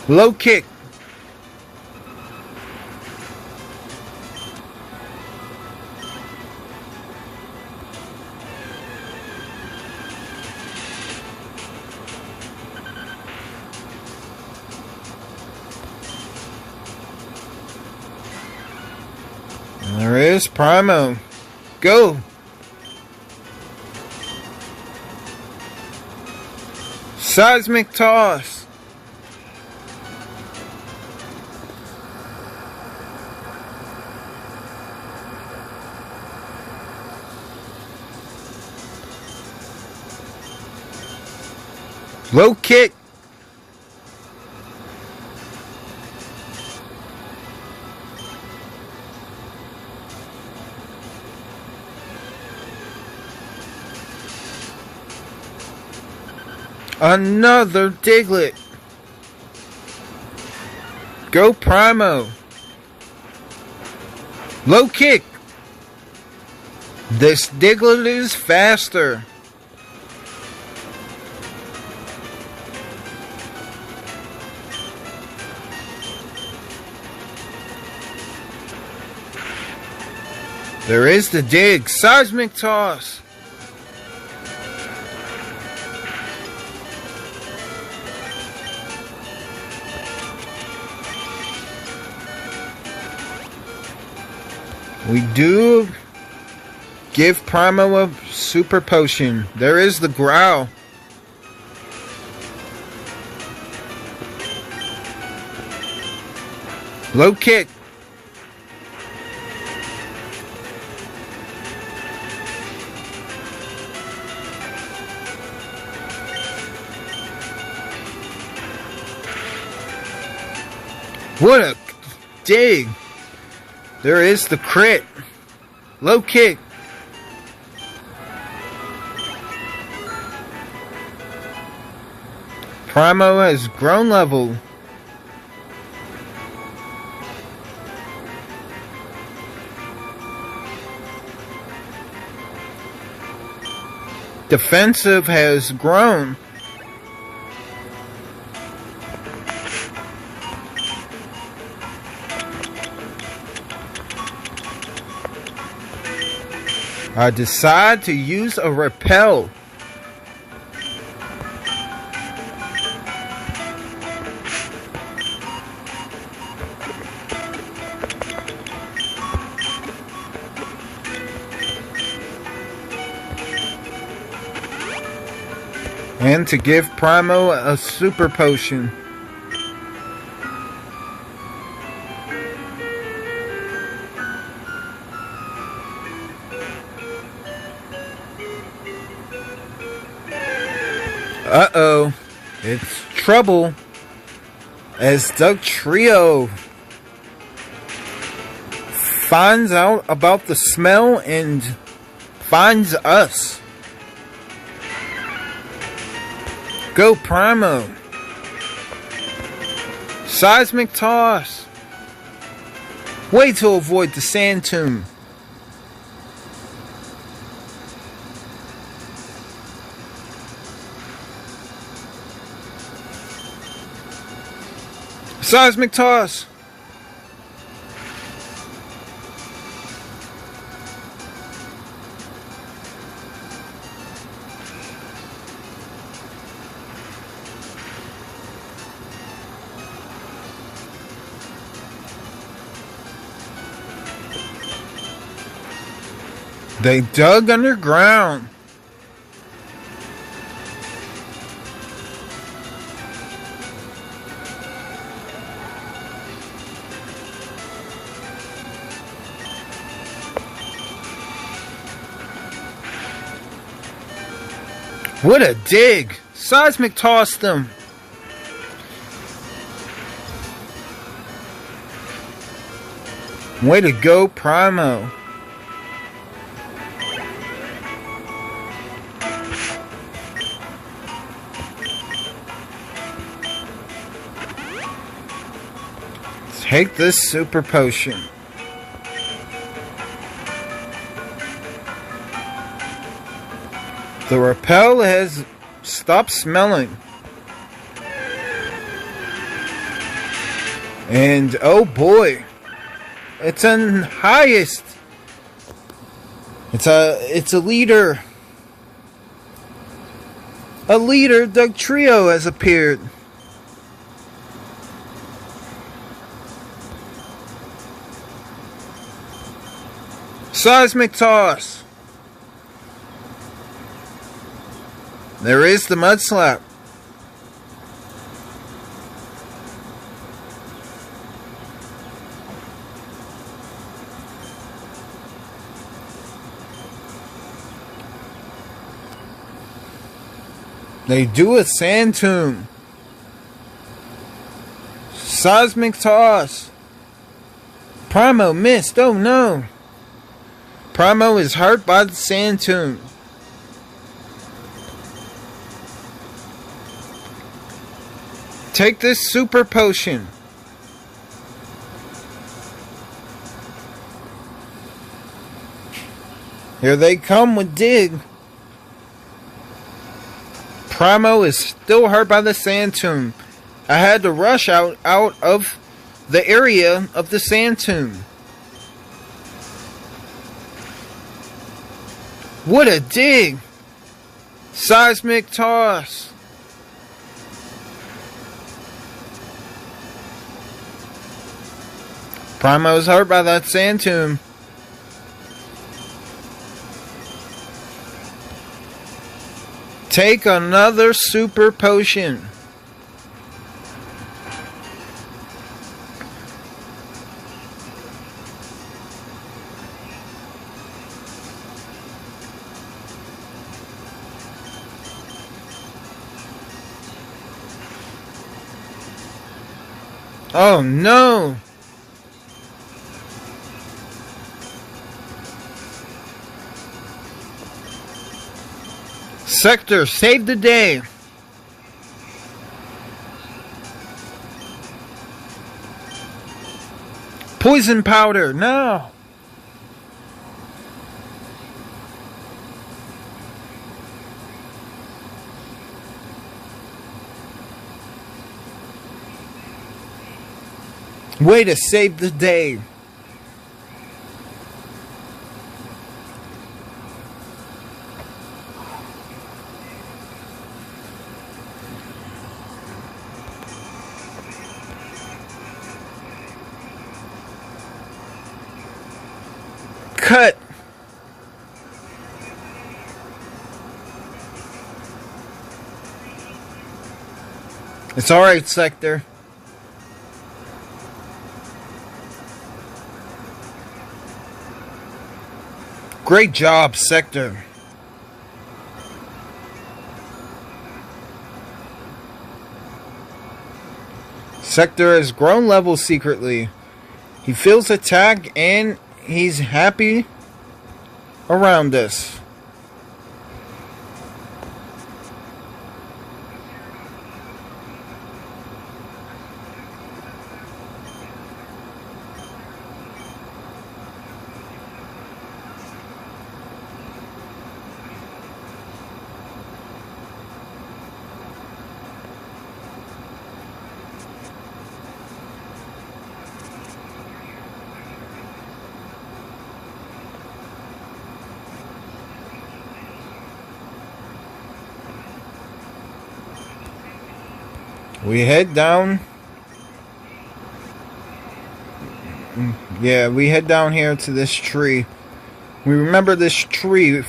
Low kick. There is Primo. Go. Seismic toss. Low kick. Another Diglett. Go Primo. Low kick. This Diglett is faster. There is the dig. Seismic toss. We do give Primo a super potion. There is the growl. Low kick. What a dig. There is the crit. Low kick. Primo has grown level. Defensive has grown. I decide to use a repel. And to give Primo a super potion. Uh-oh, it's trouble as the trio finds out about the smell and finds us. Go Primo. Seismic toss. Way to avoid the sand tomb. Seismic toss. They dug underground. What a dig! Seismic tossed them. Way to go, Primo. Take this super potion. The repel has stopped smelling. And oh boy, it's an highest. It's a leader. A leader Doug Trio has appeared. Seismic toss. There is the mud slap. They do a sand tomb. Seismic toss. Primo missed. Oh no. Primo is hurt by the sand tomb. Take this super potion. Here they come with dig. Primo is still hurt by the sand tomb. I had to rush out of the area of the sand tomb. What a dig! Seismic toss. Primo's hurt by that sand tomb. Take another super potion. Oh no! Sector, save the day. Poison powder, no. Way to save the day. Cut. It's alright, Sector. Great job, Sector. Sector has grown level secretly. He feels attacked and he's happy around us. We head down. Yeah, we head down here to this tree. We remember this tree.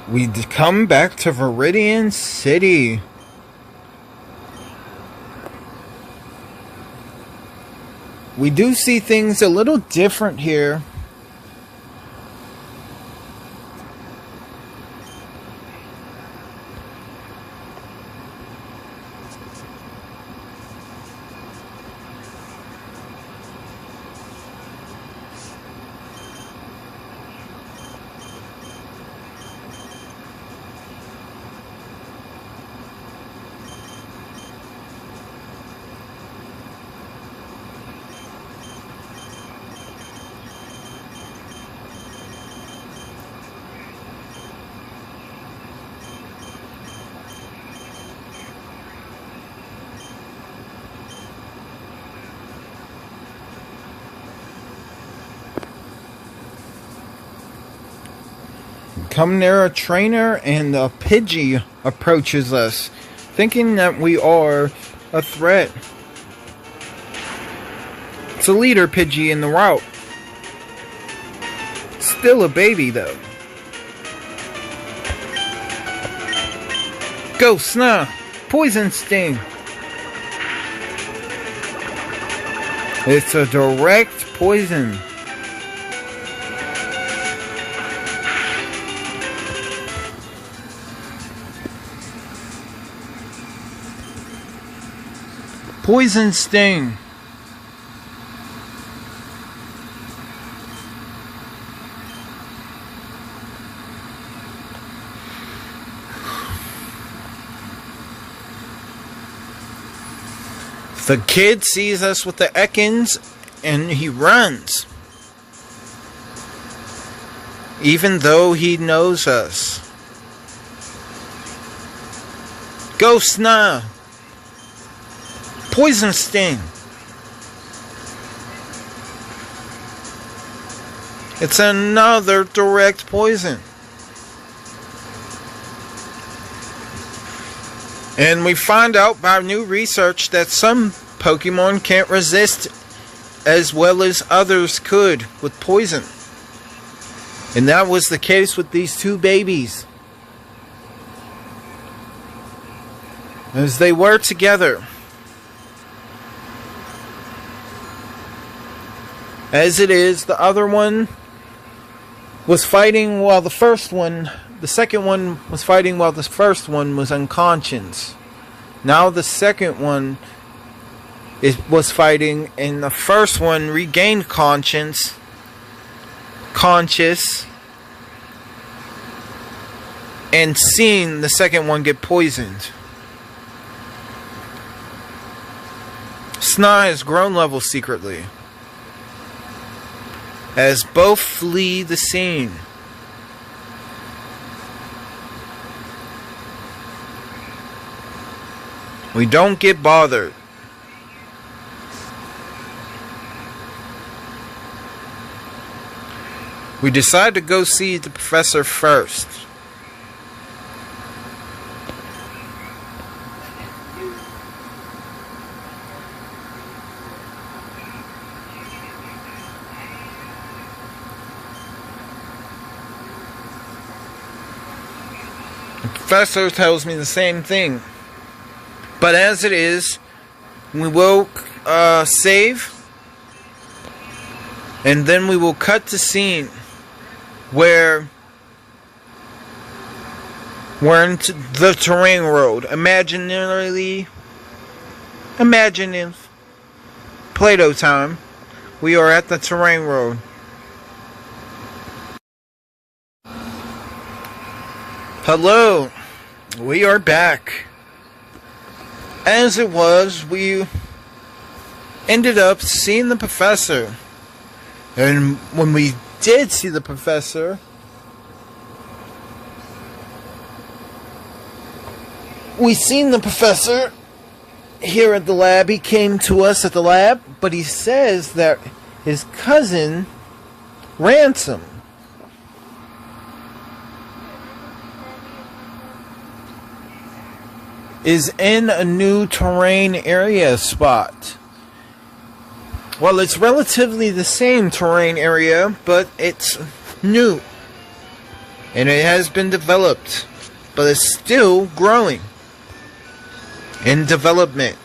We come back to Vermillion City. We do see things a little different here. Come near a trainer and a Pidgey approaches us, thinking that we are a threat. It's a leader Pidgey in the route. Still a baby though. Go Snah! Poison Sting! It's a direct poison. Poison Sting. The kid sees us with the Ekans and he runs. Even though he knows us. Go Snah! Poison Sting. It's another direct poison. And we find out by new research that some Pokemon can't resist as well as others could with poison. And that was the case with these two babies. As they were together. As it is, the other one was fighting while the second one was fighting while the first one was unconscious. Now the second one was fighting and the first one regained conscious, and seen the second one get poisoned. Snah has grown level secretly. As both flee the scene. We don't get bothered. We decide to go see the professor first. The professor tells me the same thing. But as it is, we will save. And then we will cut to scene where we're into the terrain road. Imaginative Play-Doh time. We are at the terrain road. Hello, we are back. As it was, we ended up seeing the professor. And when we did see the professor, here at the lab. He came to us at the lab, but he says that his cousin, Ransom, is in a new terrain area spot. Well, it's relatively the same terrain area, but it's new. And it has been developed, but it's still growing in development.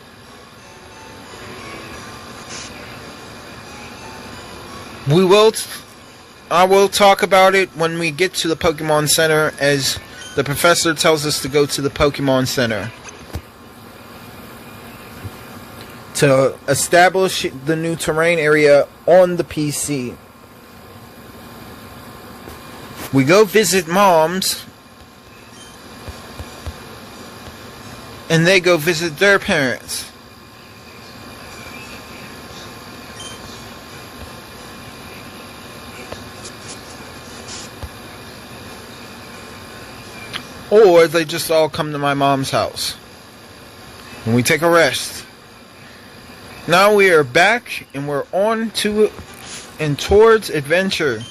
I will talk about it when we get to the Pokemon Center, as the professor tells us to go to the Pokemon Center to establish the new terrain area on the PC. We go visit moms, and they go visit their parents. Or they just all come to my mom's house and we take a rest. Now we are back and we're on to and towards adventure.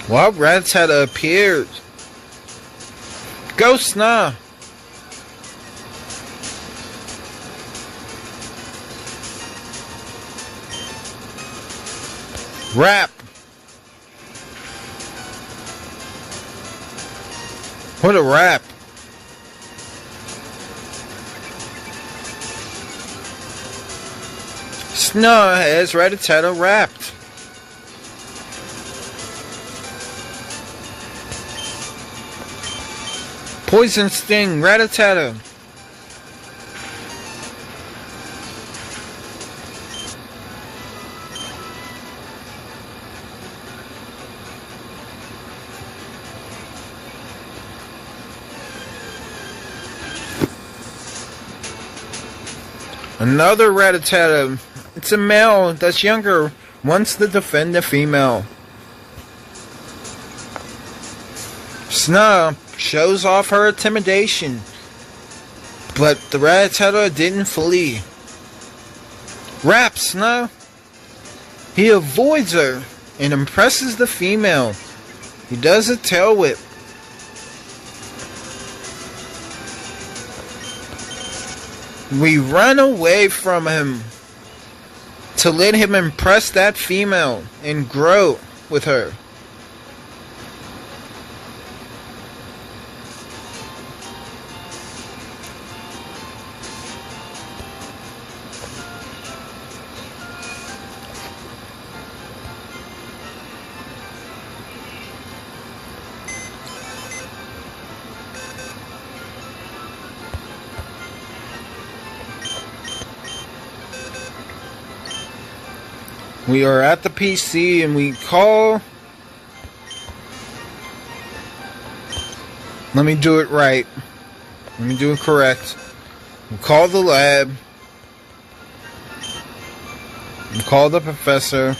Well, Rattata appeared. Go, Sna! Rap! What a rap! Sna has Rattata wrapped. Poison Sting, Rattata. Another Rattata. It's a male that's younger, wants to defend the female. Sna shows off her intimidation, but the Rattata didn't flee. Rap, Sna. He avoids her and impresses the female. He does a tail whip. We run away from him to let him impress that female and grow with her. We are at the PC and we call... Let me do it right. Let me do it correct. We call the lab. We call the professor.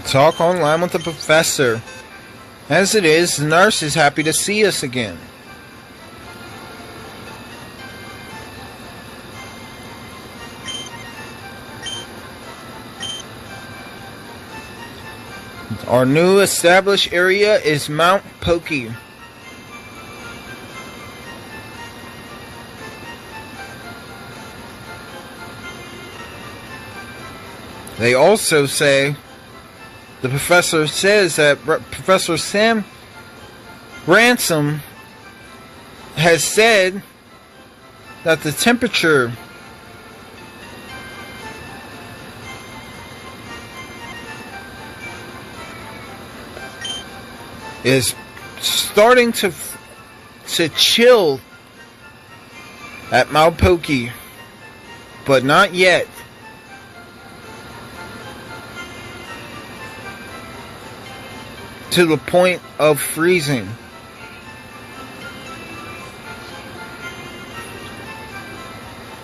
Talk online with the professor. As it is, the nurse is happy to see us again. Our new established area is Mount Pokey. They also say, the professor says that Professor Sam Ransom has said that the temperature is starting to chill at Mount Pokey, but not yet. To the point of freezing.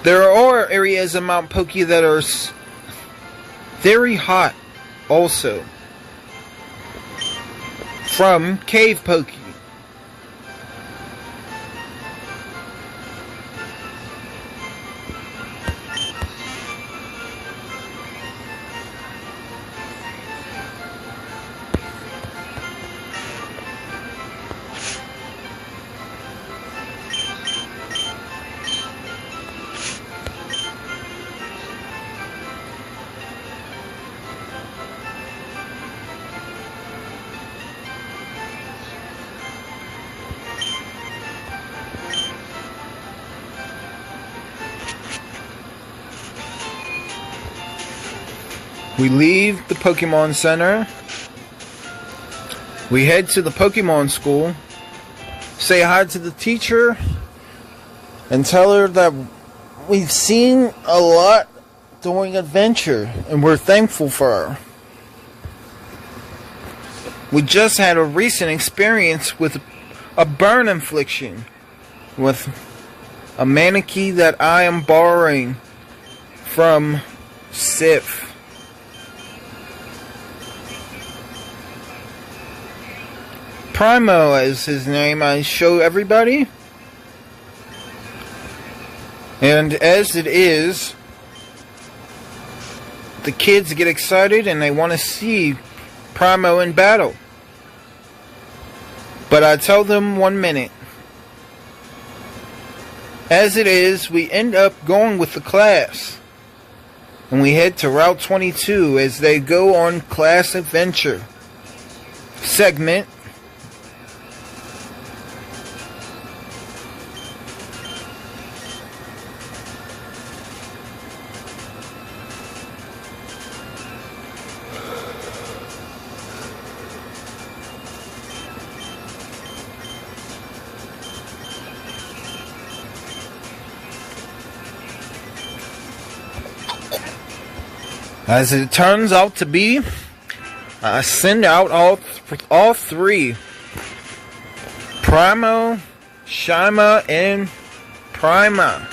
There are areas of Mount Poke that are very hot also. From Cave Poke. We leave the Pokemon Center. We head to the Pokemon School. Say hi to the teacher. And tell her that we've seen a lot during adventure. And we're thankful for her. We just had a recent experience with a burn infliction. With a Manakee that I am borrowing from Sif. Primo is his name, I show everybody. And as it is, the kids get excited and they want to see Primo in battle. But I tell them 1 minute. As it is, we end up going with the class. And we head to Route 22 as they go on class adventure segment. As it turns out to be, I send out all three. Primo, Shima, and Prima.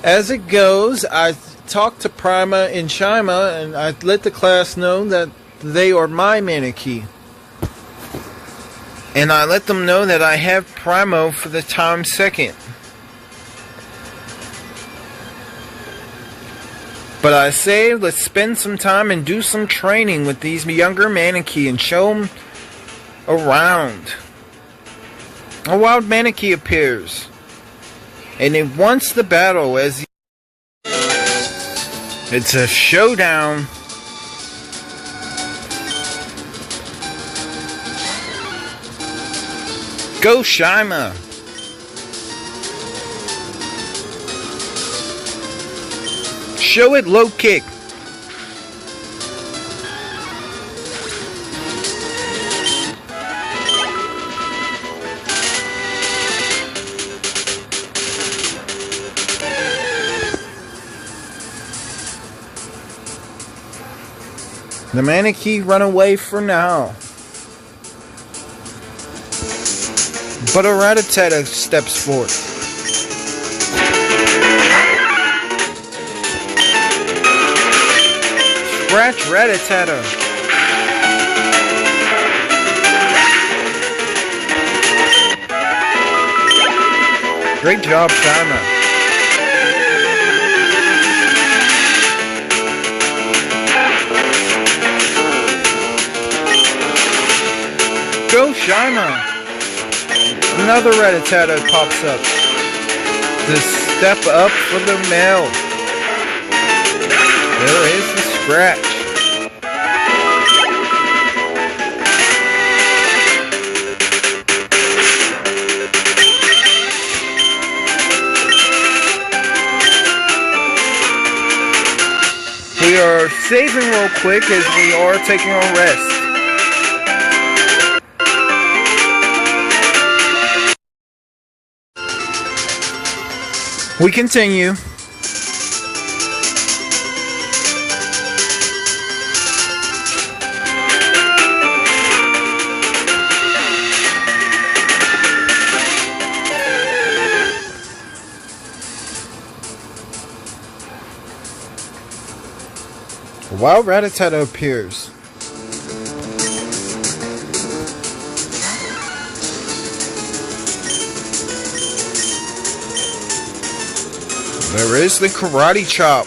As it goes, I talk to Prima and Shima, and I let the class know that they are my Manakee. And I let them know that I have Primo for the time second. But I say, let's spend some time and do some training with these younger Manakee and show them around. A wild Manakee appears. And it wants the battle as it's a showdown. Go Shima! Show it low kick. The Manakee run away for now. But a Rattata steps forth. Scratch Rattata. Great job, Shima. Go Shima. Another Rattata pops up to step up for the male. There is the scratch. We are saving real quick as we are taking a rest. We continue. Wild Rattata appears. There is the karate chop.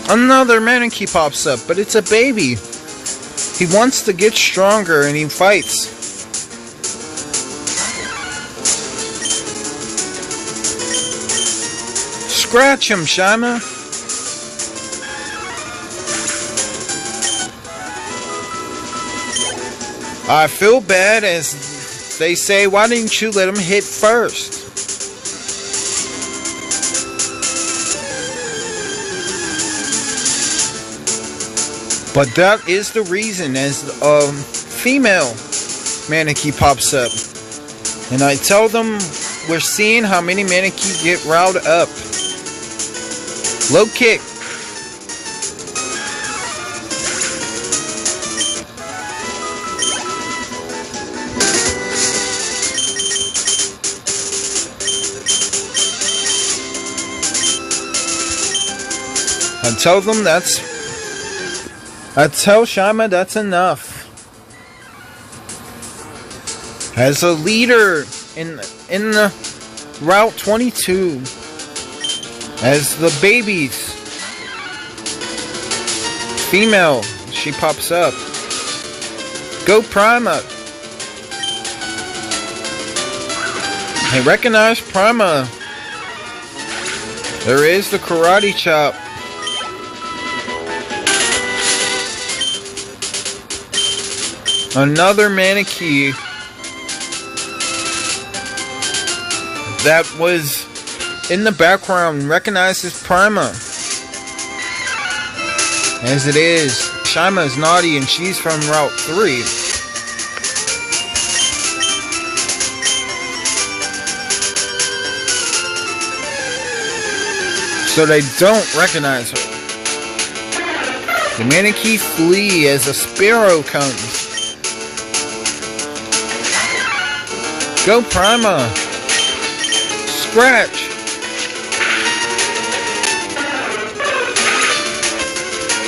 Another Manakee pops up, but it's a baby. He wants to get stronger and he fights. Scratch him, Shima. I feel bad, as they say, why didn't you let him hit first? But that is the reason, as a female Manakee pops up. And I tell them we're seeing how many Manakee get riled up. Low kick. I tell them I tell Shima that's enough. As a leader in the Route 22, as the babies, female, she pops up. Go Prima. I recognize Prima. There is the karate chop. Another Manakee that was in the background recognizes Prima. As it is, Shima is naughty and she's from Route 3. So they don't recognize her. The Manakee flee as a sparrow comes. Go Prima! Scratch!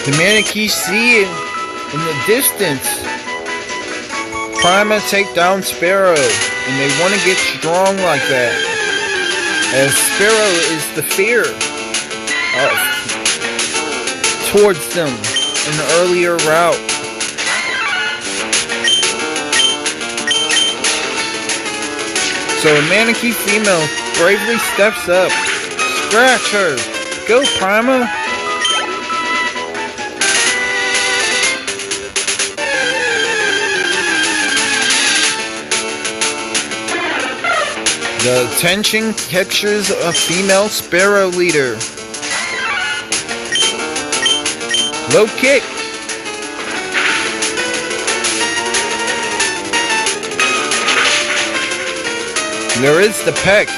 The Manakee see it in the distance. Prima take down Sparrow, and they want to get strong like that. As Sparrow is the fear towards them in the earlier route. So a Manakee female bravely steps up. Scratch her. Go Prima. The attention captures a female sparrow leader. Low kick. There is the peck.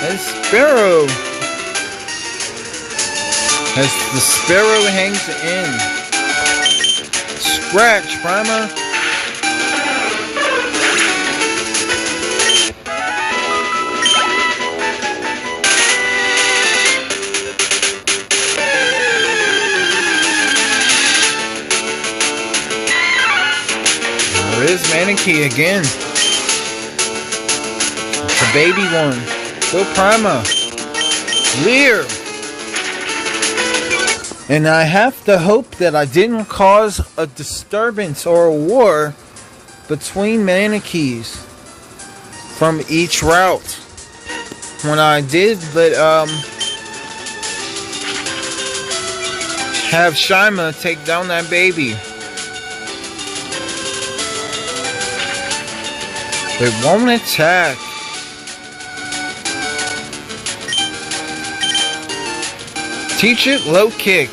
As Sparrow. As the Sparrow hangs in. Scratch, Prima. There is Manakee again. The baby one. Go Prima. Leer. And I have to hope that I didn't cause a disturbance or a war between Manakees from each route. When I did have Shima take down that baby. They won't attack. Teach it low kick.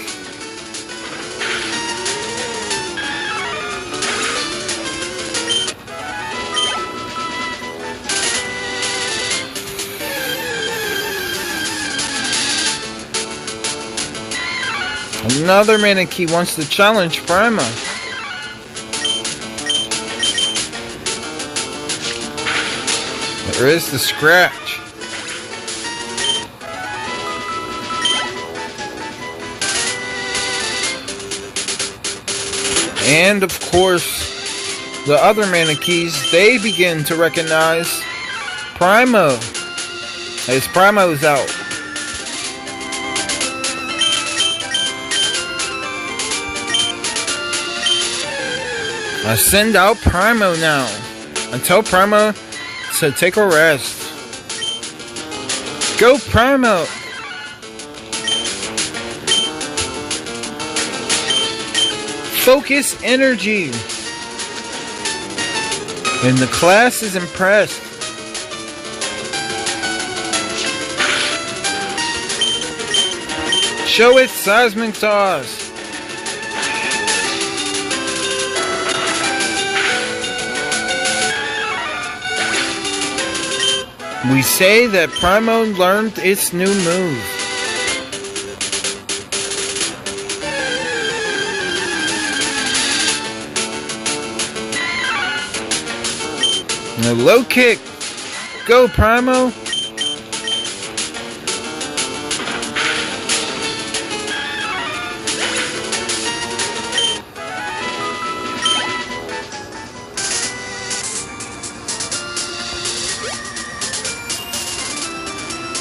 Another Manakee wants to challenge Prima. There is the scratch. And of course, the other Manakees, they begin to recognize Primo, as Primo's out. I send out Primo now. I tell Primo to take a rest. Go Primo! Focus energy! And the class is impressed. Show it seismic toss. We say that Primo learned its new move. A low kick. Go Primo.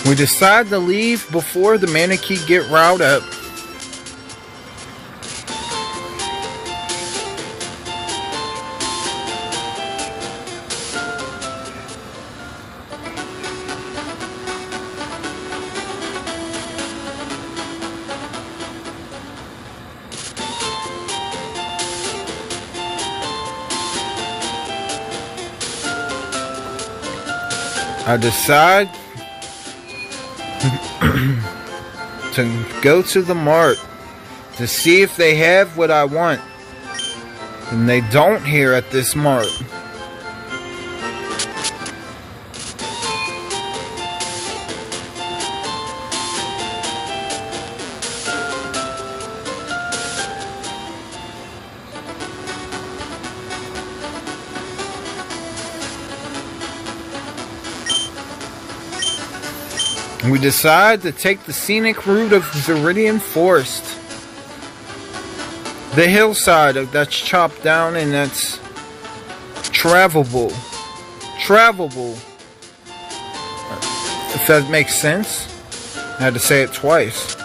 We decide to leave before the Manakee get riled up. I decide to go to the mart to see if they have what I want. And they don't here at this mart. We decide to take the scenic route of Viridian Forest. The hillside that's chopped down and that's travelable. If that makes sense. I had to say it twice.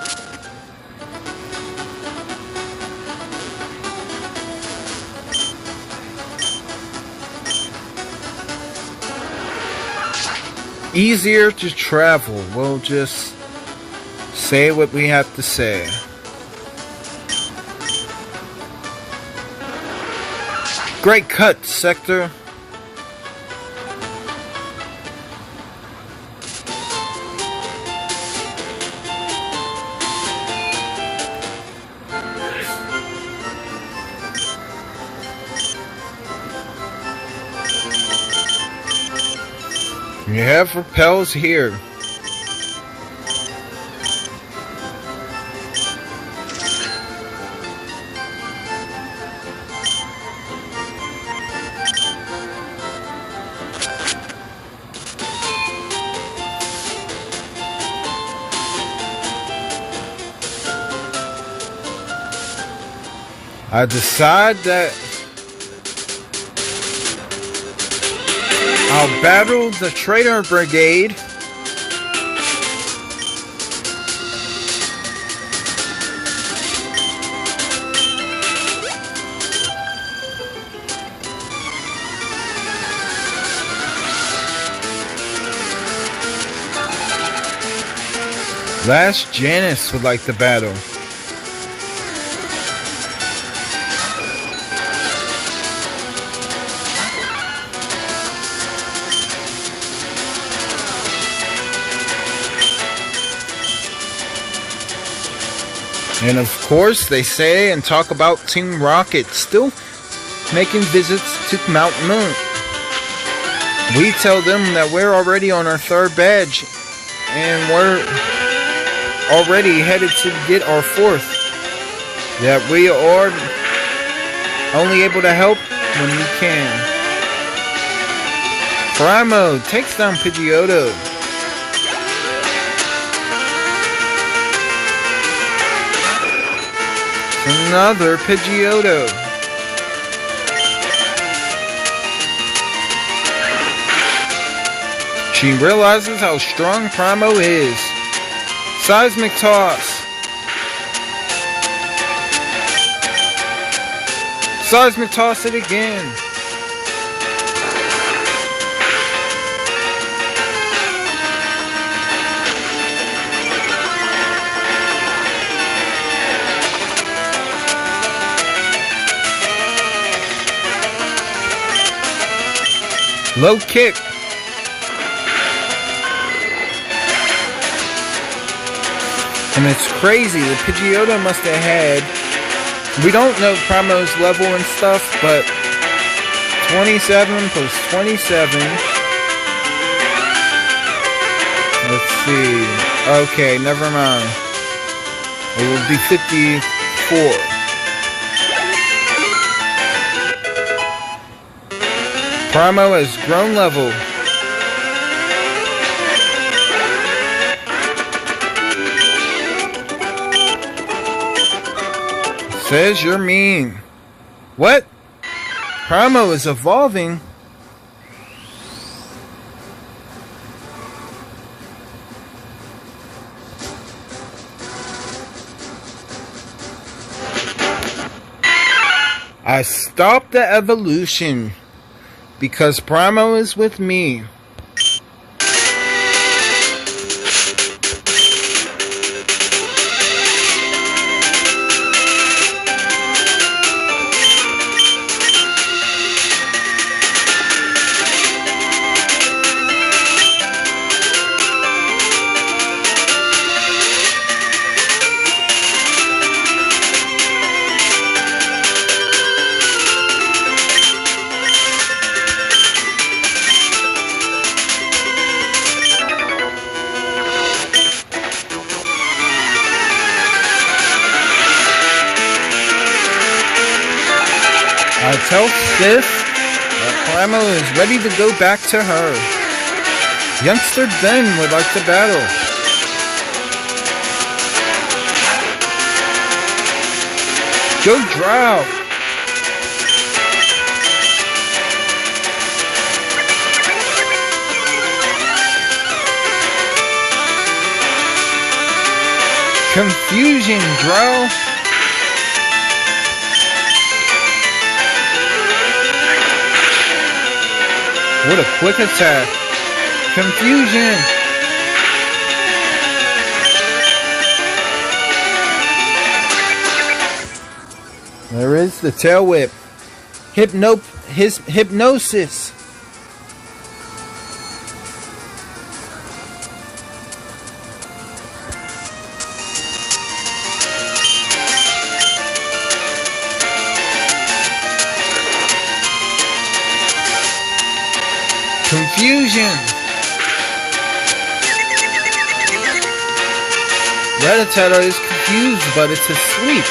Easier to travel. We'll just say what we have to say. Great cut, Sector. You have repels here. I decide that I'll battle the Trader Brigade. Last Janice would like to battle. And of course, they say and talk about Team Rocket still making visits to Mount Moon. We tell them that we're already on our third badge and we're already headed to get our fourth. that we are only able to help when we can. Primo takes down Pidgeotto. Another Pidgeotto. She realizes how strong Primo is. Seismic Toss. Seismic Toss it again. Low kick. And it's crazy. The Pidgeotto must have had... We don't know Primo's level and stuff, but 27 plus 27. Let's see. Okay, never mind. It will be 54. Primo has grown level. Says you're mean. What? Primo is evolving? I stopped the evolution because Primo is with me. I tell Sif that Primo is ready to go back to her. Youngster Ben would like to battle. Go Drow! Confusion, Drow! What a quick attack. Confusion. There is the tail whip. Hypnosis. Confusion. Rattata is confused, but it's asleep.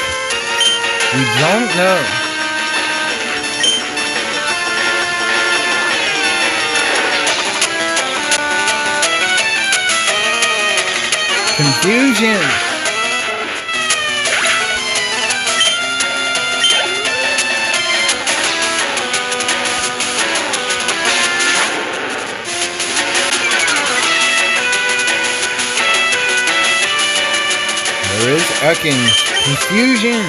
We don't know. Confusion. There is Awoken. Confusion.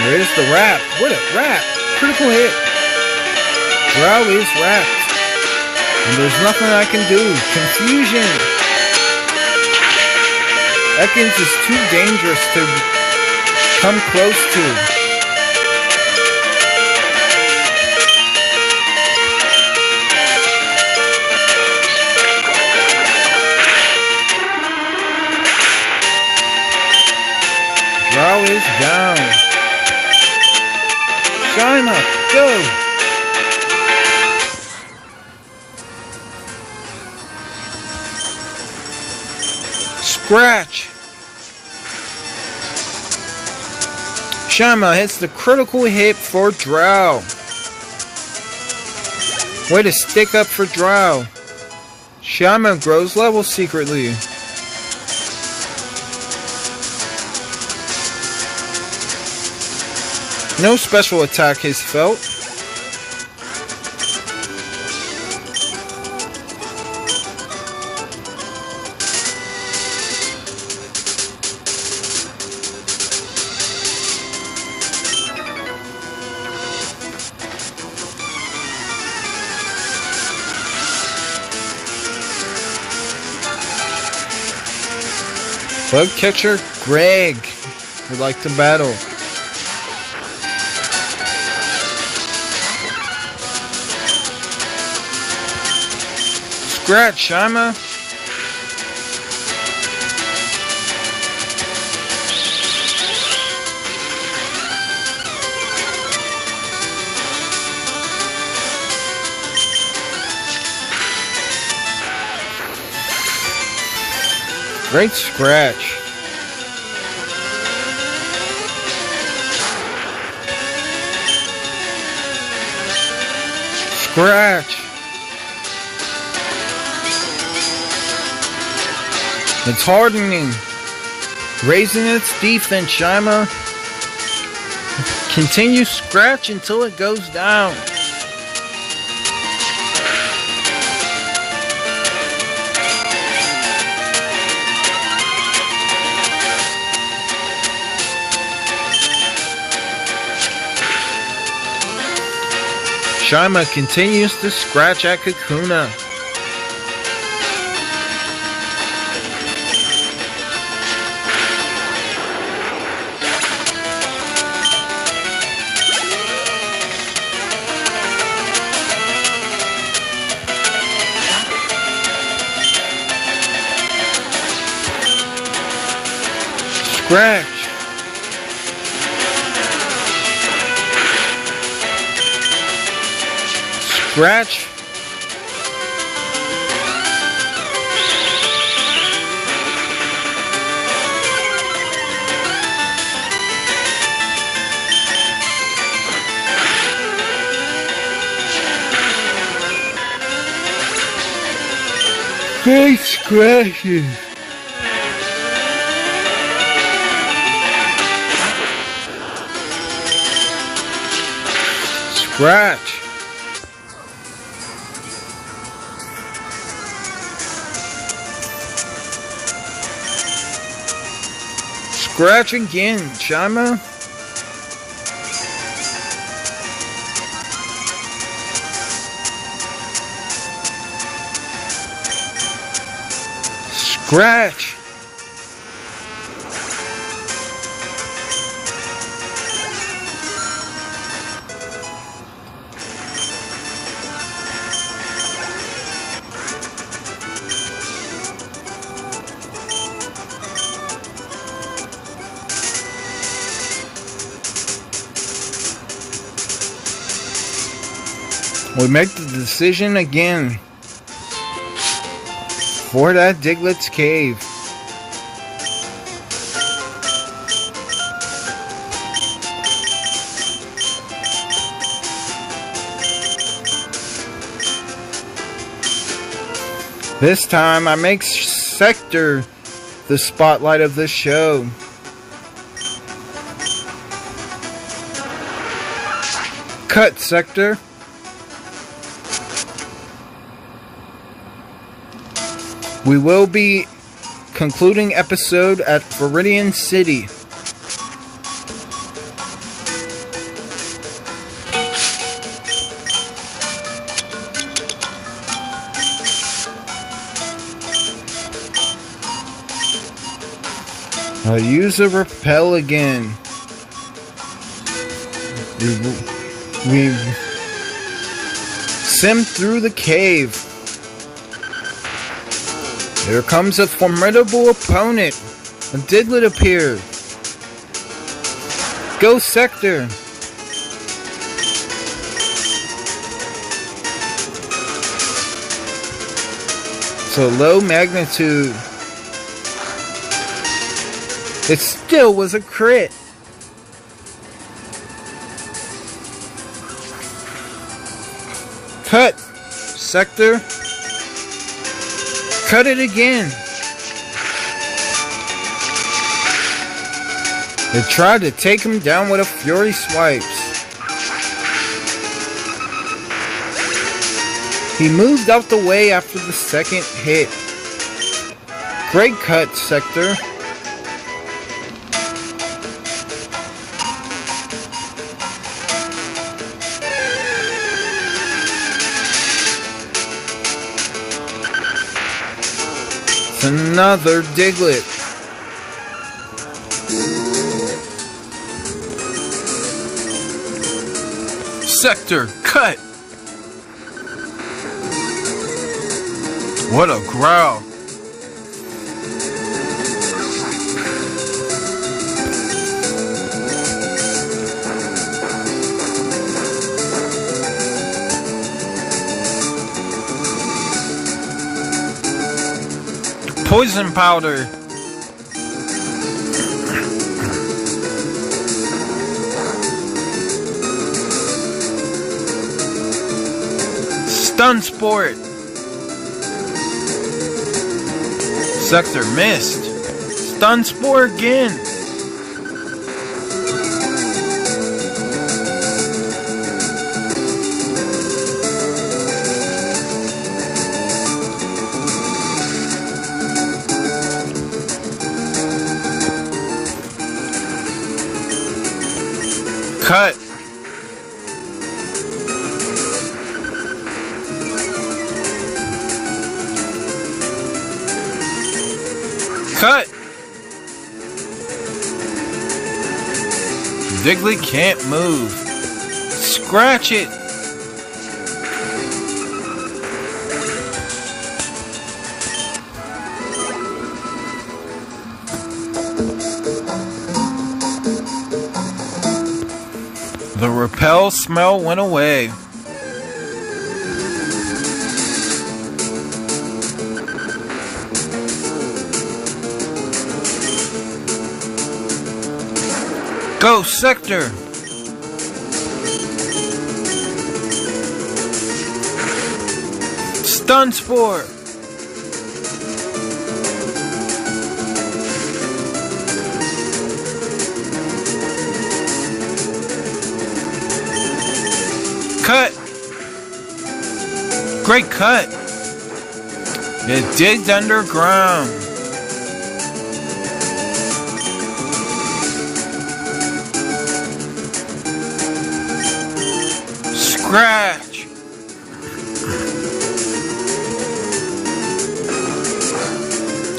There is the wrap. What a wrap. Critical hit. Drow is wrapped. And there's nothing I can do. Confusion. Ekans is too dangerous to come close to. Drow is Scratch. Shima hits the critical hit for Drow. Way to stick up for Drow. Shima grows level secretly. No special attack is felt. Bug catcher Greg would like to battle. Scratch, Shima. Great scratch. Scratch. It's hardening. Raising its defense, Shima. Continue scratch until it goes down. Shima continues to scratch at Kakuna. Scratch. Scratch. Great scratches. Scratch. Scratch again, Shima. Scratch. We make the decision again for that Diglett's cave. This time I make Sector the spotlight of the show. Cut, Sector. We will be concluding episode at Vermillion City. I'll use a repel again. We sim through the cave. Here comes a formidable opponent. A Diglett appeared. Go Sector. So low magnitude. It still was a crit. Cut. Sector. Cut it again. They tried to take him down with a Fury Swipes. He moved out the way after the second hit. Great cut, Sector. It's another Diglett. Sector, cut! What a growl! Poison powder! Stun Sport! Sector missed. Stun Spore again. Cut. Cut! Diglett can't move. Scratch it! The repel smell went away. Go, Sector! Stun Spore! Cut! Great cut! It digged underground. Scratch!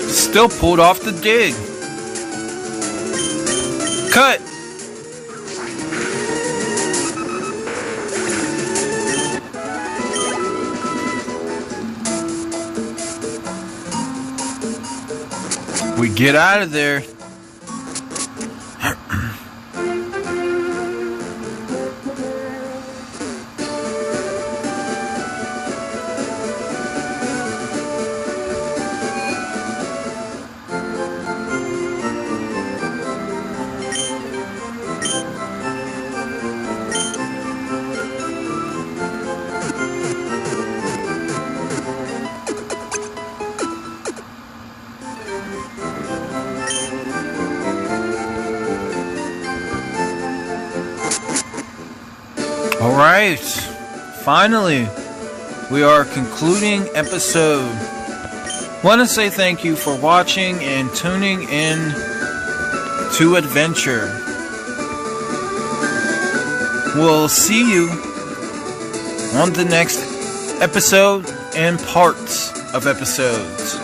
Still pulled off the dig. Cut! We get out of there. Alright, finally, we are concluding episode. Want to say thank you for watching and tuning in to Adventure. We'll see you on the next episode and parts of episodes.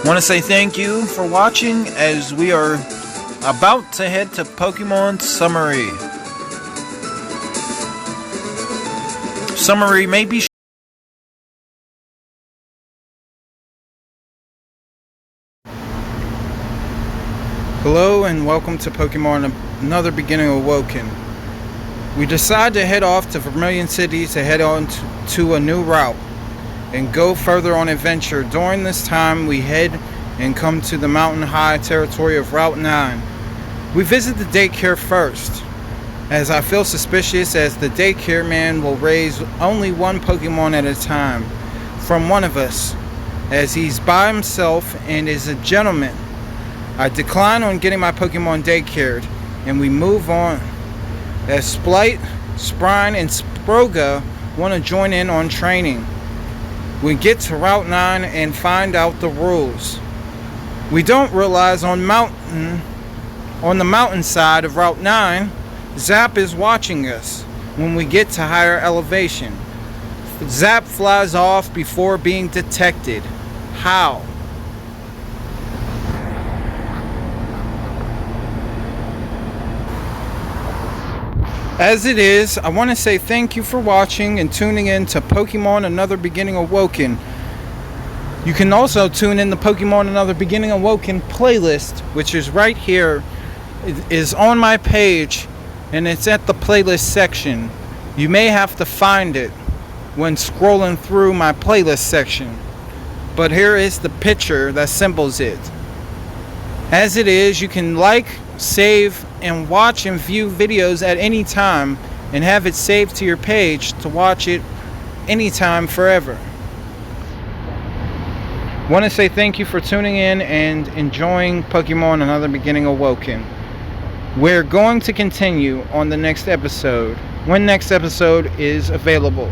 Want to say thank you for watching as we are about to head to Pokemon Summary. Summary may be Hello and welcome to Pokemon Another Beginning Awoken. We decide to head off to Vermillion City to head on to a new route and go further on adventure. During this time we head and come to the mountain high territory of Route 9. We visit the daycare first, as I feel suspicious, as the daycare man will raise only one Pokemon at a time from one of us, as he's by himself and is a gentleman. I decline on getting my Pokemon daycared, and we move on, as Splight, Sprine, and Sprouga want to join in on training. We get to Route 9 and find out the rules. We don't realize on the mountainside of Route 9, Zap is watching us when we get to higher elevation. Zap flies off before being detected. How? As it is, I want to say thank you for watching and tuning in to Pokemon Another Beginning Awoken. You can also tune in the Pokemon Another Beginning Awoken playlist, which is right here. It is on my page, and it's at the playlist section. You may have to find it when scrolling through my playlist section, but here is the picture that symbols it. As it is, you can like, save, and watch and view videos at any time and have it saved to your page to watch it anytime, forever. Want to say thank you for tuning in and enjoying Pokemon Another Beginning Awoken. We're going to continue on the next episode, when next episode is available.